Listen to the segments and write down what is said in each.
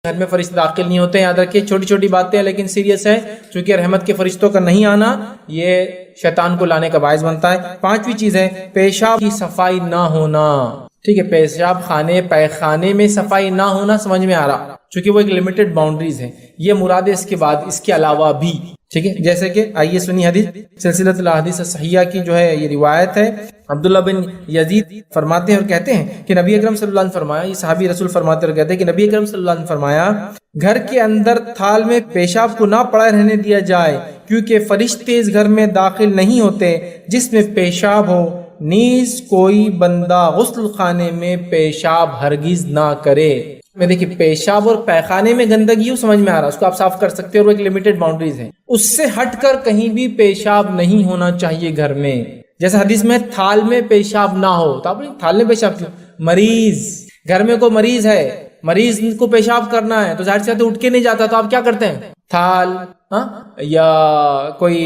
گھر میں فرشتے داخل نہیں ہوتے. یاد رکھیے چھوٹی چھوٹی باتیں ہیں لیکن سیریس ہے، چونکہ رحمت کے فرشتوں کا نہیں آنا یہ شیطان کو لانے کا باعث بنتا ہے. پانچویں چیز ہے پیشاب کی صفائی نہ ہونا. ٹھیک ہے، پیشاب خانے پیخانے میں صفائی نہ ہونا سمجھ میں آ رہا، چونکہ وہ ایک لمیٹڈ باؤنڈریز ہے. یہ مراد ہے اس کے بعد اس کے علاوہ بھی. ٹھیک ہے، جیسے کہ آئیے سنی حدیث سلسلۃ الاحادیث الصحیحہ کی جو ہے یہ روایت ہے. عبداللہ بن یزید فرماتے ہیں اور کہتے ہیں کہ نبی اکرم صلی اللہ علیہ وسلم فرمایا، یہ صحابی رسول فرماتے اور کہتے ہیں کہ نبی اکرم صلی اللہ علیہ وسلم فرمایا گھر کے اندر تھال میں پیشاب کو نہ پڑا رہنے دیا جائے، کیونکہ فرشتے اس گھر میں داخل نہیں ہوتے جس میں پیشاب ہو. نیز کوئی بندہ غسل خانے میں پیشاب ہرگز نہ کرے. میں دیکھیے پیشاب اور پیخانے میں گندگی ہو سمجھ میں آ رہا، اس کو آپ صاف کر سکتے ہیں اور وہ ایک لمیٹڈ باؤنڈریز ہے. اس سے ہٹ کر کہیں بھی پیشاب نہیں ہونا چاہیے گھر میں. جیسے حدیث میں تھال میں پیشاب نہ ہو، تو آپ تھال میں پیشاب کیوں؟ مریض، گھر میں کوئی مریض ہے، مریض کو پیشاب کرنا ہے تو ظاہر سی بات ہے اٹھ کے نہیں جاتا، تو آپ کیا کرتے ہیں؟ تھال یا کوئی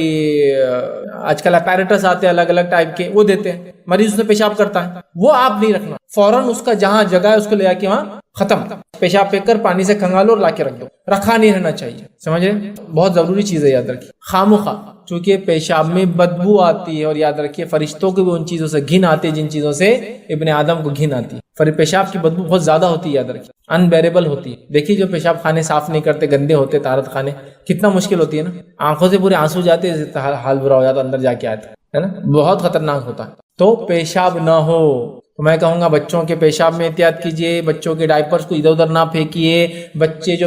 آج کل اپیریٹس آتے ہیں الگ الگ ٹائپ کے، وہ دیتے ہیں. مریض اس میں پیشاب کرتا ہے، وہ آپ نہیں رکھنا، فوراً اس کا جہاں جگہ ہے اس کو لے جا کے وہاں ختم، پیشاب پھینک کر پانی سے کھنگالو اور لا کے رکھ دو. رکھا نہیں رہنا چاہیے، سمجھ رہے؟ بہت ضروری چیز ہے، یاد رکھیے. خامخواہ چونکہ پیشاب میں بدبو آتی ہے، اور یاد رکھیے فرشتوں کو بھی ان چیزوں سے گھن آتی ہے جن چیزوں سے ابن آدم کو گھن آتی ہے. پیشاب کی بدبو بہت زیادہ ہوتی ہے، یاد رکھیے انبیریبل ہوتی ہے. دیکھیے جو پیشاب خانے صاف نہیں کرتے، گندے ہوتے طہارت خانے، کتنا مشکل ہوتی ہے نا. آنکھوں سے پورے آنسو جاتے، حال برا ہو جاتا اندر جا کے آتا ہے نا، بہت خطرناک ہوتا ہے. تو پیشاب نہ ہو. میں کہوں گا بچوں کے پیشاب میں احتیاط کیجیے، بچوں کے ڈائپرز کو ادھر ادھر نہ پھینکیے. بچے جو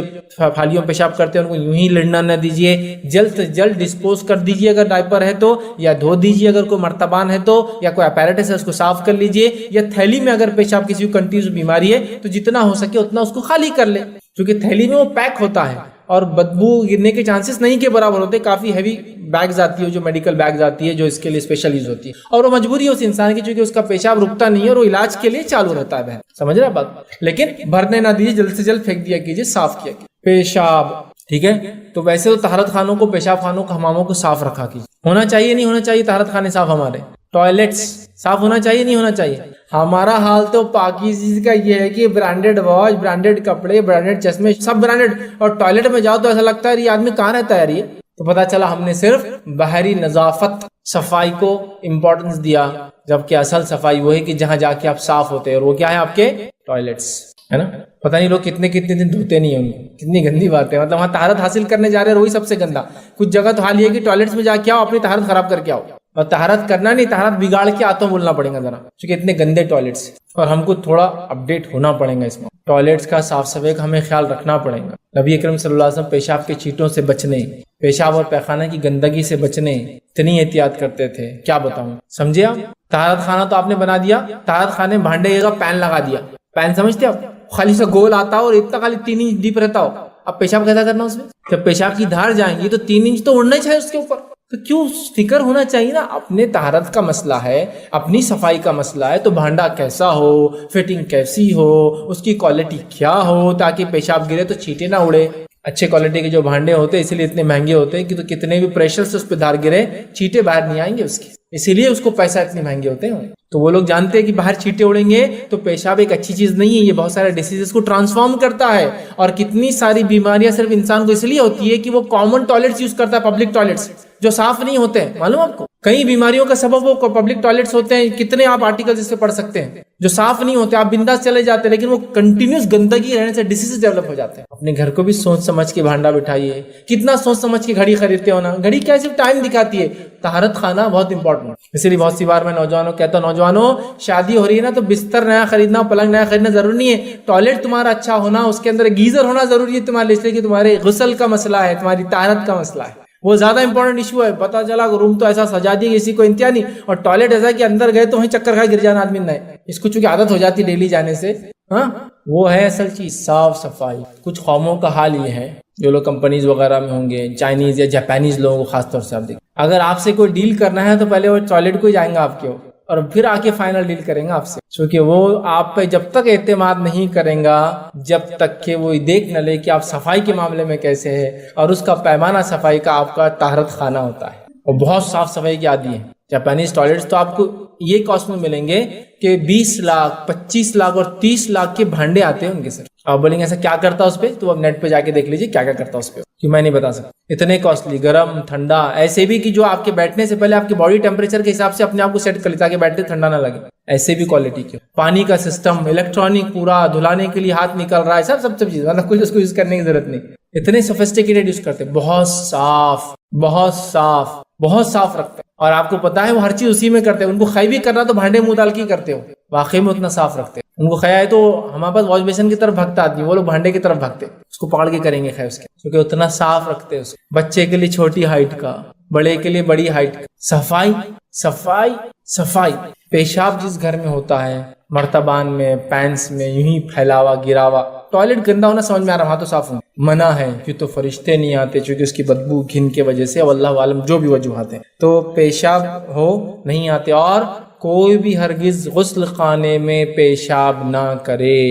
تھالیوں پیشاب کرتے ہیں ان کو یوں ہی لڑنا نہ دیجیے، جلد سے جلد ڈسپوز کر دیجیے اگر ڈائپر ہے تو، یا دھو دیجیے اگر کوئی مرتبان ہے تو، یا کوئی اپیریٹس ہے اس کو صاف کر لیجیے. یا تھیلی میں اگر پیشاب کسی کو کنٹینیوس بیماری ہے تو جتنا ہو سکے اتنا اس کو خالی کر لے، کیونکہ تھیلی میں وہ پیک ہوتا ہے اور بدبو گرنے کے چانسز نہیں کے برابر ہوتے. کافی ہیوی بیگز آتی ہے جو میڈیکل بیگز آتی ہے جو اس کے لیے اسپیشل یوز ہوتی ہے، اور وہ مجبوری ہے اس انسان کی چونکہ اس کا پیشاب رکتا نہیں ہے اور وہ علاج کے لیے چالو رہتا ہے. بہن سمجھ رہے بات؟ لیکن بھرنے نہ دیجیے، جلد سے جلد پھینک دیا کیجیے، صاف کیا کیجیے پیشاب. ٹھیک ہے، تو ویسے تو طہارت خانوں کو، پیشاب خانوں کو، حماموں کو صاف رکھا کیجیے. ہونا چاہیے نہیں ہونا چاہیے طہارت خانے صاف؟ ہمارے ٹوائلٹس صاف ہونا چاہیے نہیں ہونا چاہیے؟ ہمارا حال تو پاکیزگی کا یہ ہے کہ برانڈیڈ واچ، برانڈیڈ کپڑے، برانڈیڈ چشمے، سب برانڈیڈ، اور ٹوائلٹ میں جاؤ تو ایسا لگتا ہے یہ آدمی کہاں رہتا ہے یہ. تو پتا چلا ہم نے صرف باہری نظافت صفائی کو امپورٹنس دیا، جبکہ اصل صفائی وہ ہے کہ جہاں جا کے آپ صاف ہوتے ہیں، اور وہ کیا ہے آپ کے ٹوائلٹس، ہے نا. پتہ نہیں لوگ کتنے دن دھوتے نہیں ہوں گے. کتنی گندی بات ہے، مطلب وہاں طہارت حاصل کرنے جا رہے ہیں وہی سب سے گندا. کچھ جگہ تو حال یہ ہے کہ ٹوائلٹس میں جا کے آؤ، اپنی طہارت خراب کر کے آؤ. اور طہارت کرنا نہیں، طہارت بگاڑ کے آتا ہوں بولنا پڑے گا ذرا، کیونکہ اتنے گندے ٹوائلٹس. اور ہم کو تھوڑا اپڈیٹ ہونا پڑے گا اس میں. ٹوائلٹس کا صاف صفائی کا ہمیں خیال رکھنا پڑے گا. نبی اکرم صلی اللہ علیہ وسلم پیشاب کے چیٹوں سے بچنے، پیشاب اور پیخانہ کی گندگی سے بچنے اتنی احتیاط کرتے تھے، کیا بتاؤں. سمجھے آپ؟ طہارت خانہ تو آپ نے بنا دیا، طہارت خانے بھانڈے کا پین لگا دیا. پین سمجھتے آپ؟ خالی سا گول آتا ہو اور اتنا خالی 3 انچ ڈیپ رہتا ہو. اب پیشاب کیسا کرنا اس میں؟ جب پیشاب کی دھار جائیں گی تو 3 انچ تو اڑنا ہی چاہیے اس کے اوپر. تو کیوں فکر ہونا چاہیے نا، اپنے طہارت کا مسئلہ ہے، اپنی صفائی کا مسئلہ ہے، تو بھانڈا کیسا ہو، فٹنگ کیسی ہو، اس کی کوالٹی کیا ہو، تاکہ پیشاب گرے تو چھینٹے نہ اڑے. اچھے کوالٹی کے جو بھانڈے ہوتے ہیں اسی لیے اتنے مہنگے ہوتے ہیں کہ تو کتنے بھی پریشر سے اس پہ دھار گرے چھینٹے باہر نہیں آئیں گے اس کے، اسی لیے اس کو پیسہ اتنے مہنگے ہوتے ہیں. تو وہ لوگ جانتے ہیں کہ باہر چھینٹے اڑیں گے تو پیشاب ایک اچھی چیز نہیں ہے، یہ بہت سارے ڈیزیز کو ٹرانسفارم کرتا ہے. اور کتنی ساری بیماریاں صرف انسان کو اس لیے ہوتی ہے کہ وہ کامن ٹوائلٹس یوز کرتا ہے، پبلک ٹوائلٹس جو صاف نہیں ہوتے ہیں. معلوم آپ کو کئی بیماریوں کا سبب وہ پبلک ٹوائلٹس ہوتے ہیں. کتنے آپ آرٹیکل اس سے پڑھ سکتے ہیں جو صاف نہیں ہوتے، آپ بنداس چلے جاتے ہیں لیکن وہ کنٹینیوس گندگی رہنے سے ڈیزیز ڈیولپ ہو جاتے ہیں. اپنے گھر کو بھی سوچ سمجھ کے بھانڈا بٹھائیے. کتنا سوچ سمجھ کے گھڑی خریدتے ہو نا، گھڑی کیا صرف ٹائم دکھاتی ہے، طہارت خانہ بہت امپورٹنٹ. اسی لیے بہت سی بار میں نوجوانوں کہتا ہوں، نوجوانوں شادی ہو رہی ہے نا تو بستر نیا خریدنا، پلنگ نیا خریدنا ضروری نہیں ہے. ٹوائلٹ تمہارا اچھا ہونا، اس کے اندر گیزر ہونا ضروری ہے تمہارے لیے، اس لیے کہ تمہارے غسل کا مسئلہ ہے، تمہاری طہارت کا مسئلہ ہے، وہ زیادہ امپورٹنٹ ایشو ہے. پتا چلا روم تو ایسا سجا دیا کسی کو انتہا نہیں، اور ٹوائلٹ ایسا کہ اندر گئے تو وہیں چکر کھائے گر جانا آدمی نہ ہے. اس کو چونکہ عادت ہو جاتی ڈیلی جانے سے. ہاں وہ ہے اصل چیز صاف صفائی. کچھ قوموں کا حال یہ ہے، جو لوگ کمپنیز وغیرہ میں ہوں گے، چائنیز یا جاپانیز لوگوں کو خاص طور سے آپ دیکھیں، اگر آپ سے کوئی ڈیل کرنا ہے تو پہلے وہ ٹوائلٹ کو ہی جائیں گے آپ کے، اور پھر آ کے فائنل ڈیل کریں گا آپ سے. کیونکہ وہ آپ پہ جب تک اعتماد نہیں کریں گا جب تک کہ وہ دیکھ نہ لے کہ آپ صفائی کے معاملے میں کیسے ہے، اور اس کا پیمانہ صفائی کا آپ کا طہارت خانہ ہوتا ہے، اور بہت صاف صفائی کی عادی ہے. جاپانیز ٹوائلٹس تو آپ کو یہ کاسٹ میں ملیں گے کہ 20 لاکھ 25 لاکھ اور 30 لاکھ کے بھانڈے آتے ہیں ان کے سر. آپ بولیں گے ایسا کیا کرتا اس پہ، تو اب نیٹ پہ جا کے دیکھ لیجیے کیا کیا کرتا اس پہ، کہ میں نہیں بتا سکتا. اتنے کاسٹلی، گرم ٹھنڈا، ایسے بھی کہ جو آپ کے بیٹھنے سے پہلے آپ کے باڈی ٹیمپریچر کے حساب سے اپنے آپ کو سیٹ کر لی تاکہ بیٹھے ٹھنڈا نہ لگے، ایسے بھی کوالٹی کی. پانی کا سسٹم، الیکٹرانک پورا، دھلانے کے لیے ہاتھ نکل رہا ہے، سب چیز، مطلب کچھ اس کو یوز کرنے کی ضرورت نہیں. اتنے سوفسٹیکیٹڈ یوز کرتے، بہت صاف بہت صاف بہت صاف رکھتے ہیں. اور آپ کو پتا ہے وہ ہر چیز اسی میں کرتے ہیں. ان کو خی بھی کرنا تو بھانڈے منہ ڈال کے کرتے ہو، واقعی میں اتنا صاف رکھتے ہیں. ان کو خیا ہے تو ہمارے پاس واش بیسن کی طرف بھگتا آدمی، وہ لوگ بھانڈے کی طرف بھگتے، اس کو پکڑ کے کریں گے خیر اس کے، کیونکہ اتنا صاف رکھتے ہیں اس کو. بچے کے لیے چھوٹی ہائٹ کا، بڑے کے لیے بڑی ہائٹ کا. صفائی صفائی صفائی. پیشاب جس گھر میں ہوتا ہے، مرتبان میں، پینس میں، یوں ہی پھیلاوا گراوا، ٹوائلٹ گندا ہونا سمجھ میں آ رہا، وہاں تو صاف ہوں منع ہے، کیوں تو فرشتے نہیں آتے چونکہ اس کی بدبو گھن کے وجہ سے، واللہ عالم جو بھی وجوہات ہیں. تو پیشاب ہو نہیں آتے. اور کوئی بھی ہرگز غسل خانے میں پیشاب نہ کرے،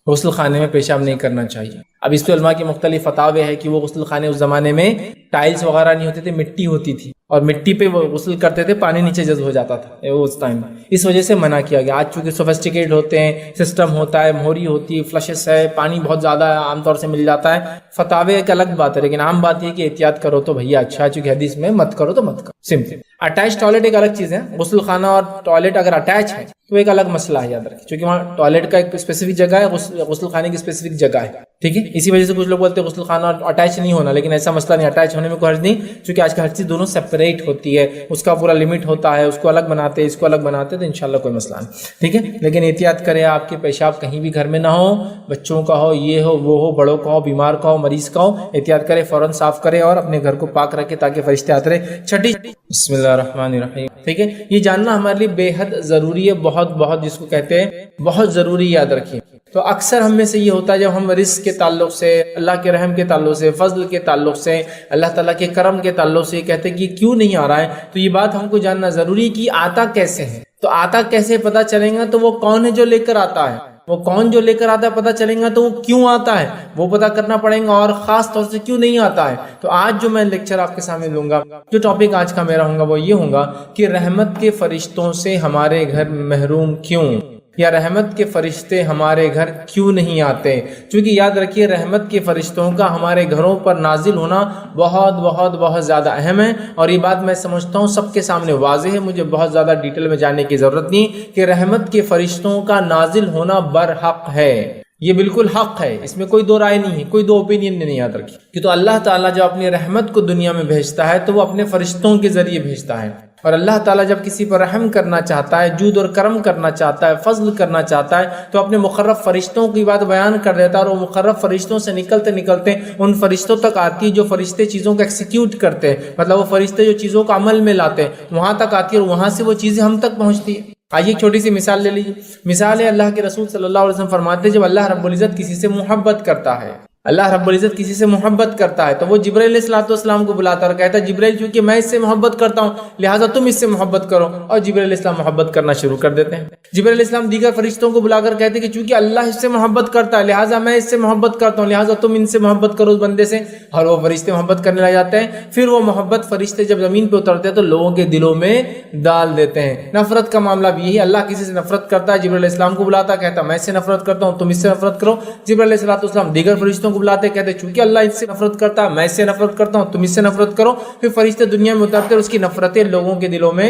غسل خانے میں پیشاب نہیں کرنا چاہیے. اب اس پہ علماء کی مختلف فتاوے ہیں کہ وہ غسل خانے اس زمانے میں ٹائلز وغیرہ نہیں ہوتے تھے، مٹی ہوتی تھی، اور مٹی پہ وہ غسل کرتے تھے، پانی نیچے جذب ہو جاتا تھا اس ٹائم، اس وجہ سے منع کیا گیا. آج چونکہ سوفسٹیکیٹ ہوتے ہیں، سسٹم ہوتا ہے، موہری ہوتی ہے، فلشز ہے، پانی بہت زیادہ عام طور سے مل جاتا ہے. فتاوے ایک الگ بات ہے، لیکن عام بات یہ کہ احتیاط کرو تو بھیا اچھا، چونکہ حدیث میں مت کرو تو مت کرو. سمپل. اٹیچ ٹوائلٹ ایک الگ چیز ہے. غسل خانہ اور ٹوائلٹ اگر اٹیچ ہے تو ایک الگ مسئلہ ہے، یاد رکھیں، کیونکہ وہاں ٹوائلٹ کا ایک اسپیسیفک جگہ ہے، غسل خانے کی اسپیسیفک جگہ ہے. ٹھیک ہے، اسی وجہ سے کچھ لوگ بولتے ہیں غسل خانہ اٹیچ نہیں ہونا، لیکن ایسا مسئلہ نہیں، اٹیچ ہونے میں کوئی حرج نہیں، کیونکہ آج کل ہر چیز دونوں سیپریٹ ہوتی ہے، اس کا پورا لمٹ ہوتا ہے، اس کو الگ بناتے ہیں، اس کو الگ بناتے ہیں، تو انشاءاللہ کوئی مسئلہ نہیں. ٹھیک ہے، لیکن احتیاط کریں آپ کے پیشاب کہیں بھی گھر میں نہ ہو، بچوں کا ہو، یہ ہو وہ ہو، بڑوں کا ہو، بیمار کا ہو، مریض کا ہو، احتیاط کریں، فوراً صاف کریں اور اپنے گھر کو پاک رکھیں تاکہ فرشتے آتے رہے. چھٹی، بسم اللہ الرحمن الرحیم. ٹھیک ہے، یہ جاننا ہمارے لیے بے حد ضروری ہے، بہت بہت، جس کو کہتے ہیں بہت ضروری، یاد رکھیے. تو اکثر ہم میں سے یہ ہوتا ہے جب ہم رزق کے تعلق سے، اللہ کے رحم کے تعلق سے، فضل کے تعلق سے، اللہ تعالیٰ کے کرم کے تعلق سے کہتے ہیں کہ کیوں نہیں آ رہا ہے، تو یہ بات ہم کو جاننا ضروری کہ آتا کیسے ہے. تو آتا کیسے پتہ چلے گا، تو وہ کون ہے جو لے کر آتا ہے، وہ کون جو لے کر آتا ہے پتہ چلے گا، تو وہ کیوں آتا ہے وہ پتہ کرنا پڑے گا، اور خاص طور سے کیوں نہیں آتا ہے. تو آج جو میں لیکچر آپ کے سامنے دوں گا، جو ٹاپک آج کا میرا ہوگا وہ یہ ہوگا کہ رحمت کے فرشتوں سے ہمارے گھر محروم کیوں، یا رحمت کے فرشتے ہمارے گھر کیوں نہیں آتے. چونکہ یاد رکھیے رحمت کے فرشتوں کا ہمارے گھروں پر نازل ہونا بہت بہت بہت زیادہ اہم ہے. اور یہ بات میں سمجھتا ہوں سب کے سامنے واضح ہے، مجھے بہت زیادہ ڈیٹیل میں جاننے کی ضرورت نہیں کہ رحمت کے فرشتوں کا نازل ہونا برحق ہے، یہ بالکل حق ہے، اس میں کوئی دو رائے نہیں ہے، کوئی دو اوپینین نہیں یاد رکھی. کہ تو اللہ تعالیٰ جب اپنی رحمت کو دنیا میں بھیجتا ہے تو وہ اپنے فرشتوں کے ذریعے بھیجتا ہے. اور اللہ تعالیٰ جب کسی پر رحم کرنا چاہتا ہے، جود اور کرم کرنا چاہتا ہے، فضل کرنا چاہتا ہے، تو اپنے مقرب فرشتوں کی بات بیان کر دیتا ہے، اور وہ مقرب فرشتوں سے نکلتے نکلتے ان فرشتوں تک آتی ہے جو فرشتے چیزوں کو ایکسیکیوٹ کرتے ہیں، مطلب وہ فرشتے جو چیزوں کو عمل میں لاتے ہیں، وہاں تک آتی ہے، اور وہاں سے وہ چیزیں ہم تک پہنچتی ہیں. آئیے ایک چھوٹی سی مثال لے لیجیے. مثال ہے اللہ کے رسول صلی اللہ علیہ وسلم فرماتے ہیں جب اللہ رب العزت کسی سے محبت کرتا ہے، اللہ رب العزت کسی سے محبت کرتا ہے تو وہ جبرائیل علیہ السلام کو بلاتا ہے اور کہتا ہے جبرائیل چونکہ میں اس سے محبت کرتا ہوں لہٰذا تم اس سے محبت کرو، اور جبرائیل علیہ السلام محبت کرنا شروع کر دیتے ہیں. جبرائیل علیہ السلام دیگر فرشتوں کو بلا کر کہتے ہیں کہ چونکہ اللہ اس سے محبت کرتا ہے لہٰذا میں اس سے محبت کرتا ہوں، لہٰذا تم ان سے محبت کرو اس بندے سے، اور وہ فرشتے محبت کرنے لگ جاتے ہیں. پھر وہ محبت فرشتے جب زمین پہ اترتے ہیں تو لوگوں کے دلوں میں ڈال دیتے ہیں. نفرت کا معاملہ بھی یہی، اللہ کسی سے نفرت کرتا ہے، جبرائیل علیہ السلام کو بلاتا ہے، کہتا ہے میں اس سے نفرت کرتا ہوں تم اس سے نفرت کرو. جبرائیل علیہ السلام دیگر فرشتوں کو بلاتے ہیں، کہتے ہیں چونکہ اللہ اس سے نفرت کرتا ہے میں اس سے نفرت کرتا ہوں تم اس سے نفرت کرو. پھر فرشتے دنیا میں اترتے اور اس کی نفرتیں لوگوں کے دلوں میں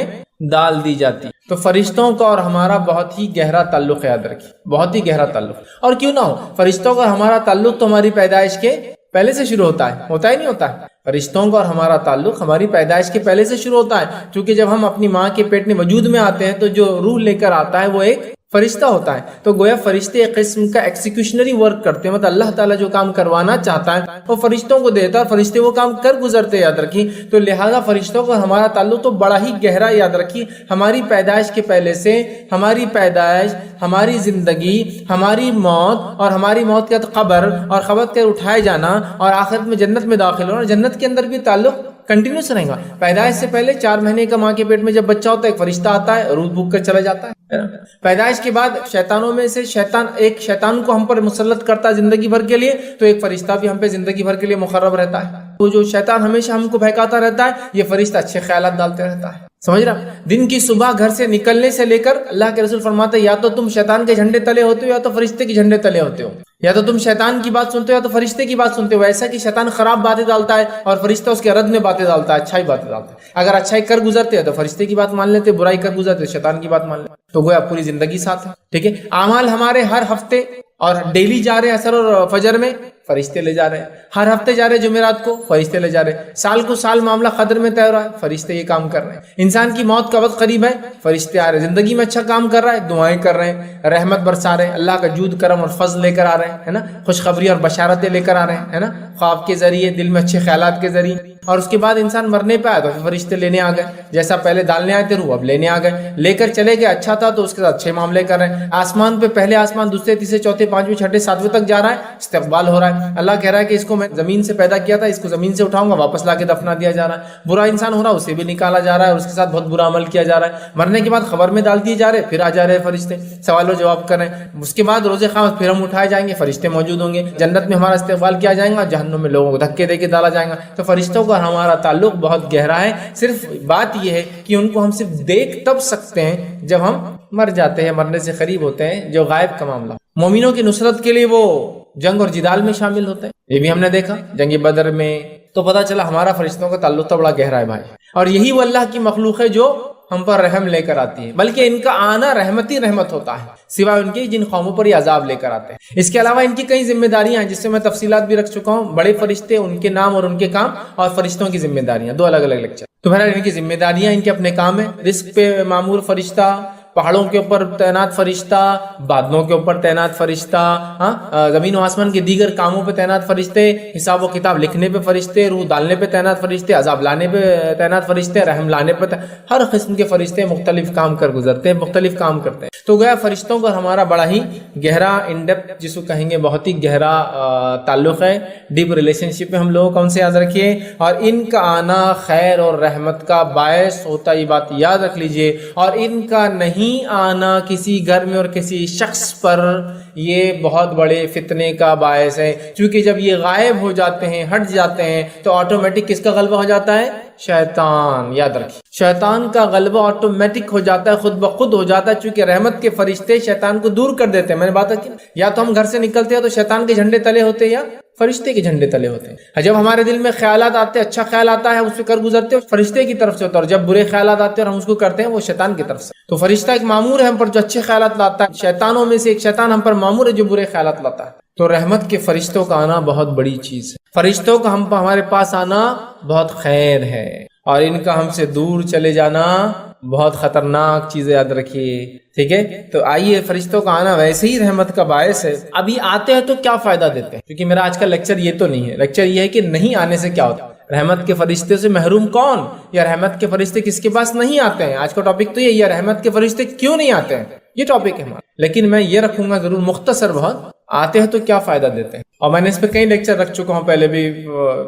ڈال دی جاتی. تو فرشتوں کا اور ہمارا بہت ہی گہرا تعلق ہے، یاد رکھیے بہت ہی گہرا تعلق. اور کیوں نہ ہو، فرشتوں کا ہمارا تعلق تو ہماری پیدائش کے پہلے سے شروع ہوتا ہے ہی نہیں ہوتا ہے. فرشتوں کا اور ہمارا تعلق ہماری پیدائش کے پہلے سے شروع ہوتا ہے، کیونکہ جب ہم اپنی ماں کے پیٹ میں وجود میں آتے ہیں تو جو روح لے کر آتا ہے وہ ایک فرشتہ ہوتا ہے. تو گویا فرشتے ایک قسم کا ایکسیکیوشنری ورک کرتے ہیں، مطلب اللہ تعالیٰ جو کام کروانا چاہتا ہے وہ فرشتوں کو دیتا ہے اور فرشتے وہ کام کر گزرتے، یاد رکھیے. تو لہٰذا فرشتوں کا ہمارا تعلق تو بڑا ہی گہرا، یاد رکھیے ہماری پیدائش کے پہلے سے، ہماری پیدائش، ہماری زندگی، ہماری موت، اور ہماری موت کے بعد قبر، اور قبر کے اٹھائے جانا، اور آخرت میں جنت میں داخل ہونا، جنت کے اندر بھی تعلق کنٹینیوس رہے گا. پیدائش سے پہلے 4 مہینے کا ماں کے پیٹ میں جب بچہ ہوتا ہے ایک فرشتہ آتا ہے روح بھوک کر چلا جاتا ہے. پیدائش کے بعد شیطانوں میں سے ایک شیطان کو ہم پر مسلط کرتا ہے زندگی بھر کے لیے، تو ایک فرشتہ بھی ہم پہ زندگی بھر کے لیے مقرب رہتا ہے. وہ جو شیطان ہمیشہ ہم کو بہکاتا رہتا ہے، یہ فرشتہ اچھے خیالات ڈالتے رہتا ہے. سمجھ رہا؟ دن کی صبح گھر سے نکلنے سے لے کر اللہ کے رسول فرماتے ہیں یا تو تم شیطان کے جھنڈے تلے ہوتے ہو یا تو فرشتے کے جھنڈے تلے ہوتے ہو. یا تو تم شیطان کی بات سنتے ہو یا تو فرشتے کی بات سنتے ہو. ایسا کہ شیطان خراب باتیں ڈالتا ہے اور فرشتہ اس کے رد میں باتیں ڈالتا ہے، اچھائی باتیں ڈالتا ہے. اگر اچھائی کر گزرتے ہیں تو فرشتے کی بات مان لیتے، برائی کر گزرتے تو شیطان کی بات مان لیتے. تو گویا پوری زندگی ساتھ ہے. ٹھیک ہے، اعمال ہمارے ہر ہفتے اور ڈیلی جا رہے ہیں عصر اور فجر میں، فرشتے لے جا رہے ہیں. ہر ہفتے جا رہے ہیں جمعرات کو، فرشتے لے جا رہے ہیں. سال کو سال معاملہ قدر میں طے ہو رہا ہے، فرشتے یہ کام کر رہے ہیں. انسان کی موت کا وقت قریب ہے، فرشتے آ رہے ہیں. زندگی میں اچھا کام کر رہا ہے، دعائیں کر رہے ہیں، رحمت برسا رہے ہیں، اللہ کا جود کرم اور فضل لے کر آ رہے ہیں، ہے نا، خوشخبری اور بشارتیں لے کر آ رہے ہیں، ہے نا، خواب کے ذریعے، دل میں اچھے خیالات کے ذریعے. اور اس کے بعد انسان مرنے پہ آیا تو فرشتے لینے آ گئے. جیسا پہلے ڈالنے آئے تھے روح، اب لینے آ گئے. لے کر چلے گئے، اچھا تھا تو اس کے ساتھ اچھے معاملے کر رہے ہیں. آسمان پہ پہلے آسمان، دوسرے، تیسرے، چوتھے، پانچویں، چھٹے، ساتویں تک جا رہا ہے، استقبال ہو رہا ہے. اللہ کہہ رہا ہے کہ اس کو میں زمین سے پیدا کیا تھا، اس کو زمین سے اٹھاؤں گا، واپس لا کے دفنا دیا جا رہا ہے. برا انسان ہو رہا ہے، اسے بھی نکالا جا رہا ہے اور اس کے ساتھ بہت برا عمل کیا جا رہا ہے. مرنے کے بعد خبر میں ڈال دیے جا رہے ہیں، پھر آ جا رہے ہیں فرشتے، سوال و جواب کر رہے ہیں. اس کے بعد روز قیامت پھر ہم اٹھائے جائیں گے، فرشتے موجود ہوں گے. جنت میں ہمارا استقبال کیا جائے گا، جہنم میں لوگوں کو دھکے دے کے ڈالا جائے گا. تو فرشتوں کا ہمارا تعلق بہت گہرا ہے. صرف بات یہ ہے کہ ان کو ہم صرف دیکھ تب سکتے ہیں جب ہم مر جاتے ہیں، مرنے سے قریب ہوتے ہیں، جو غائب کا معاملہ. مومنوں کی نصرت کے لیے وہ جنگ اور جدال میں شامل ہوتے ہیں، یہ بھی ہم نے دیکھا جنگ بدر میں. تو پتہ چلا ہمارا فرشتوں کا تعلق تو بڑا گہرا ہے بھائی. اور یہی وہ اللہ کی مخلوق ہے جو ہم پر رحم لے کر آتی ہے، بلکہ ان کا آنا رحمت ہی رحمت ہوتا ہے، سوائے ان کے جن قوموں پر یہ عذاب لے کر آتے ہیں. اس کے علاوہ ان کی کئی ذمہ داریاں ہیں جس سے میں تفصیلات بھی رکھ چکا ہوں. بڑے فرشتے، ان کے نام اور ان کے کام، اور فرشتوں کی ذمہ داریاں، دو الگ الگ لیکچر. تو بہرحال ان کی ذمہ داریاں، ان کے اپنے کام ہیں. رزق پہ مامور فرشتہ، پہاڑوں کے اوپر تعینات فرشتہ، بادلوں کے اوپر تعینات فرشتہ، زمین و آسمان کے دیگر کاموں پہ تعینات فرشتے، حساب و کتاب لکھنے پہ فرشتے، روح ڈالنے پہ تعینات فرشتے، عذاب لانے پہ تعینات فرشتے، رحم لانے پہ ہر قسم کے فرشتے مختلف کام کر گزرتے ہیں، مختلف کام کرتے ہیں. تو گویا فرشتوں کا ہمارا بڑا ہی گہرا انڈیپتھ جس کو کہیں گے بہت ہی گہرا تعلق ہے، ڈیپ ریلیشن شپ ہے ہم لوگوں کون سے یاد رکھیے. اور ان کا آنا خیر اور رحمت کا باعث ہوتا، یہ بات یاد رکھ لیجئے. اور ان کا نہیں آنا کسی گھر میں اور کسی شخص پر یہ بہت بڑے فتنے کا باعث ہے، کیونکہ جب یہ غائب ہو جاتے ہیں، ہٹ جاتے ہیں، تو آٹومیٹک کس کا غلبہ ہو جاتا ہے؟ شیطان. یاد رکھیے، شیطان کا غلبہ آٹومیٹک ہو جاتا ہے، خود بخود ہو جاتا ہے، چونکہ رحمت کے فرشتے شیطان کو دور کر دیتے ہیں. میں نے بات کی، یا تو ہم گھر سے نکلتے ہیں تو شیطان کے جھنڈے تلے ہوتے ہیں یا فرشتے کے جھنڈے تلے ہوتے ہیں. جب ہمارے دل میں خیالات آتے ہیں، اچھا خیال آتا ہے، ہم اس پہ کر گزرتے ہیں، فرشتے کی طرف سے ہوتا ہے. اور جب برے خیالات آتے ہیں اور ہم اس کو کرتے ہیں، وہ شیطان کی طرف سے. تو فرشتہ ایک مامور ہے ہم پر جو اچھے خیالات لاتا ہے. شیطانوں میں سے ایک شیطان ہم پر مامور ہے جو برے خیالات لاتا ہے. تو رحمت کے فرشتوں کا آنا بہت بڑی چیز ہے. فرشتوں کا ہمارے پاس آنا بہت خیر ہے، اور ان کا ہم سے دور چلے جانا بہت خطرناک چیز ہے، یاد رکھیے. ٹھیک ہے، تو آئیے، فرشتوں کا آنا ویسے ہی رحمت کا باعث ہے. ابھی آتے ہیں تو کیا فائدہ دیتے ہیں؟ کیونکہ میرا آج کا لیکچر یہ تو نہیں ہے. لیکچر یہ ہے کہ نہیں آنے سے کیا ہوتا ہے. رحمت کے فرشتے سے محروم کون، یا رحمت کے فرشتے کس کے پاس نہیں آتے ہیں. آج کا ٹاپک تو یہ ہے، رحمت کے فرشتے کیوں نہیں آتے ہیں، یہ ٹاپک ہے ہمارا. لیکن میں یہ رکھوں گا ضرور مختصر بہت، آتے ہیں تو کیا فائدہ دیتے ہیں. اور میں نے اس پہ کئی لیکچر رکھ چکا ہوں پہلے بھی،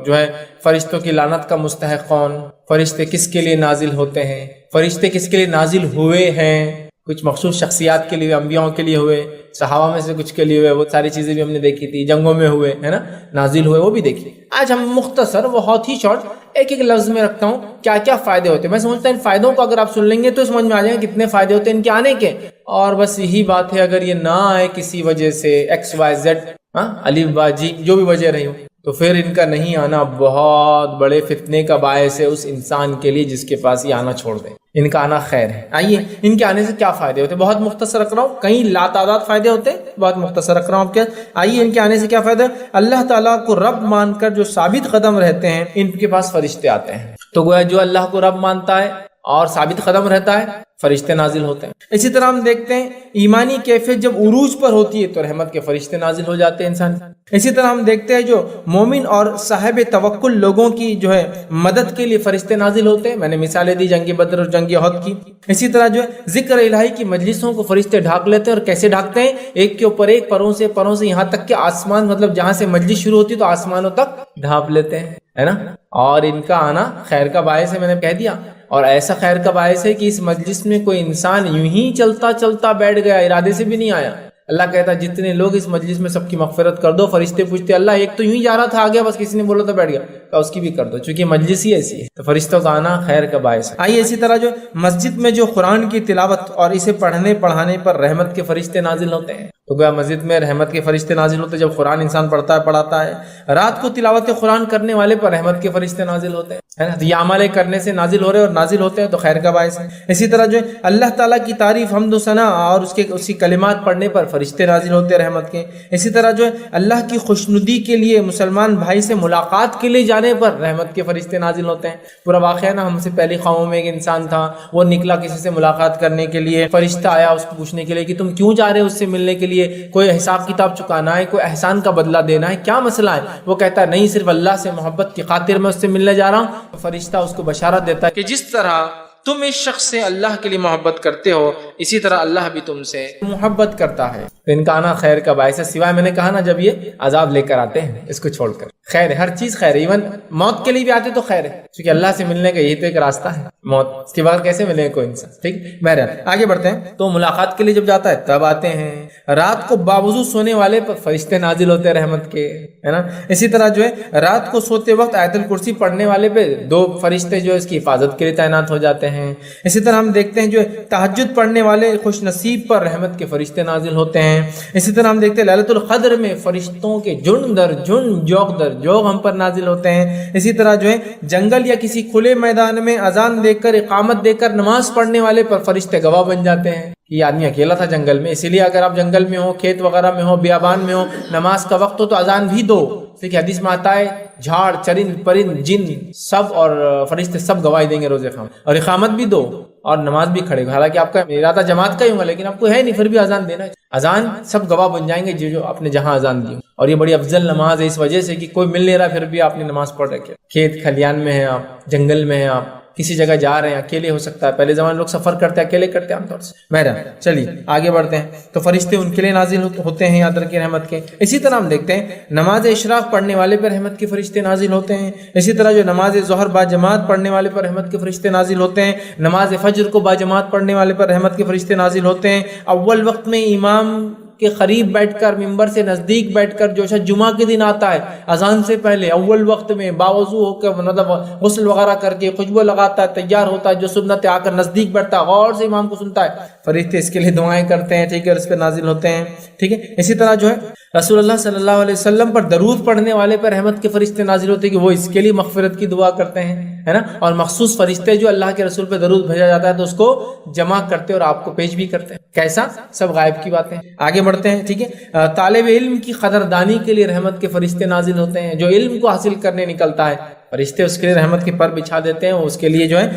جو ہے فرشتوں کی لعنت کا مستحق کون، فرشتے کس کے لیے نازل ہوتے ہیں، فرشتے کس کے لیے نازل ہوئے ہیں. کچھ مخصوص شخصیات کے لیے، انبیاؤں کے لیے ہوئے، صحابہ میں سے کچھ کے لیے ہوئے، وہ ساری چیزیں بھی ہم نے دیکھی تھی. جنگوں میں ہوئے، ہے نا، نازل ہوئے، وہ بھی دیکھی. آج ہم مختصر بہت ہی شارٹ ایک ایک لفظ میں رکھتا ہوں کیا کیا فائدے ہوتے ہیں. میں سمجھتا ہوں ان فائدوں کو اگر آپ سن لیں گے تو سمجھ میں آ جائیں گے کتنے فائدے ہوتے ہیں ان کے آنے کے. اور بس یہی بات ہے، اگر یہ نہ آئے کسی وجہ سے، ایکس وائی زیڈ، الف با جی، جو بھی وجہ رہی ہو، تو پھر ان کا نہیں آنا بہت بڑے فتنے کا باعث ہے اس انسان کے لیے جس کے پاس یہ آنا چھوڑ دے. ان کا آنا خیر ہے. آئیے ان کے آنے سے کیا فائدے ہوتے ہیں، بہت مختصر رکھ رہا ہوں، کئی لاتعداد فائدے ہوتے ہیں، بہت مختصر رکھ رہا ہوں آپ کے. آئیے ان کے آنے سے کیا فائدہ. اللہ تعالیٰ کو رب مان کر جو ثابت قدم رہتے ہیں، ان کے پاس فرشتے آتے ہیں. تو گویا جو اللہ کو رب مانتا ہے اور ثابت قدم رہتا ہے، فرشتے نازل ہوتے ہیں. اسی طرح ہم دیکھتے ہیں ایمانی کیفیت جب عروج پر ہوتی ہے تو رحمت کے فرشتے نازل ہو جاتے ہیں انسان. اسی طرح ہم دیکھتے ہیں جو مومن اور صاحب توکل لوگوں کی جو ہے مدد کے لیے فرشتے نازل ہوتے ہیں. میں نے مثالیں دی جنگ بدر اور جنگ احد کی. اسی طرح جو ہے ذکر الہی کی مجلسوں کو فرشتے ڈھانک لیتے ہیں. اور کیسے ڈھانکتے ہیں؟ ایک کے اوپر ایک، پروں سے یہاں تک کہ آسمان، مطلب جہاں سے مجلس شروع ہوتی تو آسمانوں تک ڈھانپ لیتے ہیں، ہے نا. اور ان کا آنا خیر کا باعث ہے، میں نے کہہ دیا. اور ایسا خیر کا باعث ہے کہ اس مجلس میں کوئی انسان یوں ہی چلتا چلتا بیٹھ گیا، ارادے سے بھی نہیں آیا. اللہ کہتا ہے جتنے لوگ اس مجلس میں سب کی مغفرت کر دو. فرشتے پوچھتے اللہ ایک تو یوں ہی جا رہا تھا، آ گیا، بس کسی نے بولا تو بیٹھ گیا، تو اس کی بھی کر دو، چونکہ مجلس ہی ایسی ہے. تو فرشتوں کا آنا خیر کا باعث ہے. آئیے اسی طرح جو مسجد میں جو قرآن کی تلاوت اور اسے پڑھنے پڑھانے پر رحمت کے فرشتے نازل ہوتے ہیں. تو گویا مسجد میں رحمت کے فرشتے نازل ہوتے ہیں جب قرآن انسان پڑھتا ہے پڑھاتا ہے. رات کو تلاوت قرآن کرنے والے پر رحمت کے فرشتے نازل ہوتے ہیں. یہ عمل کرنے سے نازل ہو رہے اور نازل ہوتے ہیں تو خیر کا باعث ہے. اسی طرح جو ہے اللہ تعالیٰ کی تعریف حمد و ثنا اور اس کی کلمات پڑھنے پر فرشتے نازل ہوتے ہیں رحمت کے. اسی طرح جو ہے اللہ کی خوشنودی کے لیے مسلمان بھائی سے ملاقات کے لیے جانے پر رحمت کے فرشتے نازل ہوتے ہیں. پورا واقعہ نا، ہم سے پہلی قوموں میں ایک انسان تھا، وہ نکلا کسی سے ملاقات کرنے کے لیے، فرشتہ آیا اس کو پوچھنے کے لیے کہ تم کیوں جا رہے ہو اس سے ملنے کے لیے، کوئی حساب کتاب چکانا ہے، کوئی احسان کا بدلہ دینا ہے، کیا مسئلہ ہے؟ وہ کہتا ہے نہیں، صرف اللہ سے محبت کی خاطر میں اس سے ملنے جا رہا ہوں. فرشتہ اس کو بشارت دیتا ہے کہ جس طرح تم اس شخص سے اللہ کے لیے محبت کرتے ہو اسی طرح اللہ بھی تم سے محبت کرتا ہے. تو ان کا آنا خیر کا باعث ہے، سوائے میں نے کہا نا جب یہ عذاب لے کر آتے ہیں اس کو چھوڑ کر. خیر ہے، ہر چیز خیر ہے، ایون موت کے لیے بھی آتے تو خیر ہے، کیونکہ اللہ سے ملنے کا یہی تو ایک راستہ ہے، موت. اس کے بعد کیسے ملے کوئی انسان. ٹھیک، بہرحال آگے بڑھتے ہیں. تو ملاقات کے لیے جب جاتا ہے تب آتے ہیں. رات کو باوضو سونے والے پر فرشتے نازل ہوتے ہیں رحمت کے، ہے نا. اسی طرح جو ہے رات کو سوتے وقت آیت الکرسی پڑھنے والے پہ 2 فرشتے جو ہے اس کی حفاظت کے لیے تعینات ہو جاتے ہیں. اسی طرح ہم دیکھتے ہیں جو تہجد پڑھنے والے خوش نصیب پر رحمت کے فرشتے نازل ہوتے ہیں. اسی طرح ہم دیکھتے ہیں لیلۃ القدر میں فرشتوں کے جن در جن، جوق در جوق ہم پر نازل ہوتے ہیں. اسی طرح جو ہے جنگل یا کسی کھلے میدان میں اذان دے کر اقامت دے کر نماز پڑھنے والے پر فرشتے گواہ بن جاتے ہیں. یہ آدمی اکیلا تھا جنگل میں، اسی لیے اگر آپ جنگل میں ہو، کھیت وغیرہ میں ہو، بیابان میں ہو، نماز کا وقت ہو تو اذان بھی دو. ٹھیک ہے، حدیث میں آتا ہے جھاڑ چرند پرند جن سب اور فرشتے سب گواہی دیں گے روز قیامت. اور اقامت بھی دو اور نماز بھی کھڑے. حالانکہ آپ کا ارادہ جماعت کا ہی ہوگا لیکن آپ کو ہے نہیں، پھر بھی اذان دینا ہے. اذان سب گواہ بن جائیں گے جو آپ نے جہاں اذان دی. اور یہ بڑی افضل نماز ہے اس وجہ سے کہ کوئی مل نہیں رہا پھر بھی آپ نے نماز پڑھ رکھی. کھیت کھلیان میں ہیں آپ، جنگل میں ہیں آپ، کسی جگہ جا رہے ہیں، اکیلے ہو سکتا ہے. پہلے زمانے لوگ سفر کرتے ہیں اکیلے کرتے ہیں عام طور سے. بہرحال چلیے آگے بڑھتے ہیں. تو فرشتے ان کے لیے نازل ہوتے ہیں یاد رکھیں رحمت کے. اسی طرح ہم دیکھتے ہیں نماز اشراق پڑھنے والے پر رحمت کے فرشتے نازل ہوتے ہیں. اسی طرح جو نماز ظہر با جماعت پڑھنے والے پر رحمت کے فرشتے نازل ہوتے ہیں. نماز فجر کو با جماعت پڑھنے والے پر رحمت کے فرشتے نازل ہوتے ہیں. اول وقت میں امام کے قریب بیٹھ کر، ممبر سے نزدیک بیٹھ کر، جو شخص جمعہ کے دن آتا ہے اذان سے پہلے اول وقت میں باوضو ہو کے، مطلب غسل وغیرہ کر کے خوشبو لگاتا ہے، تیار ہوتا ہے، جو سنت آ کر نزدیک بیٹھتا ہے، غور سے امام کو سنتا ہے، فرشتے اس کے لیے دعائیں کرتے ہیں. ٹھیک ہے، اور اس پہ نازل ہوتے ہیں. ٹھیک ہے. اسی طرح جو ہے رسول اللہ صلی اللہ علیہ وسلم پر درود پڑھنے والے پر رحمت کے فرشتے نازل ہوتے ہیں کہ وہ اس کے لیے مغفرت کی دعا کرتے ہیں، ہے نا. اور مخصوص فرشتے جو اللہ کے رسول پہ درود بھیجا جاتا ہے تو اس کو جمع کرتے اور آپ کو پیش بھی کرتے ہیں. کیسا؟ سب غائب کی باتیں. آگے بڑھتے ہیں. ٹھیک ہے. طالب علم کی قدردانی کے لیے رحمت کے فرشتے نازل ہوتے ہیں. جو علم کو حاصل کرنے نکلتا ہے فرشتے اس کے لیے رحمت کے پر بچھا دیتے ہیں، اس کے لیے جو ہے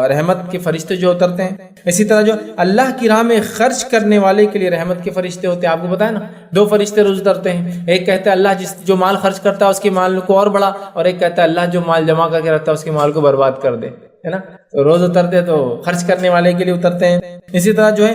رحمت کے فرشتے جو اترتے ہیں. اسی طرح جو اللہ کی راہ میں خرچ کرنے والے کے لیے رحمت کے فرشتے ہوتے ہیں. آپ کو بتایا نا 2 فرشتے روز اترتے ہیں. ایک کہتا ہے اللہ جو مال خرچ کرتا ہے اس کے مال کو اور بڑھا، اور ایک کہتا ہے اللہ جو مال جمع کر کے رکھتا ہے اس کے مال کو برباد کر دے، ہے نا. تو روز اترتے ہیں تو خرچ کرنے والے کے لیے اترتے ہیں. اسی طرح جو ہے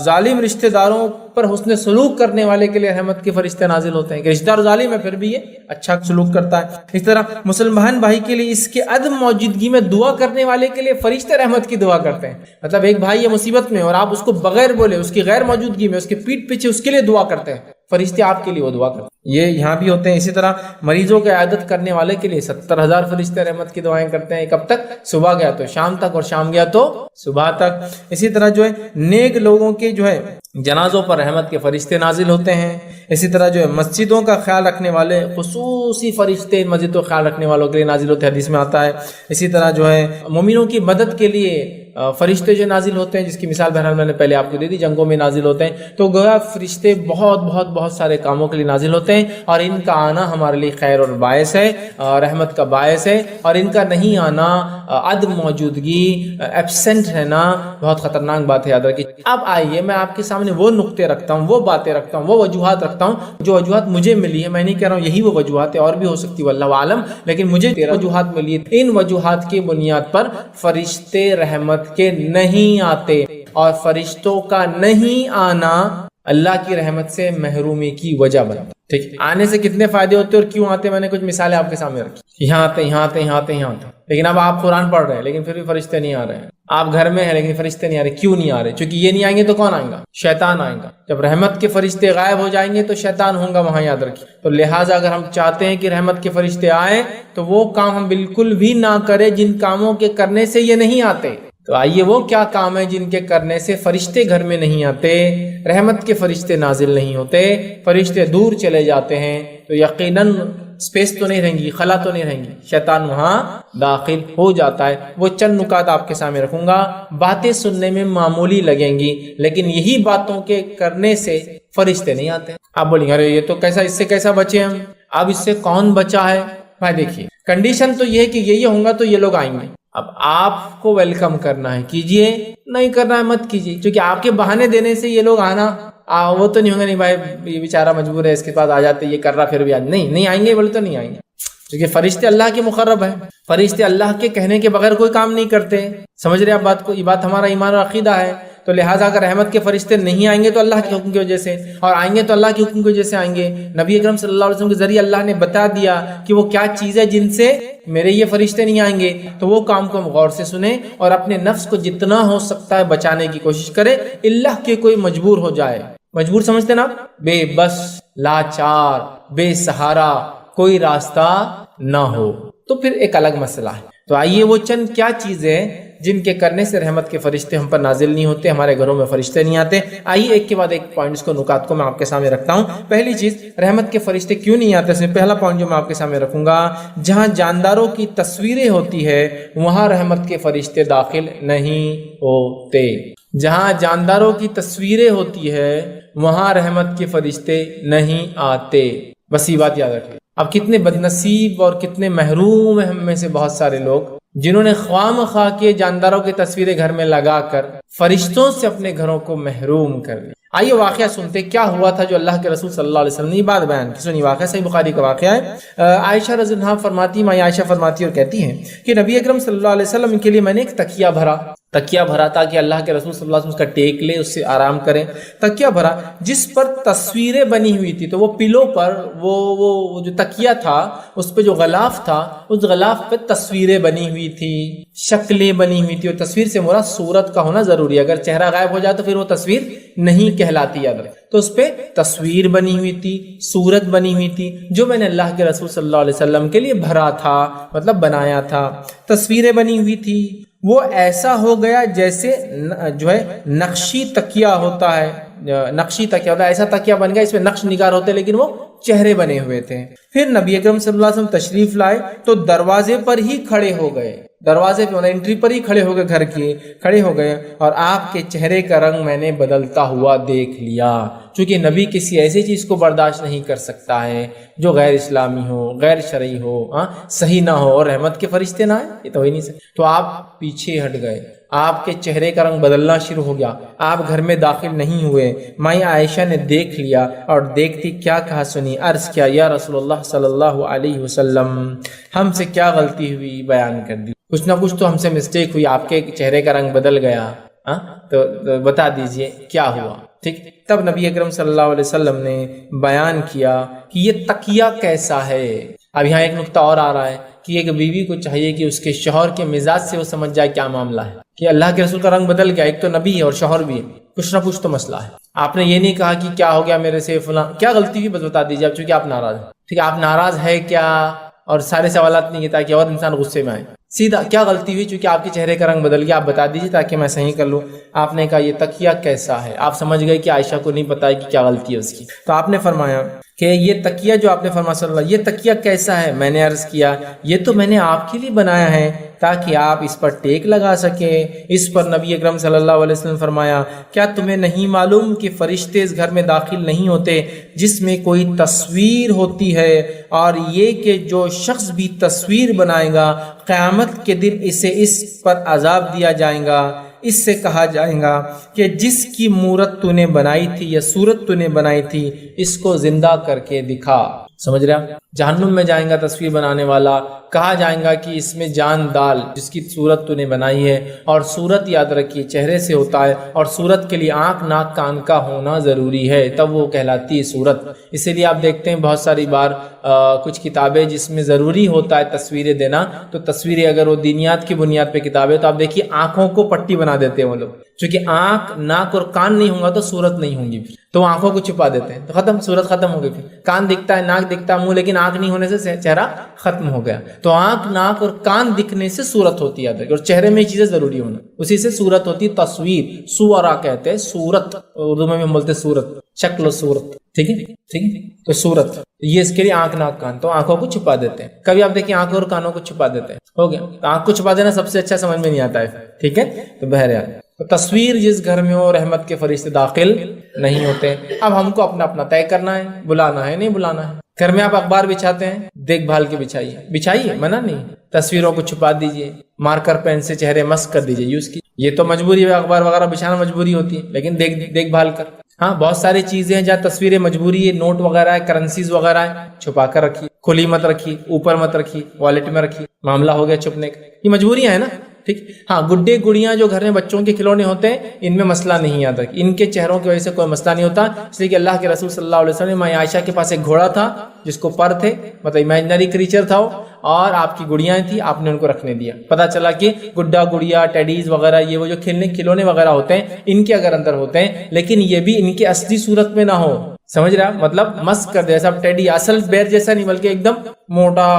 ظالم رشتہ داروں پر حسن سلوک کرنے والے کے لیے رحمت کے فرشتے نازل ہوتے ہیں کہ رشتہ دار ظالم ہے پھر بھی یہ اچھا سلوک کرتا ہے. اس طرح مسلمان بھائی کے لیے اس کے عدم موجودگی میں دعا کرنے والے کے لیے فرشتے رحمت کی دعا کرتے ہیں. مطلب ایک بھائی ہے مصیبت میں اور آپ اس کو بغیر بولے، اس کی غیر موجودگی میں، اس کے پیٹھ پیچھے اس کے لیے دعا کرتے ہیں، فرشتے آپ کے لیے وہ دعا کرتے ہیں. یہ یہاں بھی ہوتے ہیں. اسی طرح مریضوں کی عیادت کرنے والے کے لیے 70,000 فرشتے رحمت کی دعائیں کرتے ہیں. کب تک؟ صبح گیا تو شام تک اور شام گیا تو صبح تک. اسی طرح جو ہے نیک لوگوں کے جو ہے جنازوں پر رحمت کے فرشتے نازل ہوتے ہیں. اسی طرح جو ہے مسجدوں کا خیال رکھنے والے خصوصی فرشتے مسجدوں کا خیال رکھنے والوں کے لیے نازل ہوتے ہیں، حدیث میں آتا ہے. اسی طرح جو ہے مومنوں کی مدد کے لیے فرشتے جو نازل ہوتے ہیں، جس کی مثال بہرحال میں نے پہلے آپ کو دے دی، جنگوں میں نازل ہوتے ہیں. تو گویا فرشتے بہت بہت بہت سارے کاموں کے لیے نازل ہوتے ہیں اور ان کا آنا ہمارے لیے خیر اور باعث ہے، رحمت کا باعث ہے. اور ان کا نہیں آنا، عدم موجودگی، ایبسنٹ رہنا بہت خطرناک بات ہے، یاد رکھیے. اب آئیے میں آپ کے سامنے وہ نقطے رکھتا ہوں، وہ باتیں رکھتا ہوں، وہ وجوہات رکھتا ہوں جو وجوہات مجھے ملی ہے. میں نہیں کہہ رہا ہوں یہی وہ وجوہات ہے، اور بھی ہو سکتی واللہ عالم، لیکن مجھے 13 وجوہات ملی. ان وجوہات کی بنیاد پر فرشتے رحمت کے نہیں آتے، اور فرشتوں کا نہیں آنا اللہ کی رحمت سے محرومی کی وجہ بنتا. ٹھیک ہے. آنے سے کتنے فائدے ہوتے اور کیوں آتے میں نے کچھ مثالیں آپ کے سامنے رکھی. یہاں آتے، یہاں آتے، یہاں آتے، یہاں آتے. لیکن اب آپ قرآن پڑھ رہے ہیں لیکن پھر بھی فرشتے نہیں آ رہے ہیں. آپ گھر میں ہیں لیکن فرشتے نہیں آ رہے. کیوں نہیں آ رہے؟ چونکہ یہ نہیں آئیں گے تو کون آئیں گا؟ شیطان آئیں گا. جب رحمت کے فرشتے غائب ہو جائیں گے تو شیطان ہوں گا وہاں، یاد رکھیے. تو لہٰذا اگر ہم چاہتے ہیں کہ رحمت کے فرشتے آئیں تو وہ کام ہم بالکل بھی نہ کریں جن کاموں کے کرنے سے یہ نہیں آتے. تو آئیے وہ کیا کام ہے جن کے کرنے سے فرشتے گھر میں نہیں آتے، رحمت کے فرشتے نازل نہیں ہوتے، فرشتے دور چلے جاتے ہیں، تو یقیناً سپیس تو نہیں رہیں گی، خلا تو نہیں رہیں گی، شیطان وہاں داخل ہو جاتا ہے۔ وہ چند نکات آپ کے سامنے رکھوں گا، باتیں سننے میں معمولی لگیں گی لیکن یہی باتوں کے کرنے سے فرشتے نہیں آتے۔ آپ بولیں گے ارے یہ تو کیسا، اس سے کیسا بچے ہم؟ اب اس سے کون بچا ہے؟ بھائی دیکھیے کنڈیشن تو یہ ہے کہ یہ ہوں گا تو یہ لوگ آئیں گے۔ اب آپ کو ویلکم کرنا ہے کیجئے، نہیں کرنا ہے مت کیجئے، کیونکہ آپ کے بہانے دینے سے یہ لوگ آنا وہ تو نہیں ہوگا، نہیں بھائی یہ بیچارہ مجبور ہے، اس کے پاس آ جاتے، یہ کر رہا پھر بھی نہیں آئیں گے، بولے تو نہیں آئیں گے، کیونکہ فرشتے اللہ کے مقرب ہیں، فرشتے اللہ کے کہنے کے بغیر کوئی کام نہیں کرتے۔ سمجھ رہے آپ بات کو؟ یہ بات ہمارا ایمان اور عقیدہ ہے۔ تو لہٰذا اگر رحمت کے فرشتے نہیں آئیں گے تو اللہ کے حکم کی وجہ سے، اور آئیں گے تو اللہ کے حکم کی وجہ سے آئیں گے۔ نبی اکرم صلی اللہ علیہ وسلم کے ذریعے اللہ نے بتا دیا کہ وہ کیا چیز ہے جن سے میرے یہ فرشتے نہیں آئیں گے، تو وہ کام کو ہم غور سے سنیں اور اپنے نفس کو جتنا ہو سکتا ہے بچانے کی کوشش کریں، اللہ کے کوئی مجبور ہو جائے، مجبور سمجھتے نا، بے بس، لاچار، بے سہارا، کوئی راستہ نہ ہو، تو پھر ایک الگ مسئلہ ہے۔ تو آئیے وہ چند کیا چیزیں جن کے کرنے سے رحمت کے فرشتے ہم پر نازل نہیں ہوتے، ہمارے گھروں میں فرشتے نہیں آتے، آئیے ایک کے بعد ایک پوائنٹس کو، نکات کو میں آپ کے سامنے رکھتا ہوں۔ پہلی چیز، رحمت کے فرشتے کیوں نہیں آتے؟ اس میں پہلا پوائنٹ جو میں آپ کے سامنے رکھوں گا، جہاں جانداروں کی تصویریں ہوتی ہے وہاں رحمت کے فرشتے داخل نہیں ہوتے۔ جہاں جانداروں کی تصویریں ہوتی ہے وہاں رحمت کے فرشتے نہیں آتے، بس یہ بات یاد رکھیں۔ اب کتنے بدنصیب اور کتنے محروم ہیں ہم میں سے بہت سارے لوگ جنہوں نے خواہ مخواہ کے جانداروں کی تصویریں گھر میں لگا کر فرشتوں سے اپنے گھروں کو محروم کر لیا۔ آئیے واقعہ سنتے کیا ہوا تھا جو اللہ کے رسول صلی اللہ علیہ وسلم نے یہ بات بیان کی۔ سنی واقعہ، صحیح بخاری کا واقعہ ہے۔ عائشہ رضی اللہ عنہا فرماتی، ماں عائشہ فرماتی اور کہتی ہیں کہ نبی اکرم صلی اللہ علیہ وسلم کے لیے میں نے ایک تکیہ بھرا تاکہ اللہ کے رسول صلی اللہ علیہ وسلم کا ٹیک لے، اس سے آرام کریں۔ تکیہ بھرا جس پر تصویریں بنی ہوئی تھی، تو وہ پلو پر وہ جو تکیہ تھا اس پہ جو غلاف تھا، اس غلاف پہ تصویریں بنی ہوئی تھی، شکلیں بنی ہوئی تھی، اور تصویر سے مراد صورت کا ہونا ضروری ہے، اگر چہرہ غائب ہو جائے تو پھر وہ تصویر نہیں کہلاتی، یاد رکھیں۔ تو اس پہ تصویر بنی ہوئی تھی، صورت بنی ہوئی تھی، جو میں نے اللہ کے رسول صلی اللہ علیہ وسلم کے لیے بھرا تھا، مطلب بنایا تھا، تصویریں بنی ہوئی تھی۔ وہ ایسا ہو گیا جیسے جو ہے نقشی تکیہ ہوتا ہے، نقشی تکیہ ہوتا ہے، ایسا تکیہ بن گیا اس میں نقش نگار ہوتے لیکن وہ چہرے بنے ہوئے تھے۔ پھر نبی اکرم صلی اللہ علیہ وسلم تشریف لائے تو دروازے پر ہی کھڑے ہو گئے، دروازے پہ انٹری پر ہی کھڑے ہو گئے، گھر کے کھڑے ہو گئے، اور آپ کے چہرے کا رنگ میں نے بدلتا ہوا دیکھ لیا، چونکہ نبی کسی ایسی چیز کو برداشت نہیں کر سکتا ہے جو غیر اسلامی ہو، غیر شرعی ہو، صحیح نہ ہو، اور رحمت کے فرشتے نہ آئے، یہ تو ہو ہی نہیں سکتے۔ تو آپ پیچھے ہٹ گئے، آپ کے چہرے کا رنگ بدلنا شروع ہو گیا، آپ گھر میں داخل نہیں ہوئے۔ مائی عائشہ نے دیکھ لیا اور دیکھتی کیا کہا سنی، عرض کیا یا رسول اللہ صلی اللہ علیہ وسلم، ہم سے کیا غلطی ہوئی، بیان کر دی، کچھ نہ کچھ تو ہم سے مسٹیک ہوئی، آپ کے چہرے کا رنگ بدل گیا، تو بتا دیجئے کیا ہوا۔ ٹھیک، تب نبی اکرم صلی اللہ علیہ وسلم نے بیان کیا کہ یہ تکیہ کیسا ہے۔ اب یہاں ایک نقطہ اور آ رہا ہے کہ ایک بیوی کو چاہیے کہ اس کے شوہر کے مزاج سے وہ سمجھ جائے کیا معاملہ ہے، کہ اللہ کے رسول کا رنگ بدل گیا، ایک تو نبی ہے اور شوہر بھی ہے، کچھ نہ کچھ تو مسئلہ ہے۔ آپ نے یہ نہیں کہا کہ کیا ہو گیا میرے سے، فلاں کیا غلطی ہوئی، بس بتا دیجیے، اب چونکہ آپ ناراض ہیں، ٹھیک ہے، آپ ناراض ہے کیا، اور سارے سوالات نہیں تاکہ اور انسان غصے میں آئے، سیدھا کیا غلطی ہوئی، چونکہ آپ کے چہرے کا رنگ بدل گیا، آپ بتا دیجیے تاکہ میں صحیح کر لوں۔ آپ نے کہا یہ تکیہ کیسا ہے، آپ سمجھ گئے کہ عائشہ کو نہیں پتا ہے کہ کیا غلطی ہے اس کی، تو آپ نے فرمایا کہ یہ تکیہ جو آپ نے فرمایا صلی اللہ، یہ تکیہ کیسا ہے؟ میں نے عرض کیا یہ تو میں نے آپ کے لیے بنایا ہے تاکہ آپ اس پر ٹیک لگا سکیں۔ اس پر نبی اکرم صلی اللہ علیہ وسلم فرمایا کیا تمہیں نہیں معلوم کہ فرشتے اس گھر میں داخل نہیں ہوتے جس میں کوئی تصویر ہوتی ہے، اور یہ کہ جو شخص بھی تصویر بنائے گا قیامت کے دن اسے اس پر عذاب دیا جائے گا، اس سے کہا جائے گا کہ جس کی مورت تو نے بنائی تھی یا صورت تو نے بنائی تھی اس کو زندہ کر کے دکھا۔ سمجھ رہے ہیں؟ جہنم میں جائیں گا تصویر بنانے والا، کہا جائیں گا کہ اس میں جان ڈال جس کی صورت تو نے بنائی ہے، اور صورت یاد رکھیے چہرے سے ہوتا ہے، اور صورت کے لیے آنکھ ناک کان کا ہونا ضروری ہے، تب وہ کہلاتی ہے صورت۔ اسی لیے آپ دیکھتے ہیں بہت ساری بار کچھ کتابیں جس میں ضروری ہوتا ہے تصویریں دینا، تو تصویریں اگر وہ دینیات کی بنیاد پہ کتابیں تو آپ دیکھیے آنکھوں کو پٹی بنا دیتے ہیں وہ لوگ، چونکہ آنکھ ناک اور کان نہیں ہوں گا تو صورت نہیں ہوں گی، تو وہ آنکھوں کو چھپا دیتے ہیں، تو ختم، صورت ختم ہو گئی، پھر کان دکھتا ہے، ناک دکھتا ہے، منہ، لیکن آنکھ نہیں ہونے سے چہرہ ختم ہو گیا۔ تو آنکھ ناک اور کان دکھنے سے صورت ہوتی ہے اور چہرے میں یہ چیزیں ضروری ہونا، اسی سے صورت ہوتی ہے تصویر، سورا کہتے ہیں صورت، اردو میں ہم بولتے صورت، شکل و صورت، ٹھیک ہے تو صورت یہ اس کے لیے آنکھ ناک کان، تو آنکھوں کو چھپا دیتے ہیں. کبھی آپ دیکھیں آنکھوں اور کانوں کو چھپا دیتے ہیں، ہو گیا. آنکھ کو چھپا دینا سب سے اچھا سمجھ میں نہیں آتا ہے، ٹھیک ہے. تو بہرحال تصویر جس گھر میں ہو رحمت کے فرشتے داخل نہیں ہوتے. اب ہم کو اپنا اپنا طے کرنا ہے، بلانا ہے نہیں بلانا ہے. گھر میں آپ اخبار بچھاتے ہیں، دیکھ بھال کے بچھائیے، منع نہیں. تصویروں کو چھپا دیجئے، مارکر پین سے چہرے مسک کر دیجئے، یوز کی. یہ تو مجبوری ہے، اخبار وغیرہ بچھانا مجبوری ہوتی ہے، لیکن دیکھ بھال کر. ہاں بہت ساری چیزیں ہیں جہاں تصویریں مجبوری ہے، نوٹ وغیرہ ہے، کرنسیز وغیرہ ہے، چھپا کر رکھیے، کھلی مت رکھیے، اوپر مت رکھیے، والیٹ میں رکھیے. معاملہ ہو گیا چھپنے کا، یہ مجبوریاں ہیں نا، ٹھیک. ہاں گڈے گڑیاں جو گھر میں بچوں کے کھلونے ہوتے ہیں، ان میں مسئلہ نہیں آتا، ان کے چہروں کی وجہ سے کوئی مسئلہ نہیں ہوتا. اس لیے کہ اللہ کے رسول صلی اللہ علیہ وسلم ماں عائشہ کے پاس ایک گھوڑا تھا جس کو پر تھے، مطلب امیجنری کریچر تھا وہ، اور آپ کی گڑیاں تھیں، آپ نے ان کو رکھنے دیا. پتہ چلا کہ گڈا گڑیا ٹیڈیز وغیرہ یہ وہ جو کھلونے وغیرہ ہوتے ہیں، ان کے اگر اندر ہوتے ہیں، لیکن یہ بھی ان کے اصلی صورت میں نہ ہو. سمجھ رہا، مطلب مسک کر دے، ایسا ٹیڈی اصل بیر جیسا نہیں بلکہ ایک دم موٹا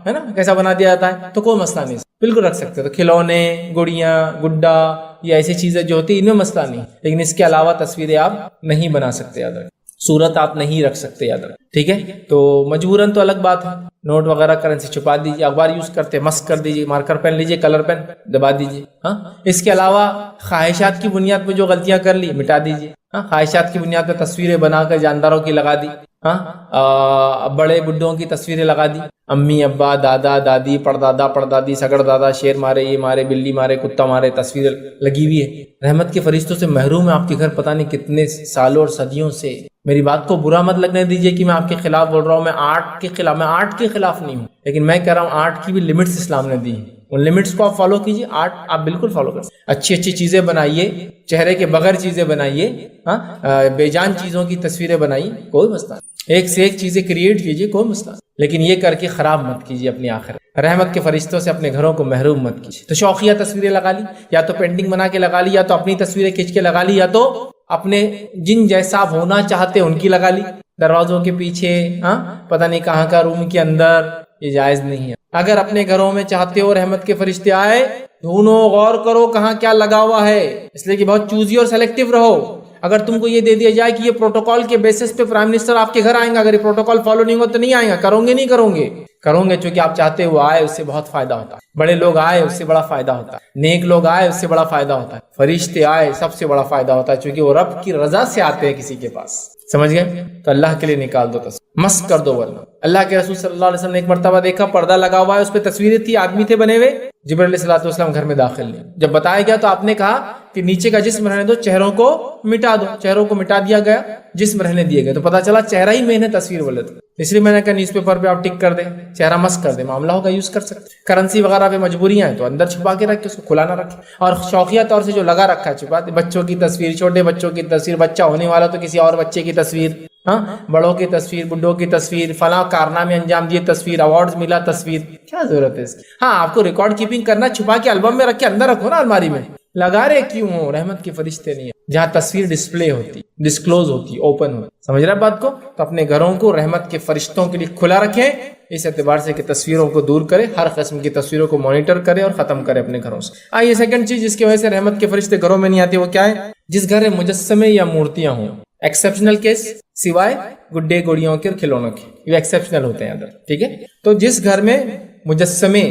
ہے نا، کیسا بنا دیا جاتا ہے، تو کوئی مسئلہ نہیں، بالکل رکھ سکتے. تو کھلونے، گڑیاں، گڈا، یہ ایسی چیزیں جو ہوتی ہیں ان میں مسئلہ نہیں. لیکن اس کے علاوہ تصویریں آپ نہیں بنا سکتے، یاد رکھیں. صورت آپ نہیں رکھ سکتے، یاد رکھیں، ٹھیک ہے. تو مجبوراً تو الگ بات ہے، نوٹ وغیرہ کرنسی چھپا دیجیے، اخبار یوز کرتے مسک کر دیجیے، مارکر پین لیجیے، کلر پین دبا دیجیے. ہاں اس کے علاوہ خواہشات کی بنیاد پہ جو غلطیاں کر لی مٹا دیجیے. ہاں خواہشات کی بنیاد پہ تصویریں بنا کر جانداروں کی لگا دی، ہاں بڑے بڈھوں کی تصویریں لگا دی، امی ابا دادا دادی پردادا پردادی سگڑ دادا، شیر مارے، یہ مارے، بلی مارے، کتا مارے، تصویریں لگی ہوئی ہے. رحمت کے فرشتوں سے محروم ہے آپ کے گھر پتہ نہیں کتنے سالوں اور صدیوں سے. میری بات کو برا مت لگنے دیجیے کہ میں آپ کے خلاف بول رہا ہوں، میں آرٹ کے خلاف نہیں ہوں، لیکن میں کہہ رہا ہوں آرٹ کی بھی لمٹس اسلام نے دی ہیں. ان لمٹس کو آپ فالو کیجیے. آرٹ آپ بالکل فالو کر سکتے، اچھی چیزیں بنائیے، چہرے کے بغیر چیزیں بنائیے، ہاں بے جان چیزوں کی تصویریں بنائیے، کوئی مسئلہ نہیں. ایک سے ایک چیزیں کریٹ کیجیے، کوئی مسئلہ نہیں. لیکن یہ کر کے خراب مت کیجیے اپنی آخرت. رحمت کے فرشتوں سے اپنے گھروں کو محروم مت کیجیے. تو شوقیہ تصویریں لگا لی، یا تو پینٹنگ بنا کے لگا لی، یا تو اپنی تصویریں کھینچ کے لگا لی، یا تو اپنے جن جیسا ہونا چاہتے ان کی لگا لی، دروازوں کے پیچھے، ہاں پتہ نہیں کہاں کا روم کے اندر. یہ جائز نہیں ہے. اگر اپنے گھروں میں چاہتے ہو رحمت کے فرشتے آئے، ڈھونڈو، غور کرو کہاں کیا لگا ہوا ہے، اس لیے کہ بہت چوزی اور سیلیکٹیو رہو. اگر تم کو یہ دے دیا جائے کہ یہ پروٹوکول کے بیسس پہ پرائم منسٹر آپ کے گھر آئیں گا، اگر یہ پروٹوکول فالو نہیں ہوگا تو نہیں آئیں گا، کرو گے چونکہ آپ چاہتے ہو آئے، اس سے بہت فائدہ ہوتا ہے. بڑے لوگ آئے اس سے بڑا فائدہ ہوتا ہے، نیک لوگ آئے اس سے بڑا فائدہ ہوتا ہے، فرشتے آئے سب سے بڑا فائدہ ہوتا ہے، چونکہ وہ رب کی رضا سے آتے ہیں کسی کے پاس. سمجھ گئے؟ تو اللہ کے لیے نکال دو تصویر، مسک کر دو. ورنہ اللہ کے رسول صلی اللہ علیہ وسلم نے ایک مرتبہ دیکھا پردہ لگا ہوا ہے، اس پہ تصویریں تھی، آدمی تھے بنے ہوئے. جبرائیل علیہ الصلوۃ والسلام گھر میں داخل نہیں. جب بتایا گیا تو آپ نے کہا کہ نیچے کا جسم رہنے دو، چہروں کو مٹا دو. چہروں کو مٹا دیا گیا، جسم رہنے دیے گئے. تو پتا چلا چہرہ ہی میں نے تصویر بولے تھے، اس لیے میں نے کہا نیوز پیپر پہ آپ ٹک کر دیں، چہرہ مسک کر دیں، معاملہ ہوگا، یوز کر سکتے. کرنسی وغیرہ پہ مجبوریاں ہیں تو اندر چھپا کے رکھے، اس کو کھلا نہ رکھے. اور شوقیہ طور سے جو لگا رکھا ہے چھپا دے. بچوں کی تصویر، چھوٹے بچوں کی تصویر، بچہ ہونے والا تو کسی اور بچے کی تصویر، ہاں بڑوں کی تصویر، بڈھوں کی تصویر، فلاں کارنامے انجام دیے تصویر، ایوارڈز ملا تصویر. کیا ضرورت ہے اس کی؟ ہاں آپ کو ریکارڈ کیپنگ کرنا، چھپا کے البم میں رکھ کے اندر رکھو نا، الماری میں لگا رہے کیوں ہو؟ رحمت کے فرشتے نہیں ہیں جہاں تصویر ڈسپلے ہوتی، ڈسکلوز ہوتی، اوپن ہوتی. سمجھ رہے بات کو؟ تو اپنے گھروں کو رحمت کے فرشتوں کے لیے کھلا رکھیں، اس اعتبار سے کہ تصویروں کو دور کرے، ہر قسم کی تصویروں کو مانیٹر کرے اور ختم کرے اپنے گھروں سے. یہ سیکنڈ چیز جس کی وجہ سے رحمت کے فرشتے گھروں میں نہیں آتے، وہ کیا ہے؟ جس گھر میں مجسمے یا مورتیاں ہوں. ایکسیپشنل کیس سوائے گڈے گڑیوں کے اور کھلونوں کے، یہ ایکسیپشنل ہوتے ہیں اندر، ٹھیک ہے. تو جس گھر میں مجسمے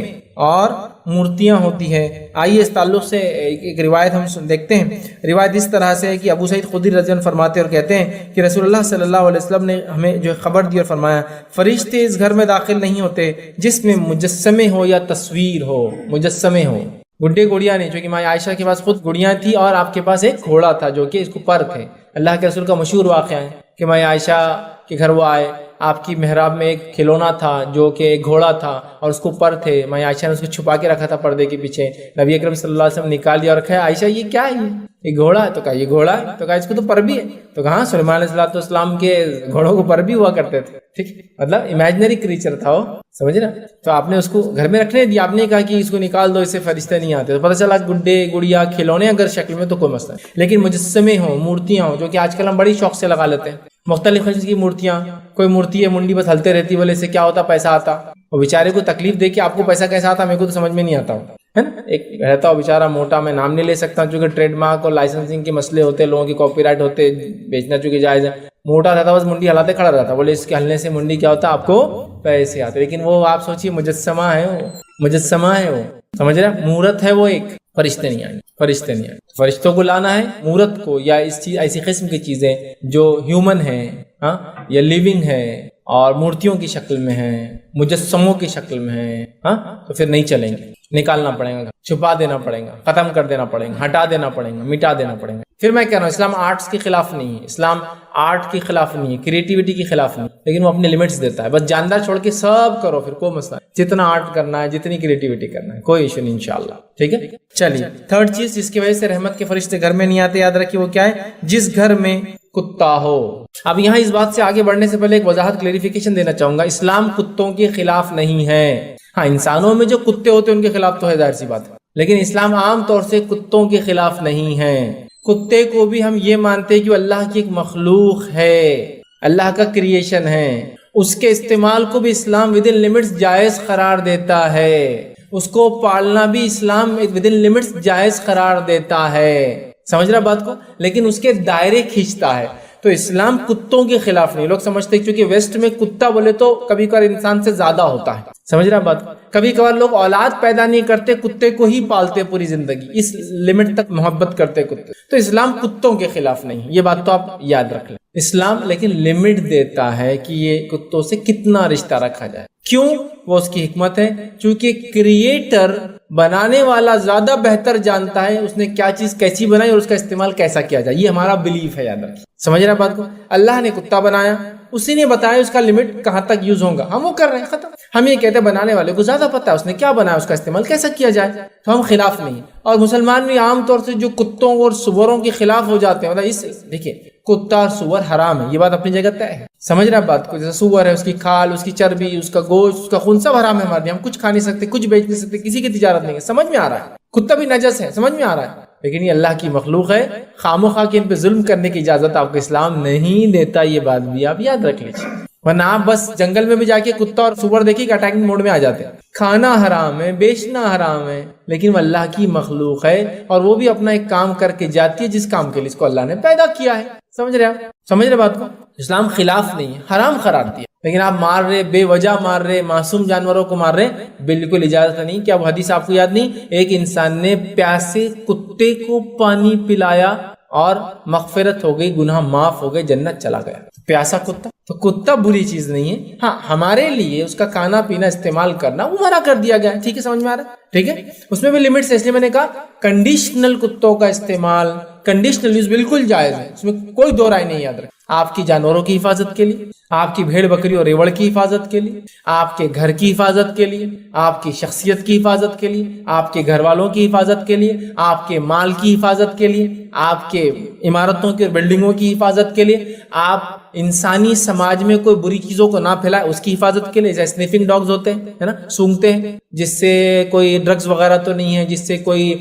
اور مورتیاں ہوتی ہیں، آئیے اس تعلق سے ایک روایت ہم دیکھتے ہیں. روایت اس طرح سے ہے کہ ابو سعید خدری رضی اللہ عنہ فرماتے اور کہتے ہیں کہ رسول اللہ صلی اللہ علیہ وسلم نے ہمیں جو خبر دی اور فرمایا، فرشتے اس گھر میں داخل نہیں ہوتے جس میں مجسمے ہو یا تصویر ہو. مجسمے ہو، گڈے گڑیا نہیں، چونکہ ماں عائشہ کے پاس خود گڑیاں تھی اور آپ کے پاس ایک گھوڑا تھا جو کہ اس کو پر تھے. اللہ کے رسول کا مشہور واقعہ ہے کہ ماں عائشہ کے گھر وہ آئے، آپ کی محراب میں ایک کھلونا تھا جو کہ ایک گھوڑا تھا اور اس کو پر تھے. ماں عائشہ نے اس کو چھپا کے رکھا تھا پردے کے پیچھے. نبی اکرم صلی اللہ علیہ وسلم نکال دیا اور کہا، عائشہ یہ کیا ہے؟ یہ گھوڑا ہے. تو کہا یہ گھوڑا ہے. تو کہا اس کو تو پر بھی ہے. تو کہا سلیمان علیہ السلام کے گھوڑوں کو پر بھی ہوا کرتے تھے. ٹھیک، مطلب امیجنری کریچر تھا وہ، سمجھ نا. تو آپ نے اس کو گھر میں رکھنے دیا، آپ نے کہا کہ اس کو نکال دو، اس سے فرشتے نہیں آتے. تو پتہ چلا گڈے گڑیا کھلونے اگر شکل میں تو کوئی مسئلہ نہیں، لیکن مجسمے ہوں، مورتیاں ہوں، جو کہ آج کل ہم بڑی شوق سے لگا لیتے ہیں. مختلف قسم کی مورتیاں، کوئی مورتی ہے منڈی بس ہلتے رہتی، بولے سے کیا ہوتا؟ پیسہ آتا. وہ بیچارے کو تکلیف دے کے آپ کو پیسہ کیسا آتا میرے کو تو سمجھ میں نہیں آتا ہے نا. ایک رہتا ہو بیچارہ موٹا, میں نام نہیں لے سکتا چونکہ ٹریڈ مارک اور لائسنسنگ کے مسئلے ہوتے ہیں, لوگوں کی کاپی رائٹ ہوتے, بیچنا چونکہ جائز ہے. موٹا رہتا بس منڈی ہلاتے کھڑا رہتا, بولے اس کے ہلنے سے منڈی کیا ہوتا آپ کو پیسے آتے. لیکن وہ آپ سوچیے مجسمہ ہے, وہ مجسمہ ہے, وہ سمجھ رہے, مورت ہے وہ, ایک فرشتے نہیں آئیں, فرشتے نہیں آئیں. فرشتوں کو لانا ہے مورت کو, یا اس چیز ایسی قسم کی چیزیں جو ہیومن ہیں ہاں یا لیونگ ہے اور مورتیوں کی شکل میں ہیں, مجسموں کی شکل میں ہیں ہاں, تو پھر نہیں چلیں گے. نکالنا پڑے گا, چھپا دینا پڑے گا, ختم کر دینا پڑے گا, ہٹا دینا پڑے گا, مٹا دینا پڑے گا. پھر میں کہہ رہا ہوں اسلام آرٹس کے خلاف نہیں ہے, اسلام آرٹ کے خلاف نہیں ہے, کریٹیوٹی کے خلاف نہیں, لیکن وہ اپنے لمٹس دیتا ہے. بس جاندار چھوڑ کے سب کرو, پھر کوئی مسئلہ نہیں, جتنا آرٹ کرنا ہے جتنی کریٹیوٹی کرنا ہے کوئی ایشو نہیں انشاءاللہ. ٹھیک ہے, چلیے تھرڈ چیز جس کی وجہ سے رحمت کے فرشتے گھر میں نہیں آتے, یاد رکھیے وہ کیا ہے, جس گھر میں کتا ہو. اب یہاں اس بات سے آگے بڑھنے سے پہلے ایک وضاحت کلیریفیکیشن دینا چاہوں گا. اسلام کتوں کے خلاف نہیں ہے. ہاں انسانوں میں جو کتے ہوتے ہیں ان کے خلاف تو ہے, ظاہر سی بات ہے, لیکن اسلام عام طور سے کتوں کے خلاف نہیں ہے. کتے کو بھی ہم یہ مانتے کہ وہ اللہ کی ایک مخلوق ہے, اللہ کا کریشن ہے. اس کے استعمال کو بھی اسلام ود ان لمٹس جائز قرار دیتا ہے. اس کو پالنا بھی اسلام ود ان لمٹس جائز قرار دیتا ہے. سمجھ رہا بات کو, لیکن اس کے دائرے کھینچتا ہے. تو اسلام کتوں کے خلاف نہیں. لوگ سمجھتے ہیں کیونکہ ویسٹ میں کتا بولے تو کبھی کبھار انسان سے زیادہ ہوتا ہے. سمجھ رہا بات, کبھی کبھار لوگ اولاد پیدا نہیں کرتے, کتے کو ہی پالتے پوری زندگی, اس لمٹ تک محبت کرتے کتے. تو اسلام کتوں کے خلاف نہیں, یہ بات تو آپ یاد رکھ لیں. اسلام لیکن لمٹ دیتا ہے کہ یہ کتوں سے کتنا رشتہ رکھا جائے. کیوں؟ وہ اس کی حکمت ہے, چونکہ کریٹر بنانے والا زیادہ بہتر جانتا ہے اس نے کیا چیز کیسی بنائی اور اس کا استعمال کیسا کیا جائے. یہ ہمارا بلیف ہے, یاد رکھیں. سمجھ رہا بات کو, اللہ نے کتا بنایا, اسی نے بتایا اس کا لمٹ کہاں تک یوز ہوگا, ہم وہ کر رہے ہیں, ختم. ہم یہ کہتے ہیں بنانے والے کو زیادہ پتہ ہے اس نے کیا بنایا, اس کا استعمال کیسا کیا جائے, تو ہم خلاف نہیں. اور مسلمان بھی عام طور سے جو کتوں اور سوروں کے خلاف ہو جاتے ہیں, مطلب دیکھیے کتا اور سور حرام ہے, یہ بات اپنی جگہ طے ہے. سمجھ رہے بات کو, جیسے سور ہے اس کی کھال, اس کی چربی, اس کا گوشت, اس کا خون سب حرام ہے ہمارے لیے. ہم کچھ کھا نہیں سکتے, کچھ بیچ نہیں سکتے, کسی کی تجارت نہیں ہے. سمجھ میں آ رہا ہے, کتا بھی نجس ہے, سمجھ میں آ رہا ہے, لیکن یہ اللہ کی مخلوق ہے. خامخواہ کے ان پہ ظلم کرنے کی اجازت آپ کو اسلام نہیں دیتا, یہ بات بھی آپ یاد رکھ لیجیے. ورنہ آپ بس جنگل میں بھی جا کے کتا اور سور دیکھیے کہ اٹیکنگ موڈ میں آ جاتے ہیں. کھانا حرام ہے, بیچنا حرام ہے, لیکن وہ اللہ کی مخلوق ہے اور وہ بھی اپنا ایک کام کر کے جاتی ہے جس کام کے لیے اس کو اللہ نے پیدا کیا ہے. سمجھ رہے آپ, سمجھ رہے بات کو. اسلام خلاف نہیں ہے, حرام قرار دیا, لیکن آپ مار رہے, بے وجہ مار رہے, معصوم جانوروں کو مار رہے, بالکل اجازت نہیں. کیا وہ حدیث آپ کو یاد نہیں, ایک انسان نے پیاسے کتے کو پانی پلایا اور مغفرت ہو گئی, گناہ معاف ہو گئے, جنت چلا گیا. پیاسا کتا, تو کتا بری چیز نہیں ہے. ہاں ہمارے لیے اس کا کھانا پینا استعمال کرنا وہ منع کر دیا گیا ہے. ٹھیک ہے, سمجھ میں آ رہا ہے. ٹھیک ہے, اس میں بھی لمٹس ہے. اس لیے میں نے کہا کنڈیشنل کتوں کا استعمال, کنڈیشنل یوز بالکل جائز ہے, اس میں کوئی دو رائے نہیں. یاد رکھ, آپ کی جانوروں کی حفاظت کے لیے, آپ کی بھیڑ بکری اور ریوڑ کی حفاظت کے لیے, آپ کے گھر کی حفاظت کے لیے, آپ کی شخصیت کی حفاظت کے لیے, آپ کے گھر والوں کی حفاظت کے لیے, آپ کے مال کی حفاظت کے لیے, آپ کے عمارتوں کی اور بلڈنگوں کی حفاظت کے لیے, آپ انسانی سماج میں کوئی بری چیزوں کو نہ پھیلائے اس کی حفاظت کے لیے. جیسے سنیفنگ ڈاگز ہوتے ہیں ہے نا, سونگتے ہیں, جس سے کوئی ڈرگز وغیرہ تو نہیں ہے, جس سے کوئی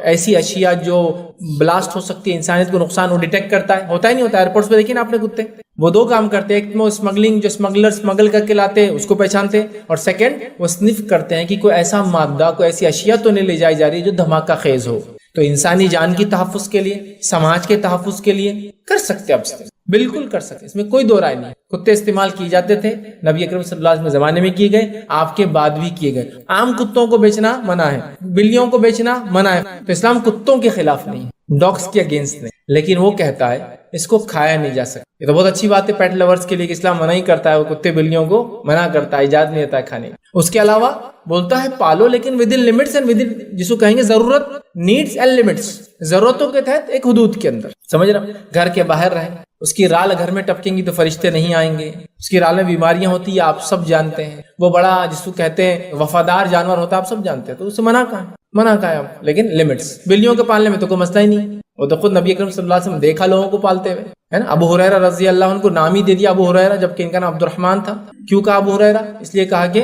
ایسی اشیاء جو بلاسٹ ہو سکتی ہے, انسانیت کو نقصان, وہ ڈیٹیکٹ کرتا ہے. ہوتا ہی نہیں ہوتا, ایئرپورٹس پہ دیکھیں نا آپ نے کتے, وہ دو کام کرتے ہیں. ایک وہ اسمگلنگ, جو اسمگلر اسمگل کر کے لاتے ہیں اس کو پہچانتے ہیں, اور سیکنڈ وہ سنف کرتے ہیں کہ کوئی ایسا مادہ, کوئی ایسی اشیاء تو نہیں لے جائی جا رہی جو دھماکہ خیز ہو. تو انسانی جان کی تحفظ کے لیے, سماج کے تحفظ کے لیے کر سکتے, اب بالکل کر سکتے, اس میں کوئی دو رائے نہیں. کتے استعمال کیے جاتے تھے, نبی اکرم صلی اللہ علیہ وسلم کے زمانے میں کیے گئے, آپ کے بعد بھی کیے گئے. عام کتوں کو بیچنا منع ہے, بلیوں کو بیچنا منع ہے. تو اسلام کتوں کے خلاف نہیں, ڈاگس کے اگینسٹ نہیں, لیکن وہ کہتا ہے اس کو کھایا نہیں جا سکتا. یہ تو بہت اچھی بات ہے پیٹ لورز کے لیے کہ اسلام منع ہی کرتا ہے, وہ کتے بلیوں کو منع کرتا ہے, اجازت نہیں دیتا ہے کھانے. اس کے علاوہ بولتا ہے پالو, لیکن with in limits and with in, جس کو کہیں گے ضرورت, نیڈس اینڈ لمٹس, ضرورتوں کے تحت ایک حدود کے اندر. سمجھ رہا, گھر کے باہر رہیں. اس کی رال گھر میں ٹپکیں گی تو فرشتے نہیں آئیں گے. اس کی رال میں بیماریاں ہوتی ہیں, آپ سب جانتے ہیں. وہ بڑا جس کو کہتے ہیں وفادار جانور ہوتا ہے, آپ سب جانتے ہیں. تو اسے منع کہاں ہے, منع کہاں ہے آپ, لیکن لمٹس. بلیوں کے پالنے میں تو کوئی مسئلہ ہی نہیں, وہ تو خود نبی اکرم صلی اللہ علیہ وسلم دیکھا لوگوں کو پالتے ہوئے, ہے نا. ابو ہریرہ رضی اللہ عنہ کو نام ہی دے دیا ابو ہریرہ, جبکہ ان کا نام عبد الرحمن تھا. کیوں کہا ابو ہریرہ؟ اس لیے کہا کہ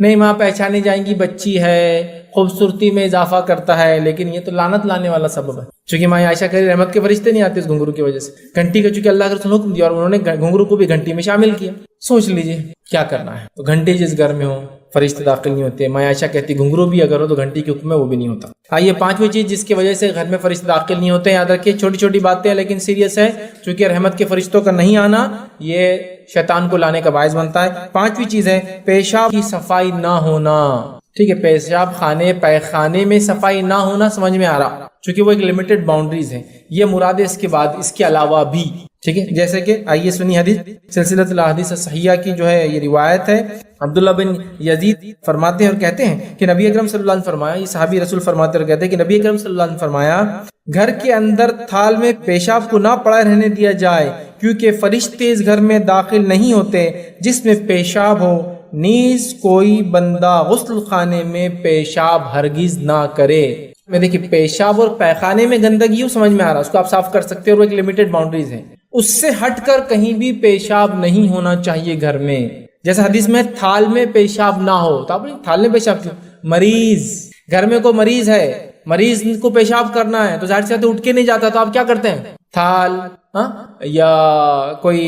نہیں ماں پہچانی جائیں گی، بچی ہے، خوبصورتی میں اضافہ کرتا ہے، لیکن یہ تو لعنت لانے والا سبب ہے، چونکہ ماں عائشہ کہہ رہی رحمت کے فرشتے نہیں آتے اس گھنگرو کی وجہ سے، گھنٹی کا چونکہ اللہ کے رسول نے حکم دیا اور انہوں نے گھنگرو کو بھی گھنٹی میں شامل کیا۔ سوچ لیجئے کیا کرنا ہے، تو گھنٹی جس گھر میں ہو فرشتے داخل نہیں ہوتے، ماں عائشہ کہتی گھنگرو بھی اگر ہو تو گھنٹی کے حکم میں وہ بھی نہیں ہوتا۔ آئیے پانچویں چیز جس کی وجہ سے گھر میں فرشتے داخل نہیں ہوتے، یاد رکھیے چھوٹی چھوٹی باتیں لیکن سیریس ہے، چونکہ رحمت کے فرشتوں کا نہیں آنا یہ شیطان کو لانے کا باعث بنتا ہے۔ پانچویں چیز ہے پیشاب کی صفائی نہ ہونا، ٹھیک ہے، پیشاب خانے پیخانے میں صفائی نہ ہونا سمجھ میں آ رہا، چونکہ وہ ایک لمیٹڈ باؤنڈریز ہے، یہ مراد ہے، اس کے بعد اس کے علاوہ بھی، ٹھیک ہے، جیسے کہ آئیے سنی حدیث سلسلۃ الاحادیث الصحیحہ کی جو ہے یہ روایت ہے، عبداللہ بن یزید فرماتے ہیں اور کہتے ہیں کہ نبی اکرم صلی اللہ علیہ وسلم فرمایا، یہ صحابی رسول فرماتے ہیں اور کہتے ہیں کہ نبی اکرم صلی اللہ علیہ وسلم فرمایا گھر کے اندر تھال میں پیشاب کو نہ پڑا رہنے دیا جائے، کیونکہ فرشتے اس گھر میں داخل نہیں ہوتے جس میں پیشاب ہو، نیز کوئی بندہ غسل خانے میں پیشاب ہرگز نہ کرے۔ میں دیکھیے پیشاب اور پیخانے میں گندگی ہو سمجھ میں آ رہا، اس کو آپ صاف کر سکتے ہیں اور وہ ایک لمیٹڈ باؤنڈریز ہے، اس سے ہٹ کر کہیں بھی پیشاب نہیں ہونا چاہیے گھر میں۔ جیسے حدیث میں تھال میں پیشاب نہ ہو، تو آپ تھال میں پیشاب کیوں؟ مریض، گھر میں کوئی مریض ہے، مریض کو پیشاب کرنا ہے تو ظاہر سی بات ہے اٹھ کے نہیں جاتا، تو آپ کیا کرتے ہیں؟ تھال یا کوئی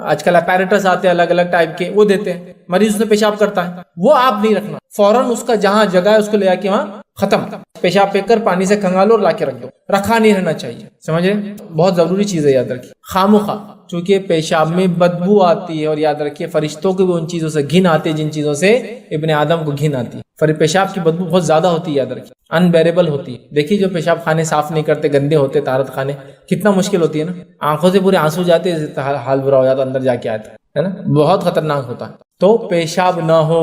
آج کل اپیریٹس آتے ہیں الگ الگ ٹائپ کے، وہ دیتے ہیں، مریض اسے پیشاب کرتا ہے، وہ آپ نہیں رکھنا، فوراً اس کا جہاں جگہ ہے اس کو لے جا کے وہاں ختم، پیشاب پھینک کر پانی سے کھنگالو اور لا کے رکھ دو، رکھا نہیں رہنا چاہیے، سمجھے؟ بہت ضروری چیز ہے، یاد رکھیے، خاموخواہ، چونکہ پیشاب میں بدبو آتی ہے، اور یاد رکھیے فرشتوں کو بھی ان چیزوں سے گھن آتی ہے جن چیزوں سے ابن آدم کو گھن آتی ہے، پیشاب کی بدبو بہت زیادہ ہوتی ہے، یاد رکھیے، انبیریبل ہوتی ہے۔ دیکھیے جو پیشاب خانے صاف نہیں کرتے، گندے ہوتے طہارت خانے، کتنا مشکل ہوتی ہے نا، آنکھوں سے پورے آنسو جاتے، حال برا ہو جاتا، اندر جا کے آتے ہے نا، بہت خطرناک ہوتا ہے۔ تو پیشاب نہ ہو،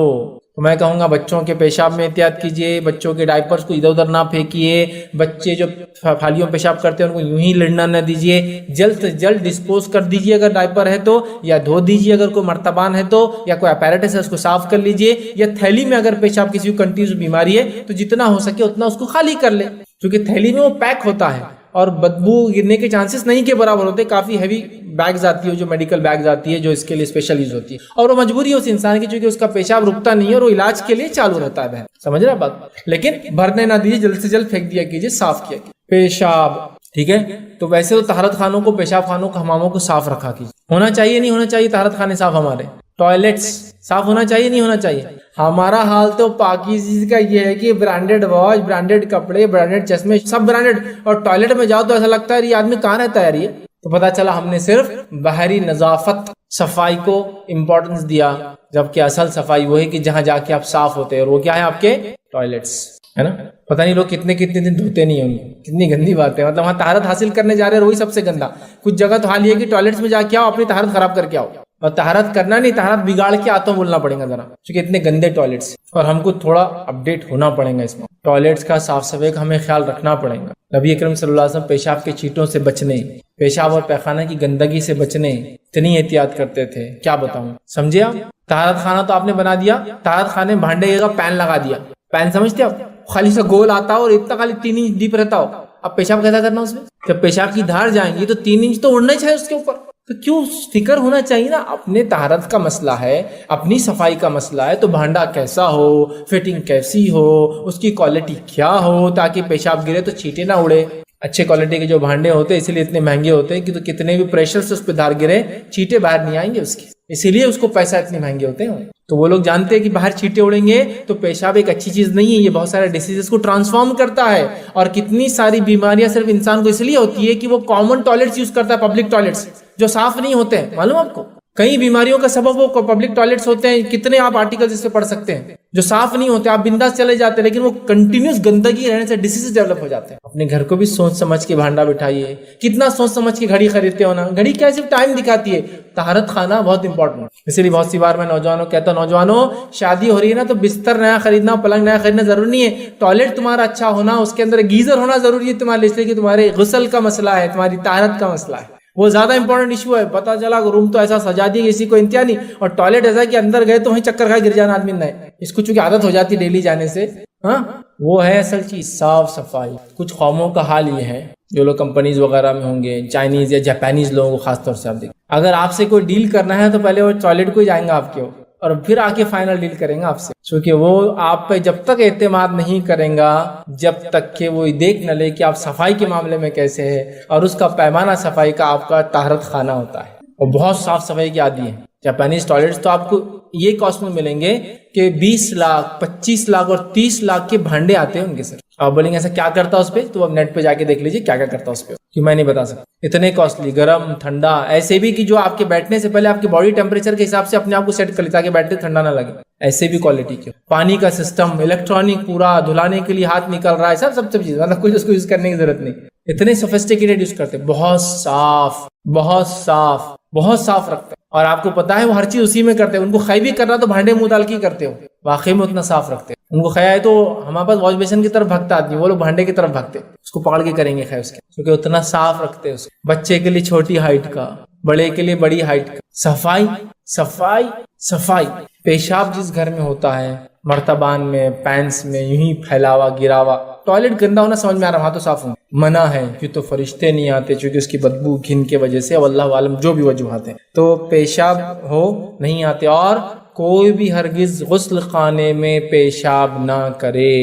تو میں کہوں گا بچوں کے پیشاب میں احتیاط کیجیے، بچوں کے ڈائپرز کو ادھر ادھر نہ پھینکیے، بچے جو تھالیوں میں پیشاب کرتے ہیں ان کو یوں ہی لڑنا نہ دیجیے، جلد سے جلد ڈسپوز کر دیجیے اگر ڈائپر ہے تو، یا دھو دیجیے اگر کوئی مرتبان ہے تو، یا کوئی اپیریٹس ہے اس کو صاف کر لیجیے، یا تھیلی میں اگر پیشاب کسی کو کنٹینیوس بیماری ہے تو جتنا ہو سکے اتنا اس کو خالی کر لے، کیونکہ تھیلی میں وہ پیک ہوتا ہے اور بدبو گرنے کے چانسز نہیں کے برابر ہوتے، کافی ہیوی بیگز آتی ہے جو میڈیکل بیگز آتی ہے جو اس کے لیے اسپیشل یوز ہوتی ہے، اور وہ مجبوری ہے اس انسان کی چونکہ اس کا پیشاب رکتا نہیں ہے اور وہ علاج کے لیے چالو رہتا ہے، سمجھ رہا بات، لیکن بھرنے نہ دیجیے، جلد سے جلد پھینک دیا کیجیے، صاف کیا کیجیے پیشاب، ٹھیک ہے۔ تو ویسے تو طہارت خانوں کو، پیشاب خانوں کو، حماموں کو صاف رکھا کیجیے، ہونا چاہیے نہیں ہونا چاہیے طہارت خانے صاف، ہمارے ٹوائلٹس صاف ہونا چاہیے نہیں ہونا چاہیے۔ ہمارا حال تو پاکیزگی کا یہ ہے کہ برانڈیڈ واچ، برانڈیڈ کپڑے، برانڈیڈ چشمے، سب برانڈیڈ، اور ٹوائلٹ میں جاؤ تو ایسا لگتا ہے یہ آدمی کہاں رہتا ہے یہ، تو پتا چلا ہم نے صرف باہری نظافت صفائی کو امپورٹنس دیا، جبکہ اصل صفائی وہ ہے کہ جہاں جا کے آپ صاف ہوتے ہیں، اور وہ کیا ہے آپ کے ٹوائلٹس، ہے نا۔ پتہ نہیں لوگ کتنے دن دھوتے نہیں ہوں گے، کتنی گندی بات ہے، مطلب وہاں طہارت حاصل کرنے جا رہے ہیں وہی سب سے گندا، کچھ جگہ تو حال یہ ہے کہ ٹوائلٹس میں جا کے آؤ اپنی طہارت خراب کر کے آؤ، اور طہارت کرنا نہیں، طہارت بگاڑ کے آتا ہوں بولنا پڑے گا ذرا، کیونکہ اتنے گندے ٹوائلٹس، اور ہم کو تھوڑا اپڈیٹ ہونا پڑے گا اس میں، ٹوائلٹس کا صاف صفائی کا ہمیں خیال رکھنا پڑے گا۔ نبی اکرم صلی اللہ علیہ وسلم پیشاب کے چھینٹوں سے بچنے، پیشاب اور پیخانہ کی گندگی سے بچنے اتنی احتیاط کرتے تھے، کیا بتاؤں، سمجھے آپ؟ طہارت خانہ تو آپ نے بنا دیا، طہارت خانے بھانڈے کا پین لگا دیا، پین سمجھتے آپ، خالی سا گول آتا ہو اور اتنا خالی 3 انچ ڈیپ رہتا ہو، اب پیشاب کیسا کرنا اس میں؟ جب پیشاب کی دھار جائیں گی تو 3 انچ تو اڑنا ہی چاہیے اس کے اوپر، تو کیوں فکر ہونا چاہیے نا، اپنے طہارت کا مسئلہ ہے، اپنی صفائی کا مسئلہ ہے، تو بھانڈا کیسا ہو، فٹنگ کیسی ہو، اس کی کوالٹی کیا ہو، تاکہ پیشاب گرے تو چھینٹے نہ اڑے۔ اچھے کوالٹی کے جو بھانڈے ہوتے ہیں اسی لیے اتنے مہنگے ہوتے ہیں کہ تو کتنے بھی پریشر سے اس پہ دھار گرے چھینٹے باہر نہیں آئیں گے اس کے، اسی لیے اس کو پیسہ اتنے مہنگے ہوتے ہیں۔ تو وہ لوگ جانتے ہیں کہ باہر چھینٹے اڑیں گے تو پیشاب ایک اچھی چیز نہیں ہے، یہ بہت سارے ڈیسیزز کو ٹرانسفارم کرتا ہے، اور کتنی ساری بیماریاں صرف انسان کو اس لیے ہوتی ہے کہ وہ کامن ٹوائلٹس یوز کرتا ہے، پبلک ٹوائلٹس جو صاف نہیں ہوتے ہیں، معلوم آپ کو؟ کئی بیماریوں کا سبب وہ پبلک ٹوائلٹس ہوتے ہیں، کتنے آپ آرٹیکل اس سے پڑھ سکتے ہیں جو صاف نہیں ہوتے، آپ بنداس چلے جاتے ہیں لیکن وہ کنٹینیوس گندگی رہنے سے ڈیسیز ڈیولپ ہو جاتے ہیں۔ اپنے گھر کو بھی سوچ سمجھ کے بھانڈا بٹھائیے، کتنا سوچ سمجھ کے گھڑی خریدتے ہو نا، گھڑی کیا صرف ٹائم دکھاتی ہے، طہارت خانہ بہت امپورٹنٹ، اسی لیے بہت سی بار میں نوجوانوں کہتا ہوں، نوجوانوں شادی ہو رہی ہے نا تو بستر نیا خریدنا، پلنگ نیا خریدنا ضروری نہیں ہے، ٹوائلٹ تمہارا اچھا ہونا، اس کے اندر گیزر ہونا ضروری ہے تمہارے، اس لیے کہ تمہارے غسل کا مسئلہ ہے، تمہاری طہارت کا مسئلہ ہے، وہ زیادہ امپورٹنٹ ایشو ہے۔ پتا چلا روم تو ایسا سجا دیا کسی کو انتہا نہیں، اور ٹوائلٹ ایسا کہ اندر گئے تو وہیں چکر کھائے گر جانا آدمی، نہیں، اس کو چونکہ عادت ہو جاتی ڈیلی جانے سے، ہاں وہ ہے اصل چیز صاف صفائی۔ کچھ قوموں کا حال یہ ہے، جو لوگ کمپنیز وغیرہ میں ہوں گے، چائنیز یا جاپانیز لوگوں کو خاص طور سے آپ دیکھیں، اگر آپ سے کوئی ڈیل کرنا ہے تو پہلے وہ ٹوائلٹ کو ہی جائیں گے آپ کے، اور پھر آ کے فائنل ڈیل کریں گا آپ سے، کیونکہ وہ آپ پہ جب تک اعتماد نہیں کریں گا جب تک کہ وہ دیکھ نہ لے کہ آپ صفائی کے معاملے میں کیسے ہے، اور اس کا پیمانہ صفائی کا آپ کا طہارت خانہ ہوتا ہے اور بہت صاف صفائی کی عادی ہے۔ جاپانیز ٹوائلٹس تو آپ کو یہ کاسٹ میں ملیں گے کہ 20 لاکھ 25 لاکھ اور 30 لاکھ کے بھانڈے آتے ہیں ان کے سر۔ آپ بولیں گے ایسا کیا کرتا اس پہ، تو آپ نیٹ پہ جا کے دیکھ لیجیے کیا کیا کرتا اس پہ، کہ میں نہیں بتا سکتا۔ اتنے کاسٹلی، گرم ٹھنڈا، ایسے بھی کہ جو آپ کے بیٹھنے سے پہلے آپ کے باڈی ٹیمپریچر کے حساب سے اپنے آپ کو سیٹ کر لیتا تاکہ بیٹھتے ٹھنڈا نہ لگے، ایسے بھی کوالٹی کے۔ پانی کا سسٹم، الیکٹرانک پورا دھلانے کے لیے ہاتھ نکل رہا ہے، سب چیز، مطلب کچھ اس کو یوز کرنے کی ضرورت نہیں، اتنے سوفسٹیکیٹڈ یوز کرتے، بہت صاف بہت صاف بہت صاف رکھتے ہیں۔ اور آپ کو پتا ہے وہ ہر چیز اسی میں کرتے ہیں، ان کو خے بھی کرنا تو بھانڈے منہ ڈال کے ہی کرتے ہو، واقعی میں اتنا صاف رکھتے ہیں۔ ان کو خے ہے تو ہمارے پاس واش بیسن کی طرف بھگتا آدمی، وہ لوگ بھانڈے کی طرف بھگتے، اس کو پکڑ کے کریں گے خے اس کے، کیونکہ اتنا صاف رکھتے ہیں اس کو۔ بچے کے لیے چھوٹی ہائٹ کا، بڑے کے لیے بڑی ہائٹ کا، صفائی صفائی صفائی۔ پیشاب جس گھر میں ہوتا ہے، مرتبان میں، پینس میں، یوں ہی پھیلا ہوا گرا ہوا، ٹوائلٹ گندا ہونا سمجھ میں آ رہا، وہاں تو صاف ہوں منع ہے، کیوں تو فرشتے نہیں آتے چونکہ اس کی بدبو گھن کے وجہ سے، واللہ عالم جو بھی وجوہات ہیں، تو پیشاب ہو نہیں آتے۔ اور کوئی بھی ہرگز غسل خانے میں پیشاب نہ کرے،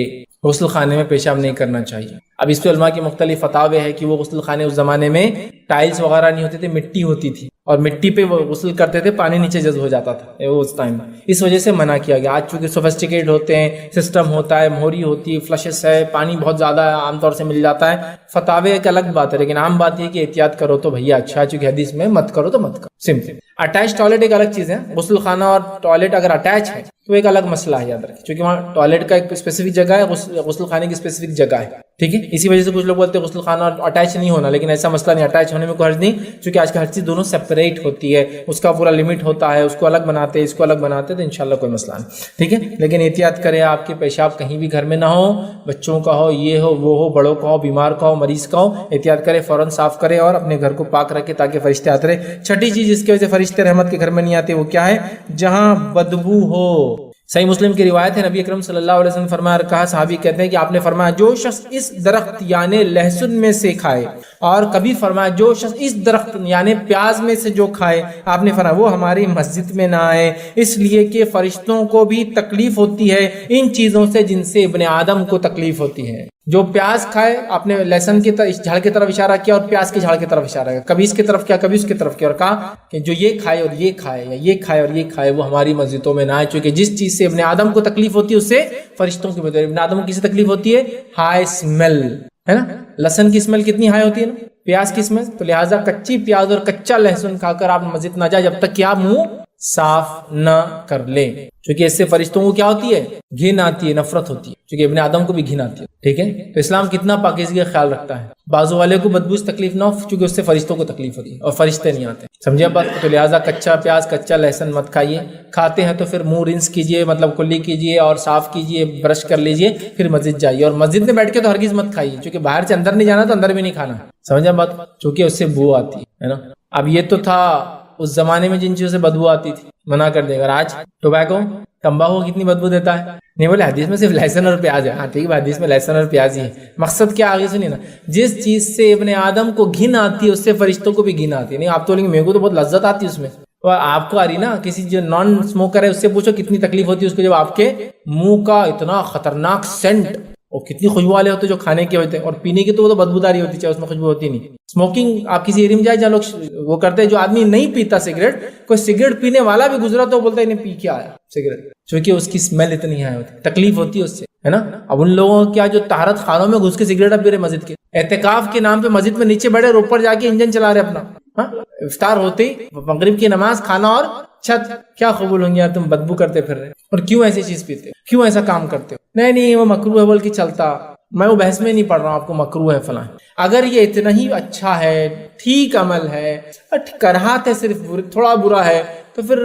غسل خانے میں پیشاب نہیں کرنا چاہیے۔ اب اس پہ علماء کی مختلف فتاوے ہیں کہ وہ غسل خانے اس زمانے میں ٹائلز وغیرہ نہیں ہوتے تھے، مٹی ہوتی تھی، اور مٹی پہ وہ غسل کرتے تھے، پانی نیچے جذب ہو جاتا تھا وہ اس ٹائم، اس وجہ سے منع کیا گیا۔ آج چونکہ سوفسٹیکیٹ ہوتے ہیں، سسٹم ہوتا ہے، موہری ہوتی ہے، فلشز ہے، پانی بہت زیادہ عام طور سے مل جاتا ہے، فتاوے ایک الگ بات ہے، لیکن عام بات یہ کہ احتیاط کرو تو بھیا اچھا، چونکہ حدیث میں مت کرو تو مت کرو، سمپل۔ اٹیچ ٹوائلٹ ایک الگ چیز ہے، غسل خانہ اور ٹوائلٹ اگر اٹیچ ہے تو ایک الگ مسئلہ ہے، یاد رکھیں، کیونکہ وہاں ٹوائلٹ کا ایک اسپیسیفک جگہ ہے، غسل خانے کی اسپیسیفک جگہ ہے، ٹھیک ہے۔ اسی وجہ سے کچھ لوگ بولتے ہیں غسل خانہ اٹیچ نہیں ہونا، لیکن ایسا مسئلہ نہیں، اٹیچ ہونے میں کوئی حرج نہیں، کیونکہ آج کل ہر چیز دونوں سیپریٹ ہوتی ہے، اس کا پورا لمٹ ہوتا ہے، اس کو الگ بناتے ہیں، اس کو الگ بناتے ہیں، تو انشاءاللہ کوئی مسئلہ نہیں، ٹھیک ہے۔ لیکن احتیاط کرے آپ کے پیشاب کہیں بھی گھر میں نہ ہو، بچوں کا ہو، یہ ہو وہ ہو، بڑوں کا ہو، بیمار کا ہو، مریض کا ہو، احتیاط کرے، فوراً صاف کرے اور اپنے گھر کو پاک رکھے تاکہ فرشتے آتے رہے۔ چھٹی چیز جس کی وجہ سے فرشتے رحمت کے گھر میں نہیں آتے وہ کیا ہے؟ جہاں بدبو ہو۔ صحیح مسلم کی روایت ہے، نبی اکرم صلی اللہ علیہ وسلم نے فرمایا، کہا صحابی کہتے ہیں کہ آپ نے فرمایا جو شخص اس درخت یعنی لہسن میں سے کھائے، اور کبھی فرمایا جو شخص اس درخت یعنی پیاز میں سے جو کھائے، آپ نے فرمایا وہ ہماری مسجد میں نہ آئے، اس لیے کہ فرشتوں کو بھی تکلیف ہوتی ہے ان چیزوں سے جن سے ابن آدم کو تکلیف ہوتی ہے۔ جو پیاز کھائے، آپ نے لہسن کی طرف جھاڑ کی طرف اشارہ کیا اور پیاز کے جھاڑ کی طرف اشارہ کیا، کبھی اس کی طرف کیا کبھی اس کی طرف کیا، اور کہا کہ جو یہ کھائے اور یہ کھائے، یا یہ کھائے اور یہ کھائے، وہ ہماری مسجدوں میں نہ آئے، چونکہ جس چیز سے ابن آدم کو تکلیف ہوتی ہے اس سے فرشتوں کی بدل۔ ابن آدم کو کس سے تکلیف ہوتی ہے؟ ہائی اسمیل، ہے نا، لہسن کی اسمیل کتنی ہائی ہوتی ہے نا، پیاز کی اسمیل، تو لہٰذا کچی پیاز اور کچا لہسن کھا کر آپ مسجد نہ جائے جب تک کہ آپ منہ صاف نہ کر لیں، کیونکہ اس سے فرشتوں کو کیا ہوتی ہے؟ گھن آتی ہے، نفرت ہوتی ہے، کیونکہ ابن آدم کو بھی گھن آتی ہے، ٹھیک ہے۔ تو اسلام کتنا پاکیزگی کا خیال رکھتا ہے، بازو والے کو بدبو سے تکلیف نہ ہو، کیونکہ اس سے فرشتوں کو تکلیف ہوتی ہے اور فرشتے نہیں آتے، سمجھے بات؟ تو لہٰذا کچا پیاز کچا لہسن مت کھائیے، کھاتے ہیں تو پھر منہ رنس کیجیے، مطلب کلی کیجیے اور صاف کیجیے، برش کر لیجیے، پھر مسجد جائیے، اور مسجد میں بیٹھ کے تو ہرگز مت کھائیے، کیونکہ باہر سے اندر نہیں جانا تو اندر بھی نہیں کھانا، سمجھا بات؟ کیونکہ اس سے بو آتی ہے نا۔ اب یہ تو تھا اس زمانے میں جن چیزوں سے بدبو آتی تھی، منع کر دے گا۔ آج ٹوبیکو، تمباکو کتنی بدبو دیتا ہے، نہیں بولے حدیث میں صرف لہسن اور پیاز ہے، ہاں ٹھیک ہے، حدیث میں لہسن اور پیاز ہی ہے، مقصد کیا آگے سنیے نا، جس چیز سے ابن آدم کو گھن آتی ہے اس سے فرشتوں کو بھی گھن آتی ہے۔ نہیں آپ تو بولیں گے میرے کو تو بہت لذت آتی ہے اس میں، اور آپ کو آ رہی نا، کسی جو نان اسموکر ہے اس سے پوچھو کتنی تکلیف ہوتی ہے اس کو، جب آپ کے منہ کا اتنا خطرناک سینٹ اور کتنی خوشبو والے ہوتے جو کھانے کے ہوتے ہیں، اور پینے کی تو وہ تو بدبوداری ہوتی، چاہے اس میں خوشبو ہوتی نہیں۔ اسموکنگ آپ کسی ایریا میں جائے جہاں لوگ وہ کرتے ہیں، جو آدمی نہیں پیتا سگریٹ، کوئی سگریٹ پینے والا بھی گزرا تو بولتا ہے انہیں پی کے آیا سگریٹ، کیونکہ اس کی اسمیل اتنی ہے ہوتی، تکلیف ہوتی ہے اس سے، ہے نا۔ اب ان لوگوں کو کیا جو طہارت خانوں میں گھس کے سگریٹ اب میرے مسجد کے اعتکاف کے نام پہ مسجد میں نیچے بیٹھے اور اوپر جا کے انجن چلا رہے اپنا، ہاں افطار ہوتے ہی مغرب کی نماز، کھانا اور چھت، کیا قبول ہوں گے یار، تم بدبو کرتے پھر رہے، اور کیوں ایسی چیز پیتے، کیوں ایسا کام کرتے ہو؟ نہیں وہ مکروہ ہے بول کے چلتا، میں وہ بحث میں نہیں پڑھ رہا ہوں آپ کو مکروہ ہے فلاں، اگر یہ اتنا ہی اچھا ہے، ٹھیک عمل ہے، کراہت ہے، صرف تھوڑا برا ہے، تو پھر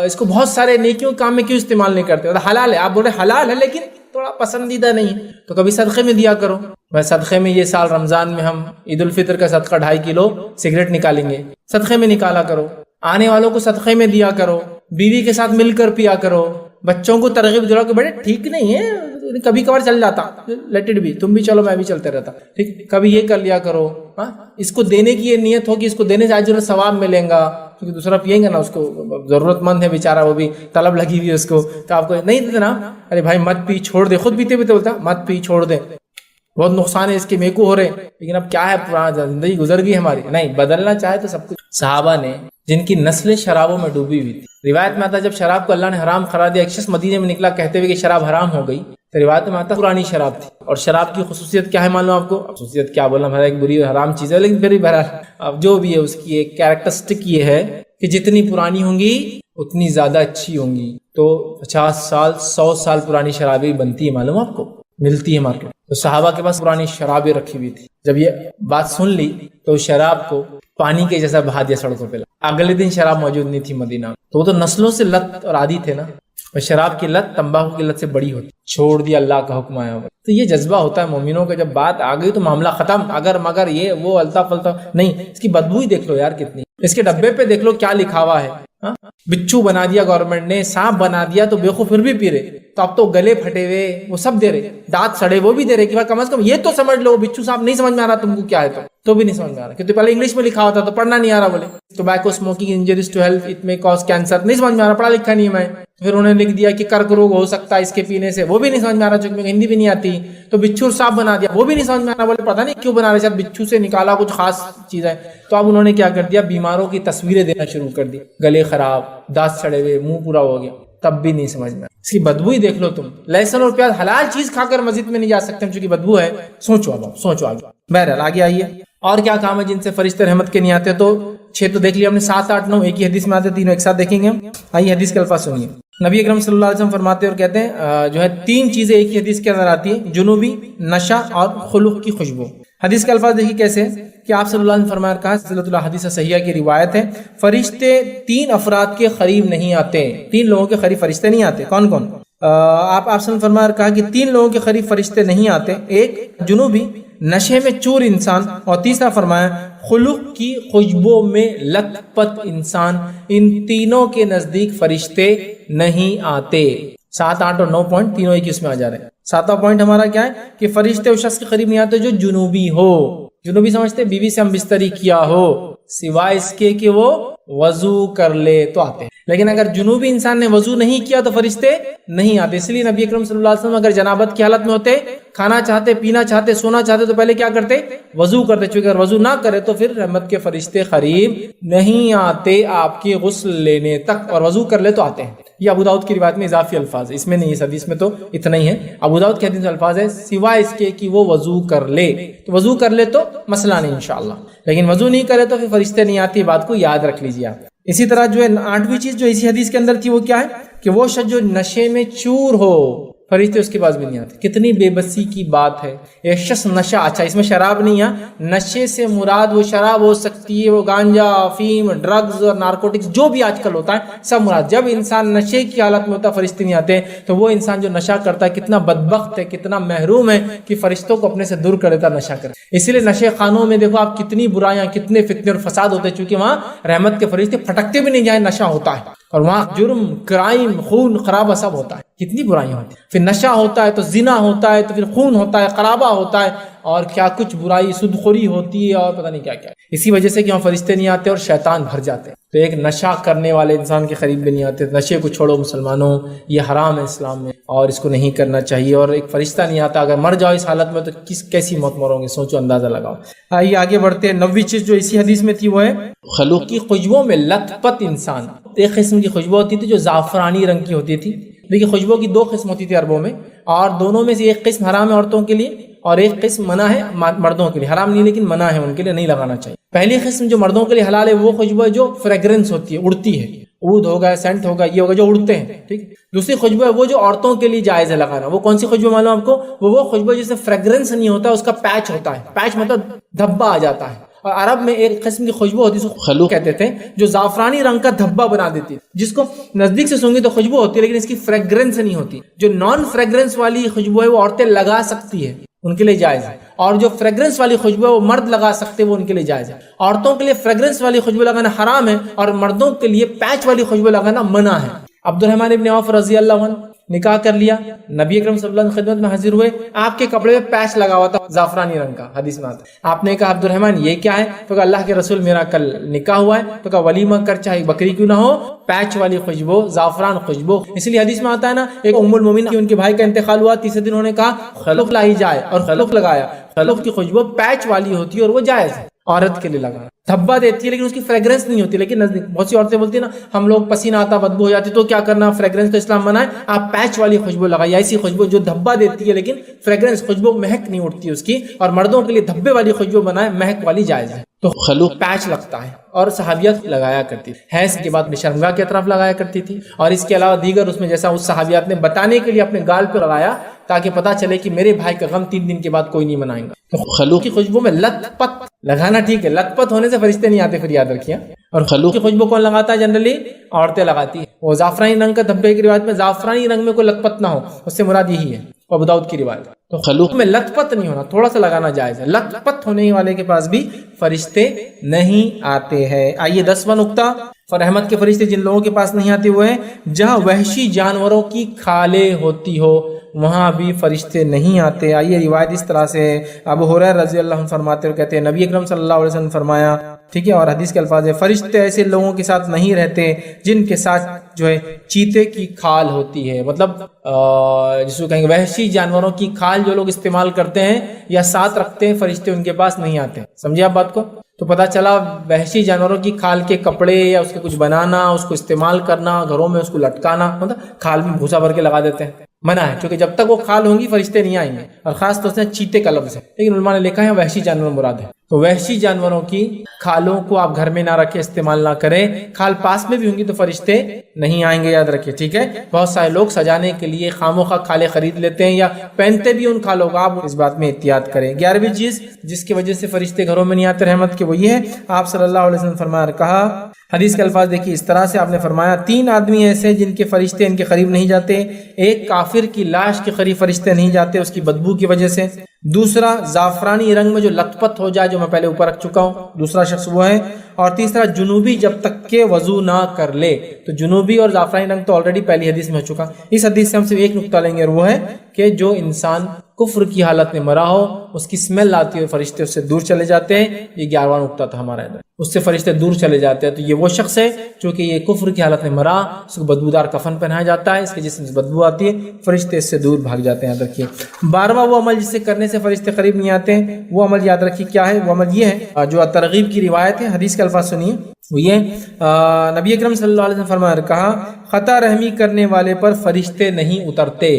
اس کو بہت سارے نیکیوں کام میں کیوں استعمال نہیں کرتے؟ حلال ہے، آپ بول رہے حلال ہے لیکن تھوڑا پسندیدہ نہیں، تو کبھی صدقے میں دیا کرو۔ میں صدقے میں یہ سال رمضان میں ہم عید الفطر کا صدقہ 2.5 کلو سگریٹ نکالیں گے، صدقے میں نکالا کرو، آنے والوں کو صدقے میں دیا کرو، بیوی کے ساتھ مل کر پیا کرو، بچوں کو ترغیب دلاؤ کہ بیٹے ٹھیک نہیں ہے، کبھی کبھار چل جاتا، لیٹ اٹ بھی، تم بھی چلو میں بھی چلتے رہتا، ٹھیک، کبھی یہ کر لیا کرو، ہاں اس کو دینے کی یہ نیت ہو کہ اس کو دینے سے اجر و ثواب ملے گا، کیونکہ دوسرا پئیں گے نا، اس کو ضرورت مند ہے بیچارہ، وہ بھی طلب لگی ہوئی ہے اس کو، تو آپ کو نہیں دیتے نا، ارے بھائی مت پی، چھوڑ دے، خود پیتے پیتے بولتا مت پی، چھوڑ دے، بہت نقصان ہے اس کے، میکو ہو رہے، لیکن اب کیا ہے، پرانا زندگی گزر گئی ہماری، نہیں بدلنا چاہے تو سب کچھ۔ صحابہ نے جن کی نسلیں شرابوں میں ڈوبی ہوئی تھی، روایت میں آتا ہے جب شراب کو اللہ نے حرام قرار دیا، ایک شخص مدینے میں نکلا کہتے ہوئے کہ شراب حرام ہو گئی، تو روایت میں آتا ہے پرانی شراب تھی۔ اور شراب کی خصوصیت کیا ہے معلوم آپ کو؟ خصوصیت کیا بولنا، ہمارا ایک بری حرام چیز ہے، لیکن پھر بھی بہرحال اب جو بھی ہے اس کی ایک کیریکٹرسٹک یہ ہے کہ جتنی پرانی ہوں گی اتنی زیادہ اچھی ہوں گی۔ تو 50 سال 100 سال پرانی شرابیں بنتی ہے، معلوم آپ کو، ملتی ہے مارکیٹ۔ تو صحابہ کے پاس پرانی شرابیں رکھی ہوئی تھی، جب یہ بات سن لی تو شراب کو پانی کے جیسا بہا دیا سڑکوں پہ۔ اگلے دن شراب موجود نہیں تھی مدینہ، تو وہ تو نسلوں سے لت اور عادی تھے نا، اور شراب کی لت تمباکو کی لت سے بڑی ہوتی، چھوڑ دیا، اللہ کا حکم آیا ہوا۔ تو یہ جذبہ ہوتا ہے مومنوں کا، جب بات آ گئی تو معاملہ ختم، اگر مگر یہ وہ التا پلتا نہیں۔ اس کی بدبو ہی دیکھ لو یار کتنی، اس کے ڈبے پہ دیکھ لو کیا لکھا ہوا ہے، بچھو بنا دیا گورنمنٹ نے، سانپ بنا دیا، تو بیوقوف پھر بھی پی رہے، تو اب تو گلے پھٹے ہوئے وہ سب دے رہے، دانت سڑے وہ بھی دے رہے، کہ کم از کم یہ تو سمجھ لو، بچھو سانپ نہیں سمجھ میں آ رہا تم کو کیا ہے، تو بھی نہیں سمجھ میں آ رہا، کیونکہ پہلے انگلش میں لکھا ہوتا تو پڑھنا نہیں آ رہا، بولے tobacco smoking injures to health, it may cause cancer, نہیں سمجھ میں آ رہا، پڑھا لکھا نہیں ہے میں، پھر انہوں نے لکھ دیا کہ کرک روگ ہو سکتا ہے اس کے پینے سے، وہ بھی نہیں سمجھ میں آ رہا، چونکہ ہندی بھی نہیں آتی، تو بچھو اور سانپ بنا دیا، وہ بھی نہیں سمجھ میں آ رہا، بولے پتہ نہیں کیوں بنا رہے، شاید بچھو سے نکالا کچھ خاص چیز ہے۔ تو اب انہوں نے کیا کر دیا، بیماروں کی تصویریں دینا شروع کر دی، گلے خراب، دانت سڑے ہوئے، منہ پورا ہو گیا، تب بھی نہیں سمجھ میں، اس کی بدبو ہی دیکھ لو تم۔ لہسن اور پیاز حلال چیز کھا کر مسجد میں نہیں جا سکتے چونکہ بدبو ہے، سوچو اب، سوچو آگے۔ بہرحال آگے آئیے، اور کیا کام ہے جن سے فرشتے رحمت کے نہیں آتے؟ تو 6 تو دیکھ لیا ہم نے، 7 8 9 ایک ہی حدیث میں آتے، تینوں ایک ساتھ دیکھیں گے ہم۔ آئیے حدیث کے الفاظ سنیے، نبی اکرم صلی اللہ علیہ وسلم فرماتے اور کہتے ہیں جو ہے 3 چیزیں ایک ہی حدیث کے اندر آتی ہیں، جنوبی، نشہ اور خلق کی خوشبو۔ حدیث کے الفاظ دیکھیے کیسے کہ آپ صلی اللہ علیہ وسلم فرمایا، کہا سلسلۃ الحدیث صحیحہ کی روایت ہے، فرشتے 3 افراد کے قریب نہیں آتے، 3 لوگوں کے قریب فرشتے نہیں آتے۔ کون کون؟ آپ صلی اللہ علیہ وسلم فرمایا، کہا کہ 3 لوگوں کے قریب فرشتے نہیں آتے، ایک جنوبی، نشے میں چور انسان، اور تیسرا فرمایا خلق کی خوشبو میں لت پت انسان، ان تینوں کے نزدیک فرشتے نہیں آتے۔ 7 8 اور 9 پوائنٹ تینوں ایک اس میں آ جا رہے ہیں۔ 7واں پوائنٹ ہمارا کیا ہے کہ فرشتے اس شخص کے قریب نہیں آتے جو جنوبی ہو۔ جنوبی سمجھتے بیوی سے ہم بستری کیا ہو، سوائے اس کے کہ وہ وضو کر لے تو آتے ہیں، لیکن اگر جنوبی انسان نے وضو نہیں کیا تو فرشتے نہیں آتے۔ اس لیے نبی اکرم صلی اللہ علیہ وسلم اگر جنابت کی حالت میں ہوتے، کھانا چاہتے، پینا چاہتے، سونا چاہتے، تو پہلے کیا کرتے؟ وضو کرتے، چونکہ اگر وضو نہ کرے تو پھر رحمت کے فرشتے قریب نہیں آتے آپ کے غسل لینے تک، اور وضو کر لے تو آتے ہیں۔ یہ ابو داؤد کی روایت میں اضافی الفاظ ہے، اس میں نہیں، اس حدیث میں تو اتنا ہی ہے۔ ابو داؤد کے حدیث میں الفاظ ہے سوائے اس کے کہ وہ وضو کر لے، تو وضو کر لے تو مسئلہ نہیں انشاءاللہ، لیکن وضو نہیں کرے تو پھر فرشتے نہیں آتے، بات کو یاد رکھ لیجیے آپ۔ اسی طرح جو ہے 8ویں چیز جو اسی حدیث کے اندر تھی وہ کیا ہے کہ وہ شخص جو نشے میں چور ہو، فرشتے اس کے پاس بھی نہیں آتے۔ کتنی بے بسی کی بات ہے، ایک شخص نشہ، اچھا اس میں شراب نہیں ہے، نشے سے مراد وہ شراب ہو سکتی ہے، وہ گانجا، افیم، ڈرگز اور نارکوٹکس جو بھی آج کل ہوتا ہے سب مراد۔ جب انسان نشے کی حالت میں ہوتا ہے فرشتے نہیں آتے، تو وہ انسان جو نشہ کرتا ہے کتنا بدبخت ہے، کتنا محروم ہے کہ فرشتوں کو اپنے سے دور کر دیتا نشہ کر۔ اسی لیے نشے خانوں میں دیکھو آپ کتنی برائیاں، کتنے فتنے اور فساد ہوتے ہیں، چونکہ وہاں رحمت کے فرشتے پھٹکتے بھی نہیں جائیں، نشہ ہوتا ہے، اور وہاں جرم، کرائم، خون خرابہ سب ہوتا ہے، کتنی برائیاں ہوتی ہیں۔ پھر نشہ ہوتا ہے تو زنا ہوتا ہے، تو پھر خون ہوتا ہے، خرابہ ہوتا ہے، اور کیا کچھ برائی، سودخوری ہوتی ہے، اور پتہ نہیں کیا کیا۔ اسی وجہ سے کہ وہاں فرشتے نہیں آتے اور شیطان بھر جاتے ہیں۔ تو ایک نشہ کرنے والے انسان کے قریب بھی نہیں آتے۔ نشے کو چھوڑو مسلمانوں، یہ حرام ہے اسلام میں، اور اس کو نہیں کرنا چاہیے، اور ایک فرشتہ نہیں آتا، اگر مر جاؤ اس حالت میں تو کیسی موت مرو گے، سوچو، اندازہ لگاؤ۔ آئیے آگے بڑھتے ہیں۔ 9ویں چیز جو اسی حدیث میں تھی وہ ہے خلق کی خوشبو میں لت پت انسان۔ ایک قسم کی خوشبو ہوتی تھی جو زعفرانی رنگ کی ہوتی تھی۔ دیکھیے خوشبو کی 2 قسم ہوتی تھی عربوں میں، اور دونوں میں سے ایک قسم حرام ہے عورتوں کے لیے، اور ایک قسم منع ہے مردوں کے لیے۔ حرام نہیں لیکن منع ہے، ان کے لیے نہیں لگانا چاہیے۔ پہلی قسم جو مردوں کے لیے حلال ہے وہ خوشبو ہے جو فریگرنس ہوتی ہے، اڑتی ہے، عود ہوگا، سینٹ ہوگا، یہ ہوگا جو اڑتے ہیں، ٹھیک۔ دوسری خوشبو ہے وہ جو عورتوں کے لیے جائز ہے لگانا۔ وہ کون سی خوشبو معلوم آپ کو؟ وہ خوشبو جس سے فریگرنس نہیں ہوتا، اس کا پیچ ہوتا ہے، پیچ مطلب دھبا آ جاتا ہے۔ اور عرب میں ایک قسم کی خوشبو ہوتی ہے جس کو خلوق کہتے تھے، جو زعفرانی رنگ کا دھبا بنا دیتی ہے، جس کو نزدیک سے سونگی تو خوشبو ہوتی ہے لیکن اس کی فریگرنس نہیں ہوتی۔ جو نان فریگرنس والی خوشبو ہے وہ عورتیں لگا سکتی ہے، ان کے لیے جائز ہے، اور جو فریگرنس والی خوشبو ہے وہ مرد لگا سکتے ہیں، وہ ان کے لیے جائز ہے۔ عورتوں کے لیے فریگرنس والی خوشبو لگانا حرام ہے، اور مردوں کے لیے پیچ والی خوشبو لگانا منع ہے۔ عبد الرحمن ابن عوف رضی اللہ عنہ نکاح کر لیا, نبی اکرم صلی اللہ علیہ وسلم خدمت میں حاضر ہوئے, آپ کے کپڑے پہ پیچ لگا ہوا تھا زعفرانی رنگ کا, حدیث میں آتا ہے. آپ نے کہا عبد الرحمن یہ کیا ہے؟ تو کہا اللہ کے رسول میرا کل نکاح ہوا ہے. تو کہا ولیمہ کر چاہے بکری کیوں نہ ہو, پیچ والی خوشبو, زعفران خوشبو. اس لیے حدیث میں آتا ہے نا, ایک ام المومنین کی ان کے بھائی کا انتقال ہوا, تیسرے دن انہوں نے کہا خلق لائی جائے, اور خلق لگایا. خلق کی خوشبو پیچ والی ہوتی ہے اور وہ جائز ہے عورت کے لیے لگانا. دھبا دیتی ہے لیکن اس کی فریگرنس نہیں ہوتی. لیکن بہت سی عورتیں بولتی ہیں نا ہم لوگ پسینہ آتا بدبو ہو جاتی, تو کیا کرنا, فریگرنس تو اسلام منع ہے, آپ پیچ والی خوشبو لگائیے, ایسی خوشبو جو دھبا دیتی ہے لیکن فریگرنس خوشبو مہک نہیں اٹھتی اس کی. اور مردوں کے لیے دھبے والی خوشبو بنائے, مہک والی جائز ہے. تو خلوق پیچ لگتا ہے اور صحابیات لگایا کرتی تھی. حیض کے بعد میں شرمگاہ کے اطراف لگایا کرتی تھی, اور اس کے علاوہ دیگر اس میں جیسا اس صحابیات نے بتانے کے لیے اپنے گال پہ لگایا تاکہ پتا چلے کہ میرے بھائی کا غم 3 دن کے بعد کوئی نہیں منائے گا. تو خلوق کی خوشبو میں لت پت لگانا ٹھیک ہے, لت پت ہونے سے فرشتے نہیں آتے, پھر یاد رکھیے. اور خلوق کی خوشبو کون لگاتا ہے؟ جنرلی عورتیں لگاتی ہیں. وہ زعفرانی رنگ کا دھبے کی روایت میں زعفرانی رنگ میں کوئی لت پت نہ ہو, اس سے مراد یہی ہے ابو داؤد کی روایت. تو خلوق میں لت پت نہیں ہونا, تھوڑا سا لگانا جائز ہے. لت پت ہونے والے کے پاس بھی فرشتے نہیں آتے ہیں. آئیے 10واں نقطہ, رحمت کے فرشتے جن لوگوں کے پاس نہیں آتے وہ ہیں جہاں وحشی جانوروں کی کھالیں ہوتی ہو, وہاں بھی فرشتے نہیں آتے. آئیے روایت اس طرح سے ابو ہریرہ رضی اللہ عنہ فرماتے ہیں, کہتے ہیں نبی اکرم صلی اللہ علیہ وسلم فرمایا, ٹھیک ہے, اور حدیث کے الفاظ ہے فرشتے ایسے لوگوں کے ساتھ نہیں رہتے جن کے ساتھ جو ہے چیتے کی کھال ہوتی ہے. مطلب جس کو کہیں گے وحشی جانوروں کی کھال جو لوگ استعمال کرتے ہیں یا ساتھ رکھتے ہیں, فرشتے ان کے پاس نہیں آتے. سمجھے آپ بات کو؟ تو پتہ چلا وحشی جانوروں کی کھال کے کپڑے یا اس کے کچھ بنانا, اس کو استعمال کرنا, گھروں میں اس کو لٹکانا, مطلب کھال میں بھوسا بھر کے لگا دیتے ہیں, منع ہے, کیونکہ جب تک وہ کھال ہوں گی فرشتے نہیں آئیں گے. اور خاص طور سے چیتے کا لفظ ہے, لیکن علماء نے لکھا ہے وحشی جانور مراد ہے. تو وحشی جانوروں کی کھالوں کو آپ گھر میں نہ رکھیں, استعمال نہ کریں. کھال پاس میں بھی ہوں گی تو فرشتے نہیں آئیں گے, یاد رکھیے, ٹھیک ہے. بہت سارے لوگ سجانے کے لیے خاموخواہ کھالیں خرید لیتے ہیں یا پہنتے بھی ان کھالوں کا, آپ اس بات میں احتیاط کریں. 11ویں چیز جس کی وجہ سے فرشتے گھروں میں نہیں آتے رحمت کے, وہ یہ ہے آپ صلی اللہ علیہ وسلم فرمایا, کہا حدیث کے الفاظ دیکھیے اس طرح سے آپ نے فرمایا 3 آدمی ایسے جن کے فرشتے ان کے قریب نہیں جاتے. ایک کافر کی لاش کے قریب فرشتے نہیں جاتے اس کی بدبو کی وجہ سے. دوسرا زعفرانی رنگ میں جو لت پت ہو جائے, جو میں پہلے اوپر رکھ چکا ہوں, دوسرا شخص وہ ہے. اور تیسرا جنوبی جب تک کہ وضو نہ کر لے. تو جنوبی اور زعفرانی رنگ تو آلریڈی پہلی حدیث میں ہو چکا. اس حدیث سے ہم صرف ایک نقطہ لیں گے, اور وہ ہے کہ جو انسان کفر کی حالت میں مرا ہو, اس کی اسمیل آتی ہے, فرشتے اس سے دور چلے جاتے ہیں. یہ 11واں نقطہ تھا ہمارا ادھر, اس سے فرشتے دور چلے جاتے ہیں. تو یہ وہ شخص ہے جو کہ یہ کفر کی حالت میں مرا, اس کو بدبودار کفن پہنایا جاتا ہے, اس کے جسم سے بدبو آتی ہے, فرشتے اس سے دور بھاگ جاتے ہیں. یاد رکھیے 12واں وہ عمل جسے کرنے سے فرشتے قریب نہیں آتے ہیں, وہ عمل یاد رکھیے کیا ہے. وہ عمل یہ ہے جو ترغیب کی روایت ہے, حدیث کے الفاظ سنیے, وہ یہ نبی اکرم صلی اللہ علیہ وسلم فرمایا, کہا خطا رحمی کرنے والے پر فرشتے نہیں اترتے.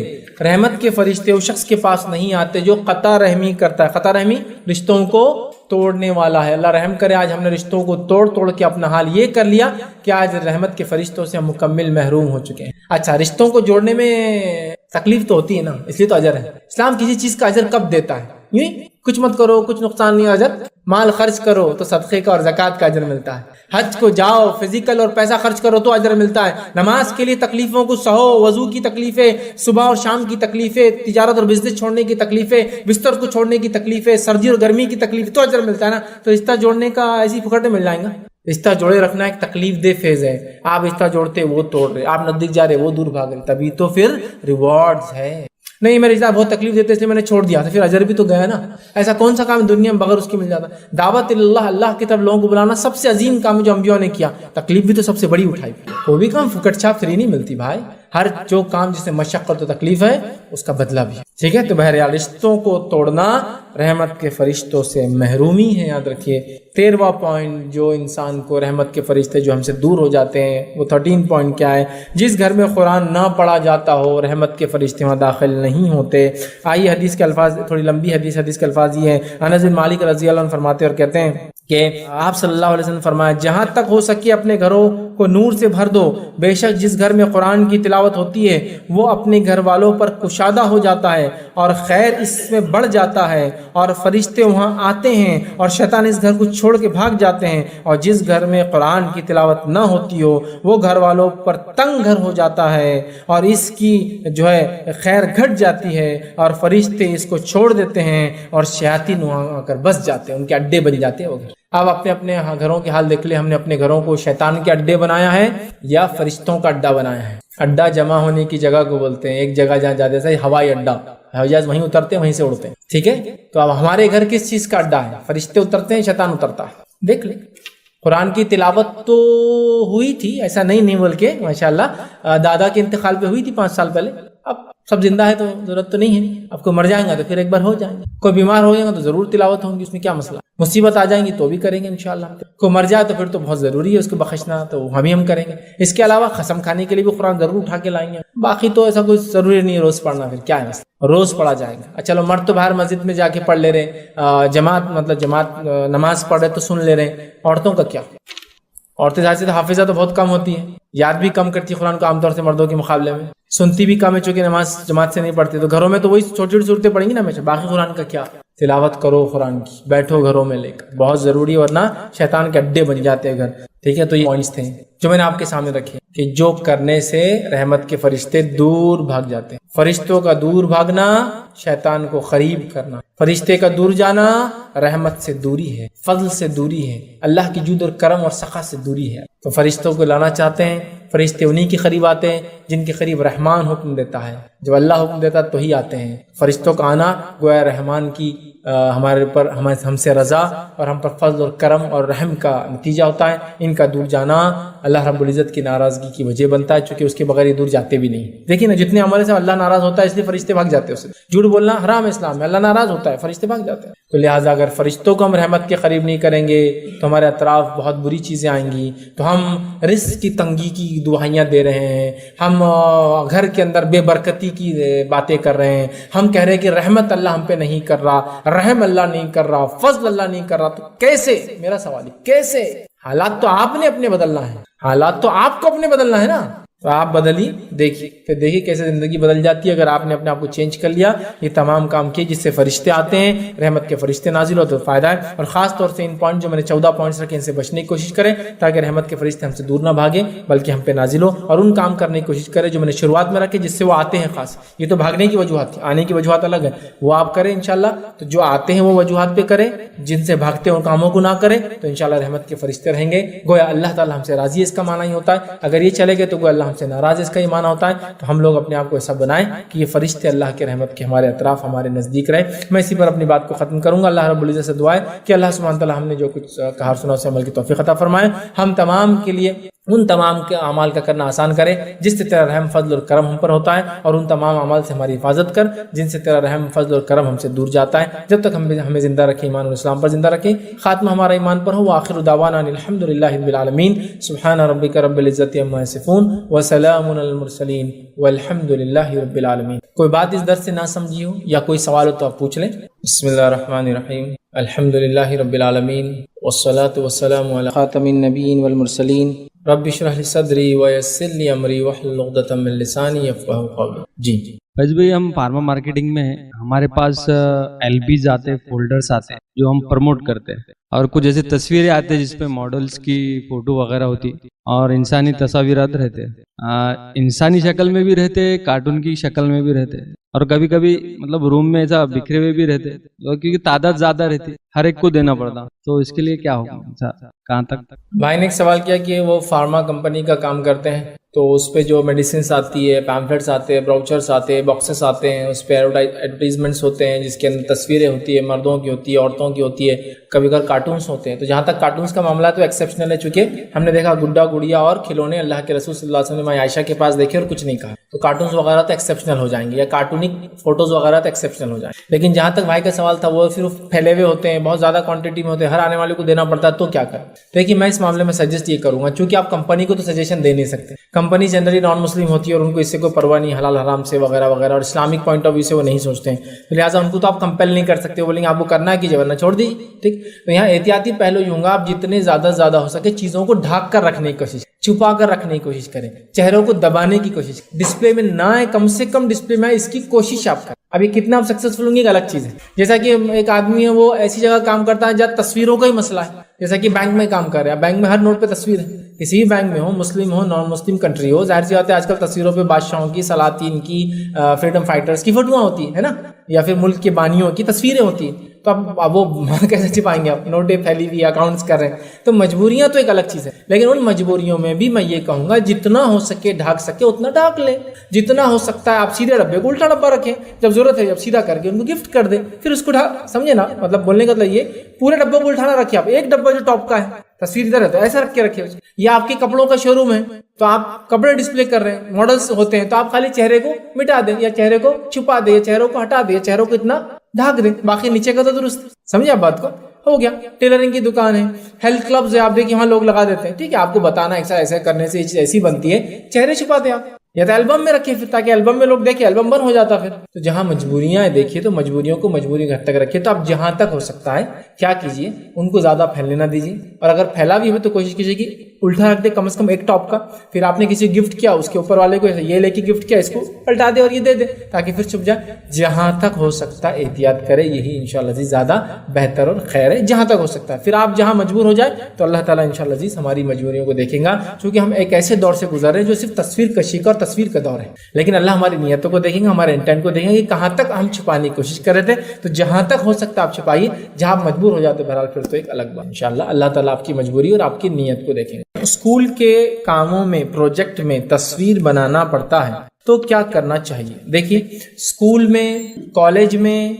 رحمت کے فرشتے اس شخص کے پاس نہیں آتے جو قطع رحمی کرتا ہے. قطع رحمی رشتوں کو توڑنے والا ہے. اللہ رحم کرے, آج ہم نے رشتوں کو توڑ کے اپنا حال یہ کر لیا کہ آج رحمت کے فرشتوں سے ہم مکمل محروم ہو چکے ہیں. اچھا, رشتوں کو جوڑنے میں تکلیف تو ہوتی ہے نا, اس لیے تو اجر ہے. اسلام کسی چیز کا اجر کب دیتا ہے؟ یوں کچھ مت کرو, کچھ نقصان نہیں, اجر مال خرچ کرو تو صدقے کا اور زکوٰۃ کا اجر ملتا ہے. حج کو جاؤ, فزیکل اور پیسہ خرچ کرو تو اجر ملتا ہے. نماز کے لیے تکلیفوں کو سہو, وضو کی تکلیفیں, صبح اور شام کی تکلیفیں, تجارت اور بزنس چھوڑنے کی تکلیفیں, بستر کو چھوڑنے کی تکلیفیں, سردی اور گرمی کی تکلیف, تو اجر ملتا ہے نا. تو رشتہ جوڑنے کا ایسی پکڑ مل جائیں گا. رشتہ جوڑے رکھنا ایک تکلیف دہ فیز ہے. آپ رشتہ جوڑتے وہ توڑ رہے, آپ نزدیک جا رہے وہ دور بھاگ رہے, تبھی تو پھر ریوارڈز ہے. نہیں میں رشتہ بہت تکلیف دیتے اس لیے میں نے چھوڑ دیا, تو پھر اجر بھی تو گیا نا. ایسا کون سا کام ہے دنیا میں بغیر اس کے مل جاتا؟ دعوت اللہ, اللہ کی طرف لوگوں کو بلانا سب سے عظیم کام ہے جو انبیاء نے کیا. تکلیف بھی تو سب سے بڑی اٹھائی, کوئی بھی کام پھکٹ چھاپ فری نہیں ملتی بھائی. ہر جو کام جس میں مشقت و تکلیف ہے اس کا بدلہ بھی, ٹھیک ہے. تو بہرحال رشتوں کو توڑنا رحمت کے فرشتوں سے محرومی ہے, یاد رکھیے. 13واں پوائنٹ جو انسان کو رحمت کے فرشتے جو ہم سے دور ہو جاتے ہیں, وہ 13 پوائنٹ کیا ہے؟ جس گھر میں قرآن نہ پڑھا جاتا ہو رحمت کے فرشتے وہاں داخل نہیں ہوتے. آئیے حدیث کے الفاظ, تھوڑی لمبی حدیث کے الفاظ یہ ہیں. انس بن مالک رضی اللہ عنہ فرماتے اور کہتے ہیں کہ آپ صلی اللہ علیہ وسلم فرمایا, جہاں تک ہو سکے اپنے گھروں کو نور سے بھر دو. بے شک جس گھر میں قرآن کی تلاوت ہوتی ہے وہ اپنے گھر والوں پر کشادہ ہو جاتا ہے اور خیر اس میں بڑھ جاتا ہے, اور فرشتے وہاں آتے ہیں اور شیطان اس گھر کو چھوڑ کے بھاگ جاتے ہیں. اور جس گھر میں قرآن کی تلاوت نہ ہوتی ہو وہ گھر والوں پر تنگ گھر ہو جاتا ہے اور اس کی جو ہے خیر گھٹ جاتی ہے, اور فرشتے اس کو چھوڑ دیتے ہیں اور شیاطین وہاں آ کر بس جاتے ہیں, ان کے اڈے بن جاتے ہیں وہ گھر. اب اپنے اپنے گھروں کے حال دیکھ لیں، ہم نے اپنے گھروں کو شیطان کے اڈے بنایا ہے یا فرشتوں کا اڈا بنایا ہے؟ اڈا جمع ہونے کی جگہ کو بولتے ہیں، ایک جگہ جہاں جاتے ہیں ہوائی اڈا، ہوائی جہاز وہیں اترتے ہیں وہیں سے اڑتے ہیں، ٹھیک ہے؟ تو اب ہمارے گھر کس چیز کا اڈا ہے؟ فرشتے اترتے ہیں، شیطان اترتا ہے؟ دیکھ لیں، قرآن کی تلاوت تو ہوئی تھی، ایسا نہیں بول کے ماشاءاللہ دادا کے انتقال پہ ہوئی تھی 5 سال پہلے، اب سب زندہ ہے تو ضرورت تو نہیں ہے، اب کوئی مر جائیں گا تو پھر ایک بار ہو جائیں گے، کوئی بیمار ہو جائے گا تو ضرور تلاوت ہوں گی، اس میں کیا مسئلہ؟ مصیبت آ جائیں گی تو بھی کریں گے انشاءاللہ، کوئی مر جائے تو پھر تو بہت ضروری ہے اس کو بخشنا، تو ہم کریں گے۔ اس کے علاوہ قسم کھانے کے لیے بھی قرآن ضرور اٹھا کے لائیں گے، باقی تو ایسا کوئی ضروری نہیں ہے روز پڑھنا، پھر کیا ہے مسئلہ، روز پڑھا جائے گا۔ چلو مرد تو باہر مسجد میں جا کے پڑھ لے رہے، جماعت نماز پڑھ رہے تو سن لے رہے، عورتوں کا کیا؟ عورتیں ظاہر سے حافظہ تو بہت کم ہوتی ہے، یاد بھی کم کرتی ہے قرآن کو عام طور سے مردوں کے مقابلے میں، سنتی بھی کم ہے چونکہ نماز جماعت سے نہیں پڑھتی، تو گھروں میں تو وہی چھوٹی چھوٹی صورتیں پڑھیں گی نا ہمیشہ، باقی قرآن کا کیا؟ تلاوت کرو قرآن کی، بیٹھو گھروں میں لے کر، بہت ضروری، ورنہ شیطان کے اڈے بن جاتے ہیں گھر، ٹھیک ہے؟ تو یہ پوائنٹس تھے جو میں نے آپ کے سامنے رکھے کہ جو کرنے سے رحمت کے فرشتے دور بھاگ جاتے ہیں۔ فرشتوں کا دور بھاگنا شیطان کو قریب کرنا، فرشتے کا دور جانا رحمت سے دوری ہے، فضل سے دوری ہے، اللہ کی جود اور کرم اور سخا سے دوری ہے۔ تو فرشتوں کو لانا چاہتے ہیں، فرشتے انہی کے قریب آتے ہیں جن کے قریب رحمان حکم دیتا ہے، جب اللہ حکم دیتا ہے تو ہی آتے ہیں۔ فرشتوں کا آنا گویا رحمان کی ہمارے اوپر ہم سے رضا اور ہم پر فضل اور کرم اور رحم کا نتیجہ ہوتا ہے، ان کا دور جانا اللہ رب العزت کی ناراضگی کی وجہ بنتا ہے، چونکہ اس کے بغیر یہ دور جاتے بھی نہیں۔ دیکھیں نا، جتنے عمل سے اللہ ناراض ہوتا ہے اس لیے فرشتے بھاگ جاتے ہیں، اسے جھوٹ بولنا حرام ہے اسلام میں، اللہ ناراض ہوتا ہے فرشتے بھاگ جاتے ہیں۔ تو لہٰذا اگر فرشتوں کو ہم رحمت کے قریب نہیں کریں گے تو ہمارے اطراف بہت بری چیزیں آئیں گی، تو ہم رزق کی تنگی کی دعائیاں دے رہے ہیں، ہم گھر کے اندر بے برکتی کی باتیں کر رہے ہیں، ہم کہہ رہے ہیں کہ رحمت اللہ ہم پہ نہیں کر رہا، رحم اللہ نہیں کر رہا، فضل اللہ نہیں کر رہا، تو کیسے؟ میرا سوال ہے کیسے؟ حالات تو آپ نے اپنے بدلنا ہے، حالات تو آپ کو اپنے بدلنا ہے نا، تو آپ بدلی دیکھیے، پھر دیکھیے کیسے زندگی بدل جاتی ہے اگر آپ نے اپنے آپ کو چینج کر لیا، یہ تمام کام کیے جس سے فرشتے آتے ہیں، رحمت کے فرشتے نازل ہوتے تو فائدہ ہے۔ اور خاص طور سے ان پوائنٹ جو میں نے 14 پوائنٹس رکھے ان سے بچنے کی کوشش کریں تاکہ رحمت کے فرشتے ہم سے دور نہ بھاگیں بلکہ ہم پہ نازل ہو، اور ان کام کرنے کی کوشش کریں جو میں نے شروعات میں رکھے جس سے وہ آتے ہیں۔ خاص یہ تو بھاگنے کی وجوہات تھی، آنے کی وجوہات الگ ہیں، وہ آپ کریں انشاءاللہ۔ تو جو آتے ہیں وہ وجوہات پہ کریں، جن سے بھاگتے ہیں ان کاموں کو نہ کریں، تو انشاءاللہ رحمت کے فرشتے رہیں گے۔ گویا اللہ تعالی ہم سے راضی ہے، اس کا معنی ہی ہوتا ہے۔ اگر یہ چلے گئے تو گویا اللہ ہم سے ناراض ہے، اس کا یہ معنی ہوتا ہے۔ تو ہم لوگ اپنے آپ کو ایسا بنائیں کہ یہ فرشتے اللہ کے رحمت کے ہمارے اطراف ہمارے نزدیک رہے۔ میں اسی پر اپنی بات کو ختم کروں گا۔ اللہ رب العزت سے دعا ہے کہ اللہ سبحانہ تعالی ہم نے جو کچھ کہا سنا اسے عمل کی توفیق عطا فرمائے، ہم تمام کے لیے ان تمام کے اعمال کا کرنا آسان کرے جس سے تیرا رحم فضل اور کرم ہم پر ہوتا ہے، اور ان تمام اعمال سے ہماری حفاظت کر جن سے تیرا رحم فضل اور کرم ہم سے دور جاتا ہے۔ جب تک ہمیں زندہ رکھے، ایمان اور اسلام پر زندہ رکھے، خاتمہ ہمارا ایمان پر ہو۔ وآخر دعوانا ان الحمد للہ رب العالمین، سبحان ربک رب العزت عما یصفون وسلام علی المرسلین والحمد للہ رب العالمین۔ کوئی بات اس درس سے نہ سمجھی ہو یا کوئی سوال ہو تو آپ پوچھ لیں۔ بسم اللہ الرحمن الرحیم، الحمد للہ رب العالمین والصلاة والسلام علی خاتم النبیین والمرسلین، رب اشرح لی صدری ویسر لی امری واحلل عقدۃ من لسانی یفقہوا قولی۔ جی فیض بھائی، ہم فارما مارکیٹنگ میں ہیں، ہمارے پاس ایل پیز آتے ہیں، فولڈرز آتے ہیں جو ہم پروموٹ کرتے ہیں، اور کچھ ایسی تصویریں آتے ہیں جس پہ ماڈلز کی فوٹو وغیرہ ہوتی اور انسانی تصاویرات رہتے ہیں، انسانی شکل میں بھی رہتے، کارٹون کی شکل میں بھی رہتے، اور کبھی کبھی مطلب روم میں ایسا بکھرے ہوئے بھی رہتے کیونکہ تعداد زیادہ رہتی، ہر ایک کو دینا پڑتا، تو اس کے لیے کیا ہوگا، کہاں تک؟ بھائی نے ایک سوال کیا کہ وہ فارما کمپنی کا کام کرتے ہیں تو اس پہ جو میڈیسنس آتی ہے، پیمفلیٹس آتے ہیں، براؤچرس آتے ہیں، باکسز آتے ہیں، اس پہ ایڈورٹائزمنٹس ہوتے ہیں جس کے اندر تصویریں ہوتی ہیں، مردوں کی ہوتی ہے، عورتوں کی ہوتی ہے، کبھی کبھی کارٹونس ہوتے ہیں۔ تو جہاں تک کارٹونس کا معاملہ ہے تو ایکسیپشنل ہے، چونکہ ہم نے دیکھا گڈا گڑیا اور کھلونے اللہ کے رسول صلی اللہ علیہ وسلم نے عائشہ کے پاس دیکھے اور کچھ نہیں کہا، تو کارٹونس وغیرہ تو ایکسیپشنل ہو جائیں گے، یا کارٹونک فوٹوز وغیرہ تو ایکسیپشنل ہو جائیں گے۔ لیکن جہاں تک بھائی کا سوال تھا وہ صرف پھیلے ہوئے ہوتے ہیں، بہت زیادہ کوانٹٹی میں ہوتے ہیں، ہر آنے والے کو دینا پڑتا ہے، تو کیا کریں؟ دیکھیے میں اس معاملے میں سجیسٹ یہ کروں گا، چونکہ آپ کمپنی کو تو سجیشن دے نہیں سکتے، کمپنی جنرلی نان مسلم ہوتی ہے اور ان کو اس سے کوئی پرواہ نہیں حلال حرام سے وغیرہ وغیرہ، اور اسلامک پوائنٹ آف ویو سے وہ نہیں سوچتے ہیں، لہٰذا ان کو تو آپ کمپیل نہیں کر سکتے، وہ بولیں گے آپ کو کرنا ہے کیجیے ورنہ چھوڑ دیجیے، ٹھیک۔ تو یہاں احتیاطی پہلو یہ ہوں گا، آپ جتنے زیادہ ہو سکے چیزوں کو ڈھانک کر رکھنے کی کوشش، چھپا کر رکھنے کی کوشش کریں، چہروں کو دبانے کی کوشش، ڈسپلے میں نہ آئے، کم سے کم ڈسپلے میں آئے، اس کی کوشش آپ کریں۔ ابھی کتنا آپ سکسیسفل ہوں گے ایک الگ چیز ہے، جیسا کہ ایک آدمی ہے وہ ایسی جگہ کام کرتا ہے جہاں تصویروں کا ہی مسئلہ ہے، جیسا کہ بینک میں کام کر رہا ہے، بینک میں ہر نوٹ پہ تصویر ہے، کسی بھی بینک میں ہو، مسلم ہو نان مسلم کنٹری ہو، ظاہر سی بات ہے آج کل تصویروں پہ بادشاہوں کی، سلاطین کی، فریڈم فائٹرز کی فوٹوਆਂ ہوتی ہے نا، یا پھر ملک کے بانیوں کی تصویریں ہوتی ہیں، تو اب وہ کیسے چھپائیں گے؟ آپ نوٹیں پھیلی ہوئی اکاؤنٹس کر رہے ہیں. تو مجبوریاں تو ایک الگ چیز ہے, لیکن ان مجبوریوں میں بھی میں یہ کہوں گا جتنا ہو سکے ڈھانک سکے اتنا ڈھانک لیں. جتنا ہو سکتا ہے آپ سیدھے ڈبے کو الٹا ڈبہ رکھیں, جب ضرورت ہے جب سیدھا کر کے ان کو گفٹ کر دیں, پھر اس کو سمجھے نا, مطلب بولنے کا مطلب یہ پورے ڈبوں کو الٹانا رکھے آپ, ایک ڈبہ جو ٹاپ کا ہے تصویر ادھر ہے تو ایسا رکھ کے رکھے. یا آپ کے کپڑوں کا شو روم ہے تو آپ کپڑے ڈسپلے کر رہے ہیں, ماڈلز ہوتے ہیں, تو آپ خالی چہرے کو مٹا دیں یا چہرے کو چھپا دیں یا چہروں کو ہٹا دیں یا چہروں کو اتنا ڈھانک دیں, باقی نیچے کا تو درست. سمجھے آپ بات کو؟ ہو گیا. ٹیلرنگ کی دکان ہے, ہیلتھ کلبز ہے, آپ دیکھیں وہاں لوگ لگا دیتے ہیں, ٹھیک ہے, آپ کو بتانا ایسا کرنے سے یہ چیز ایسی بنتی ہے, چہرے چھپا دیں آپ, یا تو البم میں رکھیں پھر تاکہ البم میں لوگ دیکھیں, البم بند ہو جاتا پھر. تو جہاں مجبوریاں ہیں دیکھیے تو مجبوریوں کو مجبوری کے حد تک رکھیے. تو آپ جہاں تک ہو سکتا ہے کیا کیجیے, ان کو زیادہ پھیلنے نہ دیجیے, اور اگر پھیلا بھی ہو تو کوشش کیجیے کہ الٹا رکھ دے کم از کم ایک ٹاپ کا. پھر آپ نے کسی گفٹ کیا اس کے اوپر والے کو یہ لے کے گفٹ کیا, اس کو پلٹا دے اور یہ دے دے تاکہ پھر چھپ جائے. جہاں تک ہو سکتا ہے احتیاط کرے, یہی انشاءاللہ عزیز زیادہ بہتر اور خیر ہے جہاں تک ہو سکتا ہے. پھر آپ جہاں مجبور ہو جائے تو اللہ تعالیٰ انشاءاللہ عزیز ہماری مجبوریوں کو دیکھیں گا, چونکہ ہم ایک ایسے دور سے گزر رہے ہیں جو صرف تصویر کشی کا اور تصویر کا دور ہے, لیکن اللہ ہماری نیتوں کو دیکھیں گا, ہمارے انٹینٹ کو دیکھیں گے کہ کہاں تک ہم چھپانے کی کوشش کر رہے تھے. تو جہاں تک ہو سکتا ہے آپ چھپائیے, جہاں آپ مجبور ہو جاتے بہرحال پھر تو ایک الگ بات. انشاءاللہ اللہ تعالیٰ آپ کی مجبوری اور آپ کی نیت کو دیکھیں گے. اسکول کے کاموں میں پروجیکٹ میں تصویر بنانا پڑتا ہے تو کیا کرنا چاہیے؟ دیکھیے, اسکول میں, کالج میں,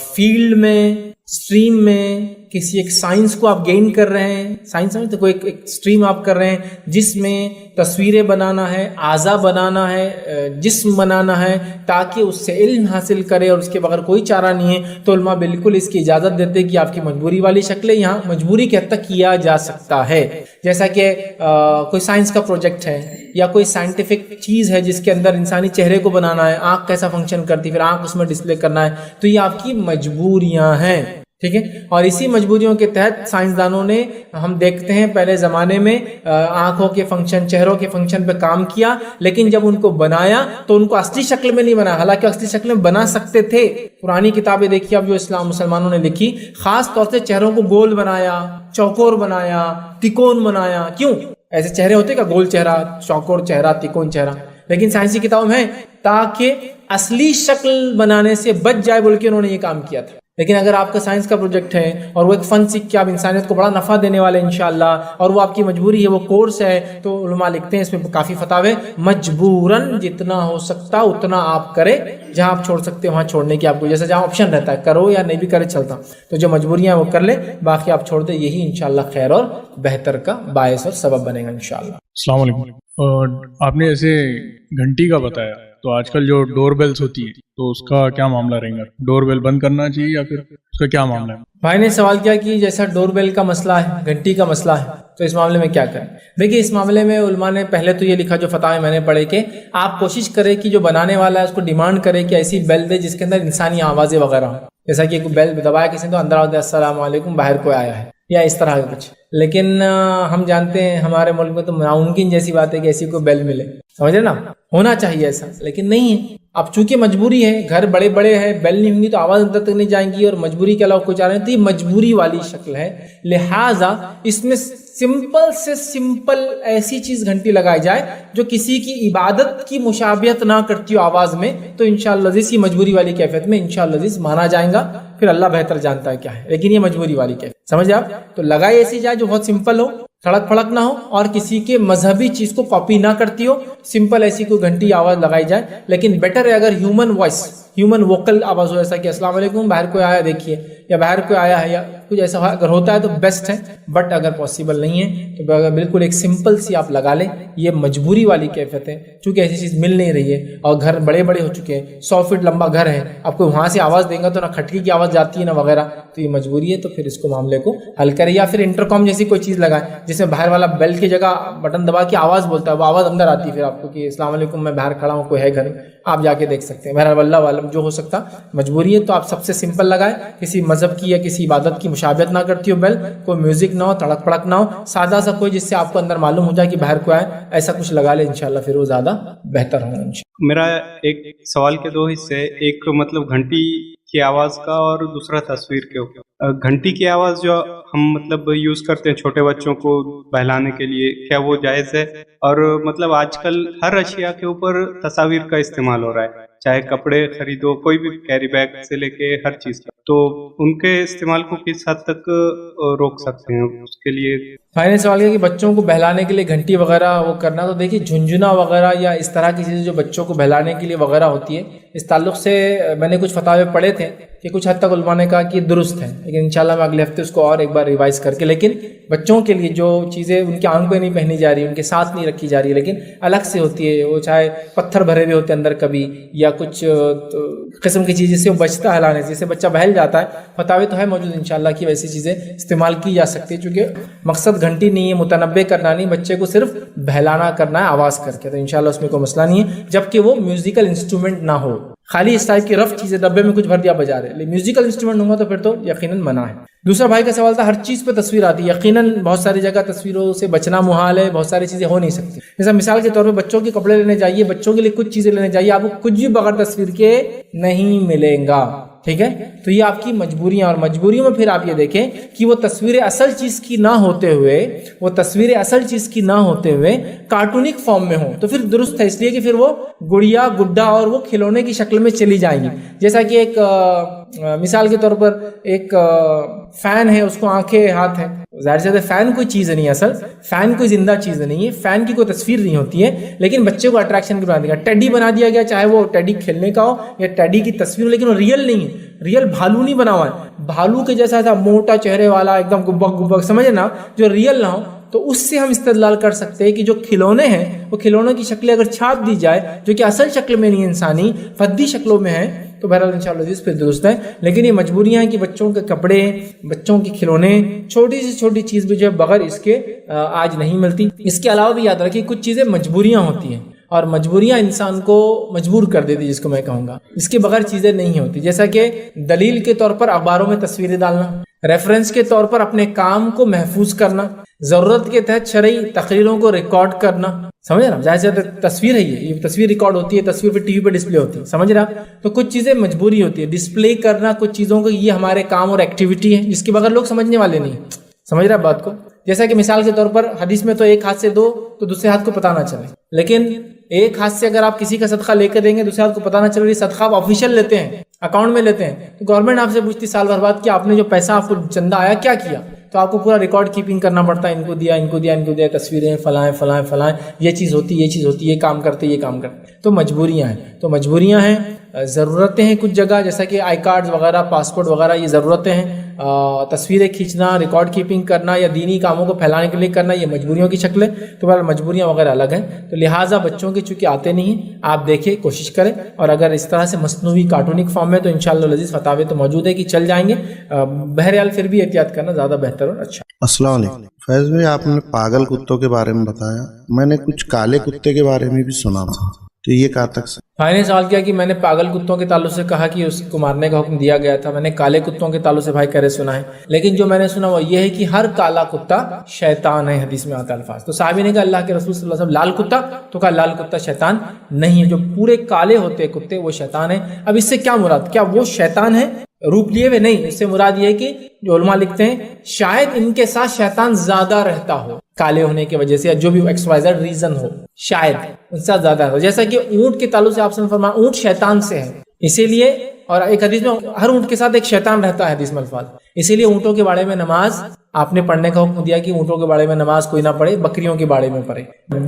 فیلڈ میں, اسٹریم میں کسی ایک سائنس کو آپ گین کر رہے ہیں, سائنس میں تو کوئی ایک اسٹریم آپ کر رہے ہیں جس میں تصویریں بنانا ہے, اعضا بنانا ہے, جسم بنانا ہے, تاکہ اس سے علم حاصل کرے اور اس کے بغیر کوئی چارہ نہیں ہے, تو علماء بالکل اس کی اجازت دیتے کہ آپ کی مجبوری والی شکلیں یہاں مجبوری کے حد تک کیا جا سکتا ہے. جیسا کہ کوئی سائنس کا پروجیکٹ ہے یا کوئی سائنٹیفک چیز ہے جس کے اندر انسانی چہرے کو بنانا ہے, آنکھ کیسا فنکشن کرتی ہے, پھر آنکھ اس میں ڈسپلے کرنا ہے, تو یہ آپ کی مجبوریاں ہیں. ٹھیک ہے, اور اسی مجبوریوں کے تحت سائنسدانوں نے, ہم دیکھتے ہیں پہلے زمانے میں آنکھوں کے فنکشن, چہروں کے فنکشن پہ کام کیا, لیکن جب ان کو بنایا تو ان کو اصلی شکل میں نہیں بنایا, حالانکہ اصلی شکل میں بنا سکتے تھے. پرانی کتابیں دیکھیے اب جو مسلمانوں نے لکھی, خاص طور سے چہروں کو گول بنایا, چوکور بنایا, تکون بنایا. کیوں ایسے چہرے ہوتے کا گول چہرہ, چوکور چہرہ, تکون چہرہ, لیکن سائنسی کتابوں میں تاکہ اصلی شکل بنانے سے بچ جائے بول کے انہوں نے یہ کام کیا تھا. لیکن اگر آپ کا سائنس کا پروجیکٹ ہے اور وہ ایک فن سیکھ کے آپ انسانیت کو بڑا نفع دینے والے انشاءاللہ, اور وہ آپ کی مجبوری ہے, وہ کورس ہے, تو علماء لکھتے ہیں اس میں کافی فتاوے, مجبوراً جتنا ہو سکتا اتنا آپ کرے, جہاں آپ چھوڑ سکتے وہاں چھوڑنے کی آپ کو, جیسے جہاں آپشن رہتا ہے کرو یا نہیں بھی کرے چلتا, تو جو مجبوریاں وہ کر لے, باقی آپ چھوڑ دیں, یہی انشاءاللہ خیر اور بہتر کا باعث اور سبب بنے گا انشاءاللہ. السلام علیکم. آپ نے ایسے گھنٹی کا بتایا, تو آج کل جو ڈور بیلز ہوتی ہیں تو اس کا کیا معاملہ رہے گا؟ ڈور بیل بند کرنا چاہیے یا پھر اس کا کیا معاملہ ہے؟ بھائی نے سوال کیا کہ جیسا ڈور بیل کا مسئلہ ہے, گھنٹی کا مسئلہ ہے, تو اس معاملے میں کیا کریں؟ دیکھیے, اس معاملے میں علماء نے پہلے تو یہ لکھا, جو فتاوے میں نے پڑھے, کہ آپ کوشش کریں کہ جو بنانے والا ہے اس کو ڈیمانڈ کرے کہ ایسی بیل دے جس کے اندر انسانی آوازیں وغیرہ ہوں, جیسا کہ کوئی بیل دبایا کسی نے تو اندر آتے السلام علیکم باہر کوئی آیا ہے, یا اس طرح کا کچھ. لیکن ہم جانتے ہیں ہمارے ملک میں تو ناممکن جیسی بات ہے کہ ایسی کوئی بیل ملے, سمجھ رہے نا, ہونا چاہیے ایسا, لیکن نہیں ہے. اب چونکہ مجبوری ہے, گھر بڑے بڑے ہیں, بیل نہیں ہوں گی تو آواز اندر تک نہیں جائیں گی, اور مجبوری کے علاوہ کوئی چاہ رہے ہیں, تو یہ مجبوری والی شکل ہے. لہٰذا اس میں سمپل سے سمپل ایسی چیز گھنٹی لگائی جائے جو کسی کی عبادت کی مشابہت نہ کرتی ہو آواز میں, تو انشاءاللہ عزیز کی مجبوری والی کیفیت میں انشاءاللہ عزیز مانا جائے گا. پھر اللہ بہتر جانتا ہے کیا ہے, لیکن یہ مجبوری والی کیفیت, سمجھے آپ؟ تو لگائی ایسی جائے جو بہت سمپل ہو, تھڑک پھڑک نہ ہو, اور کسی کے مذہبی چیز کو کاپی نہ کرتی ہو, سمپل ایسی کوئی گھنٹی آواز لگائی جائے. لیکن بیٹر ہے اگر ہیومن وائس, ہیومن ووکل آواز ہو, ایسا کہ السلام علیکم باہر کوئی آیا دیکھیے, یا باہر کوئی آیا ہے, یا کچھ ایسا اگر ہوتا ہے تو بیسٹ ہے. بٹ اگر پاسبل نہیں ہے تو بالکل ایک سمپل سی آپ لگا لیں. یہ مجبوری والی کیفیت ہے, چونکہ ایسی چیز مل نہیں رہی ہے, اور گھر بڑے بڑے ہو چکے ہیں, 100 فٹ لمبا گھر ہے, آپ کو وہاں سے آواز دیں گا تو نہ کھٹکی کی آواز جاتی ہے نہ وغیرہ, تو یہ مجبوری ہے. تو پھر اس کو معاملے کو حل کرے, یا پھر انٹرکام جیسی کوئی چیز لگائیں جس میں باہر والا بیل کی جگہ بٹن دبا کے آواز بولتا ہے, وہ آواز اندر آتی ہے پھر آپ کو کہ السلام علیکم میں باہر کھڑا ہوں, کوئی ہے گھر, آپ جا کے دیکھ سکتے ہیں. بہرحال اللہ عالم جو ہو سکتا. مجبوری ہے تو آپ سب سے سمپل لگائیں, کسی مذہب کی یا کسی عبادت کی مشابہت نہ کرتی ہو بیل, کوئی میوزک نہ ہو, تڑک پڑک نہ ہو, سادہ سا کوئی جس سے آپ کو اندر معلوم ہو جائے کہ باہر کو آئے, ایسا کچھ لگا لے انشاءاللہ, پھر وہ زیادہ بہتر ہوگا انشاءاللہ. میرا ایک سوال کے 2 حصے, ایک مطلب گھنٹی کی آواز کا اور دوسرا تصویر کے اوپر. گھنٹی کی آواز جو ہم مطلب یوز کرتے ہیں چھوٹے بچوں کو بہلانے کے لیے, کیا وہ جائز ہے؟ اور مطلب آج کل ہر اشیاء کے اوپر تصاویر کا استعمال ہو رہا ہے, چاہے کپڑے خریدو, کوئی بھی کیری بیگ سے لے کے ہر چیز کا. تو ان کے استعمال کو کس حد تک روک سکتے ہیں؟ اس کے لیے بھائی نے سوال کیا کہ بچوں کو بہلانے کے لیے گھنٹی وغیرہ وہ کرنا، تو دیکھیے جھنجھنا وغیرہ یا اس طرح کی چیزیں جو بچوں کو بہلانے کے لیے وغیرہ ہوتی ہے، اس تعلق سے میں نے کچھ فتاوے پڑھے تھے کہ کچھ حد تک علماء نے کہا کہ یہ درست ہے، لیکن انشاءاللہ میں اگلے ہفتے اس کو اور ایک بار ریوائز کر کے، لیکن بچوں کے لیے جو چیزیں ان کے آنکھ پہ نہیں پہنی جا رہی، ان کے ساتھ نہیں رکھی جا رہی، لیکن الگ سے ہوتی ہے، وہ چاہے پتھر بھرے ہوئے ہوتے اندر کبھی یا کچھ قسم کی چیز جس سے وہ بچتا ہلانے سے، جس سے بچہ بہل جاتا ہے، فتاوے تو ہے موجود انشاءاللہ کہ ویسی چیزیں استعمال کی جا سکتی ہے، چونکہ مقصد گھنٹی نہیں ہے، متنبع کرنا نہیں، بچے کو صرف بہلانا کرنا ہے آواز کر کے، تو انشاءاللہ اس میں کوئی مسئلہ نہیں ہے، جبکہ وہ میوزیکل انسٹرومنٹ نہ ہو، خالی اس ٹائپ کی رف چیزیں ڈبے میں کچھ بھر دیا بجا رہے، میوزیکل انسٹرومنٹ ہوں گا تو پھر تو یقیناً منع ہے۔ دوسرا بھائی کا سوال تھا ہر چیز پہ تصویر آتی ہے، یقیناً بہت ساری جگہ تصویروں سے بچنا محال ہے، بہت ساری چیزیں ہو نہیں سکتی، جیسا مثال کے طور پہ بچوں کے کپڑے لینے جائیے، بچوں کے لیے کچھ چیزیں لینے جائیے، آپ کو کچھ بھی بغیر تصویر کے نہیں ملیں گا، ٹھیک ہے، تو یہ آپ کی مجبوریاں، اور مجبوریوں میں پھر آپ یہ دیکھیں کہ وہ تصویر اصل چیز کی نہ ہوتے ہوئے، وہ تصویر اصل چیز کی نہ ہوتے ہوئے کارٹونک فارم میں ہوں تو پھر درست ہے، اس لیے کہ پھر وہ گڑیا گڈا اور وہ کھلونے کی شکل میں چلی جائیں گی، جیسا کہ ایک مثال کے طور پر ایک فین ہے، اس کو آنکھیں ہاتھ ہیں، ظاہر سے فین کوئی چیز نہیں ہے، اصل فین کوئی زندہ چیز نہیں ہے، فین کی کوئی تصویر نہیں ہوتی ہے، لیکن بچے کو اٹریکشن کی بنا دیا گیا، ٹیڈی بنا دیا گیا، چاہے وہ ٹیڈی کھیلنے کا ہو یا ٹیڈی کی تصویر، لیکن وہ ریئل نہیں ہے، ریئل بھالو نہیں بنا ہوا ہے، بھالو کے جیسا تھا موٹا چہرے والا ایک دم گبک گبک، سمجھے نا، جو ریئل نہ ہو، تو اس سے ہم استدلال کر سکتے ہیں کہ جو کھلونے ہیں وہ کھلونوں کی شکلیں اگر چھاپ دی جائے جو کہ اصل شکل میں نہیں انسانی فردی شکلوں میں ہیں تو بہرحال انشاءاللہ اس پہ درست ہے، لیکن یہ مجبوریاں ہیں کہ بچوں کے کپڑے، بچوں کے کھلونے، چھوٹی سے چھوٹی چیز بھی جو ہے بغیر اس کے آج نہیں ملتی۔ اس کے علاوہ بھی یاد رکھیے کچھ چیزیں مجبوریاں ہوتی ہیں اور مجبوریاں انسان کو مجبور کر دیتی، جس کو میں کہوں گا اس کے بغیر چیزیں نہیں ہوتی، جیسا کہ دلیل کے طور پر اخباروں میں تصویریں ڈالنا، ریفرنس کے طور پر اپنے کام کو محفوظ کرنا، ضرورت کے تحت شرعی تقریروں کو ریکارڈ کرنا، سمجھ رہا جیسے تصویر ہے، یہ تصویر ریکارڈ ہوتی ہے، تصویر پہ ٹی وی پہ ڈسپلے ہوتی ہے، سمجھ رہا، تو کچھ چیزیں مجبوری ہوتی ہے، ڈسپلے کرنا کچھ چیزوں کو، یہ ہمارے کام اور ایکٹیویٹی ہے جس کے بغیر لوگ سمجھنے والے نہیں، سمجھ رہا بات کو، جیسا کہ مثال کے طور پر حدیث میں تو ایک ہاتھ سے دو تو دوسرے ہاتھ کو پتہ نہ چلے، لیکن ایک ہاتھ سے اگر آپ کسی کا صدقہ لے کے دیں گے دوسرے ہاتھ کو پتہ نہ چل رہی، صدقہ آپ آفیشیل لیتے ہیں، اکاؤنٹ میں لیتے ہیں، تو گورنمنٹ آپ سے پوچھتی سال بھر بعد کہ آپ نے جو پیسہ آپ کو چندہ آیا کیا کیا، تو آپ کو پورا ریکارڈ کیپنگ کرنا پڑتا ہے، ان کو دیا، ان کو دیا، ان کو دیا، تصویریں فلاں فلاں فلاں، یہ چیز ہوتی، یہ چیز ہوتی، یہ کام کرتے، یہ کام کرتے، تو مجبوریاں ہیں، تو مجبوریاں ہیں، ضرورتیں ہیں کچھ جگہ جیسا کہ آئی کارڈز وغیرہ، پاسپورٹ وغیرہ، یہ ضرورتیں ہیں، تصویریں کھینچنا، ریکارڈ کیپنگ کرنا یا دینی کاموں کو پھیلانے کے لیے کرنا، یہ مجبوریوں کی شکل ہے، تو بہرحال مجبوریاں وغیرہ الگ ہیں، تو لہٰذا بچوں کے چونکہ آتے نہیں ہیں، آپ دیکھیں کوشش کریں، اور اگر اس طرح سے مصنوعی کارٹونک فارم میں تو انشاءاللہ العزیز فتاوے تو موجود ہے کہ چل جائیں گے، بہرحال پھر بھی احتیاط کرنا زیادہ بہتر اور اچھا۔ السلام علیکم فیض بھائی، آپ نے پاگل کتوں کے بارے میں بتایا، میں نے کچھ کالے کتے کے بارے میں بھی سنا تھا، تو یہ کہاں تک بھائی نے سوال کیا کہ میں نے پاگل کتوں کے تعلق سے کہا کہ اس کو مارنے کا حکم دیا گیا تھا، میں نے کالے کتوں کے تعلق سے بھائی کہہ رہے سنا ہے، لیکن جو میں نے سنا وہ یہ ہے کہ ہر کالا کتا شیطان ہے، حدیث میں آتا الفاظ، تو صحابی نے کہا اللہ کے رسول صلی اللہ علیہ وسلم لال کتا، تو کہا لال کتا شیطان نہیں ہے، جو پورے کالے ہوتے کتے وہ شیطان ہیں۔ اب اس سے کیا مراد، کیا وہ شیطان ہے روپ لیے ہوئے؟ نہیں، اس سے مراد یہ ہے کہ جو علماء لکھتے ہیں شاید ان کے ساتھ شیطان زیادہ رہتا ہو کالے ہونے کی وجہ سے، یا جو بھی ایکس وائی زیڈ ریزن ہو، شاید ان سے زیادہ ہو، جیسا کہ اونٹ کے تعلق سے آپ نے فرمایا اونٹ شیطان سے ہے، اسی لیے، اور ایک حدیث میں ہر اونٹ کے ساتھ ایک شیطان رہتا ہے، حدیث میں الفاظ، اسی لیے اونٹوں کے بارے میں نماز آپ نے پڑھنے کا حکم دیا کہ اونٹوں کے بارے میں نماز کوئی نہ پڑھے، بکریوں کے بارے میں پڑھے،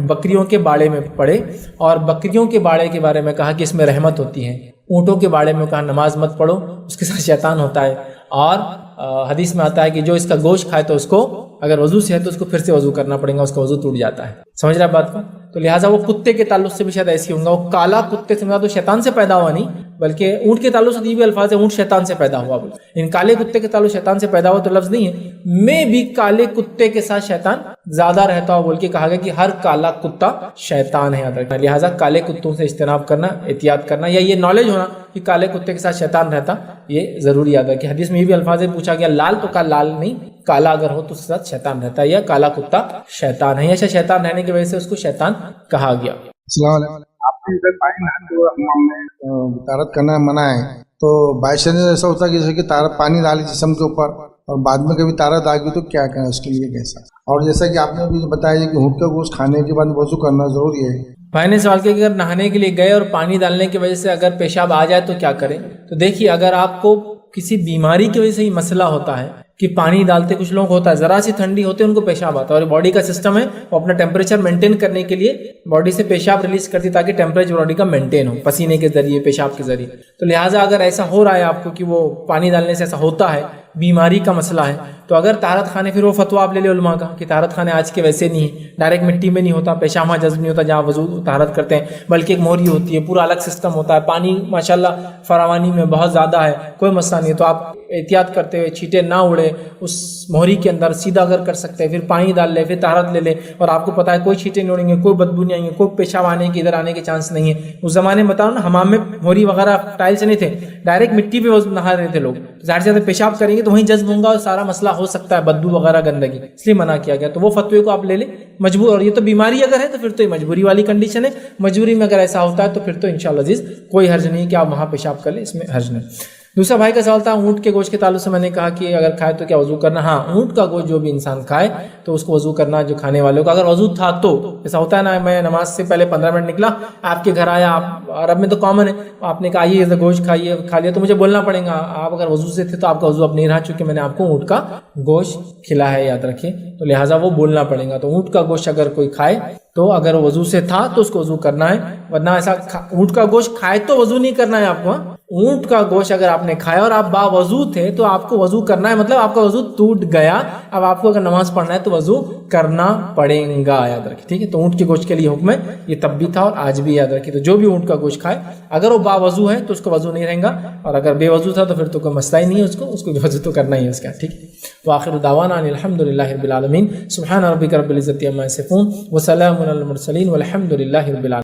بکریوں کے بارے میں پڑھے، اور بکریوں کے بارے میں کہا کہ اس میں رحمت ہوتی ہے، اونٹوں کے بارے میں کہا نماز مت پڑھو، اس کے ساتھ شیطان ہوتا ہے، اور حدیث میں آتا ہے کہ جو اس کا گوشت کھائے تو اس کو اگر وضو سے ہے تو اس کو پھر سے وضو کرنا پڑے گا، اس کا وضو ٹوٹ جاتا ہے، سمجھ رہا بات کو، تو لہٰذا وہ کتے کے تعلق سے بھی شاید ایسی ہوں گا، وہ کالا کتے سے تو شیطان سے پیدا ہوا نہیں، بلکہ اونٹ کے تعلق سے یہ بھی الفاظ ہے اونٹ شیطان سے پیدا ہوا، ان کالے کتے کے تعلق شیطان سے پیدا ہوا تو لفظ نہیں ہے، میں بھی کالے کتے کے ساتھ شیطان زیادہ رہتا ہو بول کے کہا گیا کہ ہر کالا کتا شیطان ہے، یاد رکھنا، لہٰذا کالے کتوں سے اجتناب کرنا، احتیاط کرنا، یا یہ نالج ہونا کہ کالے کتے کے ساتھ شیطان رہتا، یہ ضروری یاد ہے کہ حدیث میں یہ بھی الفاظ ہے، پوچھا گیا لال، تو کہا لال نہیں، کالا اگر ہو تو اس کے ساتھ شیطان رہتا ہے، یا کالا کتا شیطان ہے، یا شیطان رہنے کی وجہ سے اس کو شیطان کہا گیا۔ السلام علیکم، آپ نے ادھر طہارت کرنا منع ہے، تو باعث ایسا ہوتا ہے کہ جیسے کہ پانی ڈالی جسم کے اوپر اور بعد میں کبھی طہارت آ گئی تو کیا کریں اس کے لیے کیسا، اور جیسا کہ آپ نے بھی بتایا کہ اونٹ کا گوشت کھانے کے بعد وضو کرنا ضروری ہے، بھائی نے سوال کیا کہ اگر نہانے کے لیے گئے اور پانی ڈالنے کی وجہ سے اگر پیشاب آ جائے تو کیا کریں؟ تو دیکھیے اگر آپ کو کسی بیماری کی وجہ سے ہی مسئلہ ہوتا ہے کہ پانی ڈالتے کچھ لوگ ہوتا ہے ذرا سی ٹھنڈی ہوتی ہے ان کو پیشاب آتا ہے، اور باڈی کا سسٹم ہے وہ اپنا ٹیمپریچر مینٹین کرنے کے لیے باڈی سے پیشاب ریلیز کرتی تاکہ ٹیمپریچر باڈی کا مینٹین ہو پسینے کے ذریعے پیشاب کے ذریعے. تو لہٰذا اگر ایسا ہو رہا ہے آپ کو کہ وہ پانی ڈالنے سے ایسا ہوتا ہے، بیماری کا مسئلہ ہے، تو اگر طہارت خانے پھر وہ فتویٰ آپ لے لیں علماء کا کہ طہارت خانے آج کے ویسے نہیں ہیں، ڈائریکٹ مٹی میں نہیں ہوتا، پیشاب وہاں جذب نہیں ہوتا جہاں وضو طہارت کرتے ہیں، بلکہ ایک موہری ہوتی ہے، پورا الگ سسٹم ہوتا ہے، پانی ماشاءاللہ فراوانی میں بہت زیادہ ہے، کوئی مسئلہ نہیں ہے. تو آپ احتیاط کرتے ہوئے چھینٹے نہ اڑے اس موہری کے اندر، سیدھا اگر کر سکتے ہیں پھر پانی ڈال لے، پھر طہارت لے لے، اور آپ کو پتہ ہے کوئی چھینٹے نہیں اڑیں گے، کوئی بدبو نہیں آئیں گے، کوئی پیشاب آنے کے ادھر آنے کے چانس نہیں ہے. اس زمانے میں بتاؤ نا حمام میں موہری وغیرہ ٹائل سے نہیں تھے، ڈائریکٹ مٹی پہ نہا رہے تھے لوگ، ظاہر سے زیادہ پیشاب کریں گے تو وہیں جذب ہوں گا اور سارا مسئلہ ہو سکتا ہے، بدبو وغیرہ گندگی، اس لیے منع کیا گیا. تو وہ فتوے کو آپ لے لیں مجبور. اور یہ تو بیماری اگر ہے تو پھر تو یہ مجبوری والی کنڈیشن ہے، مجبوری میں اگر ایسا ہوتا ہے تو پھر تو انشاءاللہ عزیز کوئی حرج نہیں کہ آپ وہاں پیشاب کر لیں، اس میں حرج نہیں. دوسرا بھائی کا سوال تھا اونٹ کے گوشت کے تعلق سے. میں نے کہا کہ اگر کھائے تو کیا وضو کرنا؟ ہاں، اونٹ کا گوشت جو بھی انسان کھائے تو اس کو وضو کرنا، جو کھانے والوں کا اگر وضو تھا تو. ایسا ہوتا ہے نا، میں نماز سے پہلے 15 منٹ نکلا، آپ کے گھر آیا، آپ عرب میں تو کامن ہے، آپ نے کہا یہ گوشت کھائیے، کھا لیا، تو مجھے بولنا پڑے گا. آپ اگر وضو سے تھے تو آپ کا وضو اب نہیں رہا، چونکہ میں نے آپ کو اونٹ کا گوشت کھلا ہے، یاد رکھیں، تو لہٰذا وہ بولنا پڑے گا. تو اونٹ کا گوشت اگر کوئی کھائے تو اگر وضو سے تھا تو اس کو وضو کرنا ہے، ورنہ ایسا اونٹ کا گوشت کھائے تو وضو نہیں کرنا ہے آپ کو. اونٹ کا گوشت اگر آپ نے کھایا اور آپ باوضو تھے تو آپ کو وضو کرنا ہے، مطلب آپ کا وضو ٹوٹ گیا، اب آپ کو اگر نماز پڑھنا ہے تو وضو کرنا پڑے گا، یاد رکھیں، ٹھیک ہے. تو اونٹ کے گوشت کے لیے حکم ہے، یہ تب بھی تھا اور آج بھی یاد رکھیں. تو جو بھی اونٹ کا گوشت کھائے اگر وہ باوضو ہے تو اس کو وضو نہیں رہے گا، اور اگر بے وضو تھا تو پھر تو کوئی مسئلہ ہی نہیں ہے، اس کو وضو تو کرنا ہی ہے اس کا، ٹھیک ہے. وآخر دعوانا ان الحمدللہ رب العالمین. سبحان ربک رب العزۃ عما یصفون وسلام علی المرسلین والحمد للہ رب العالمین.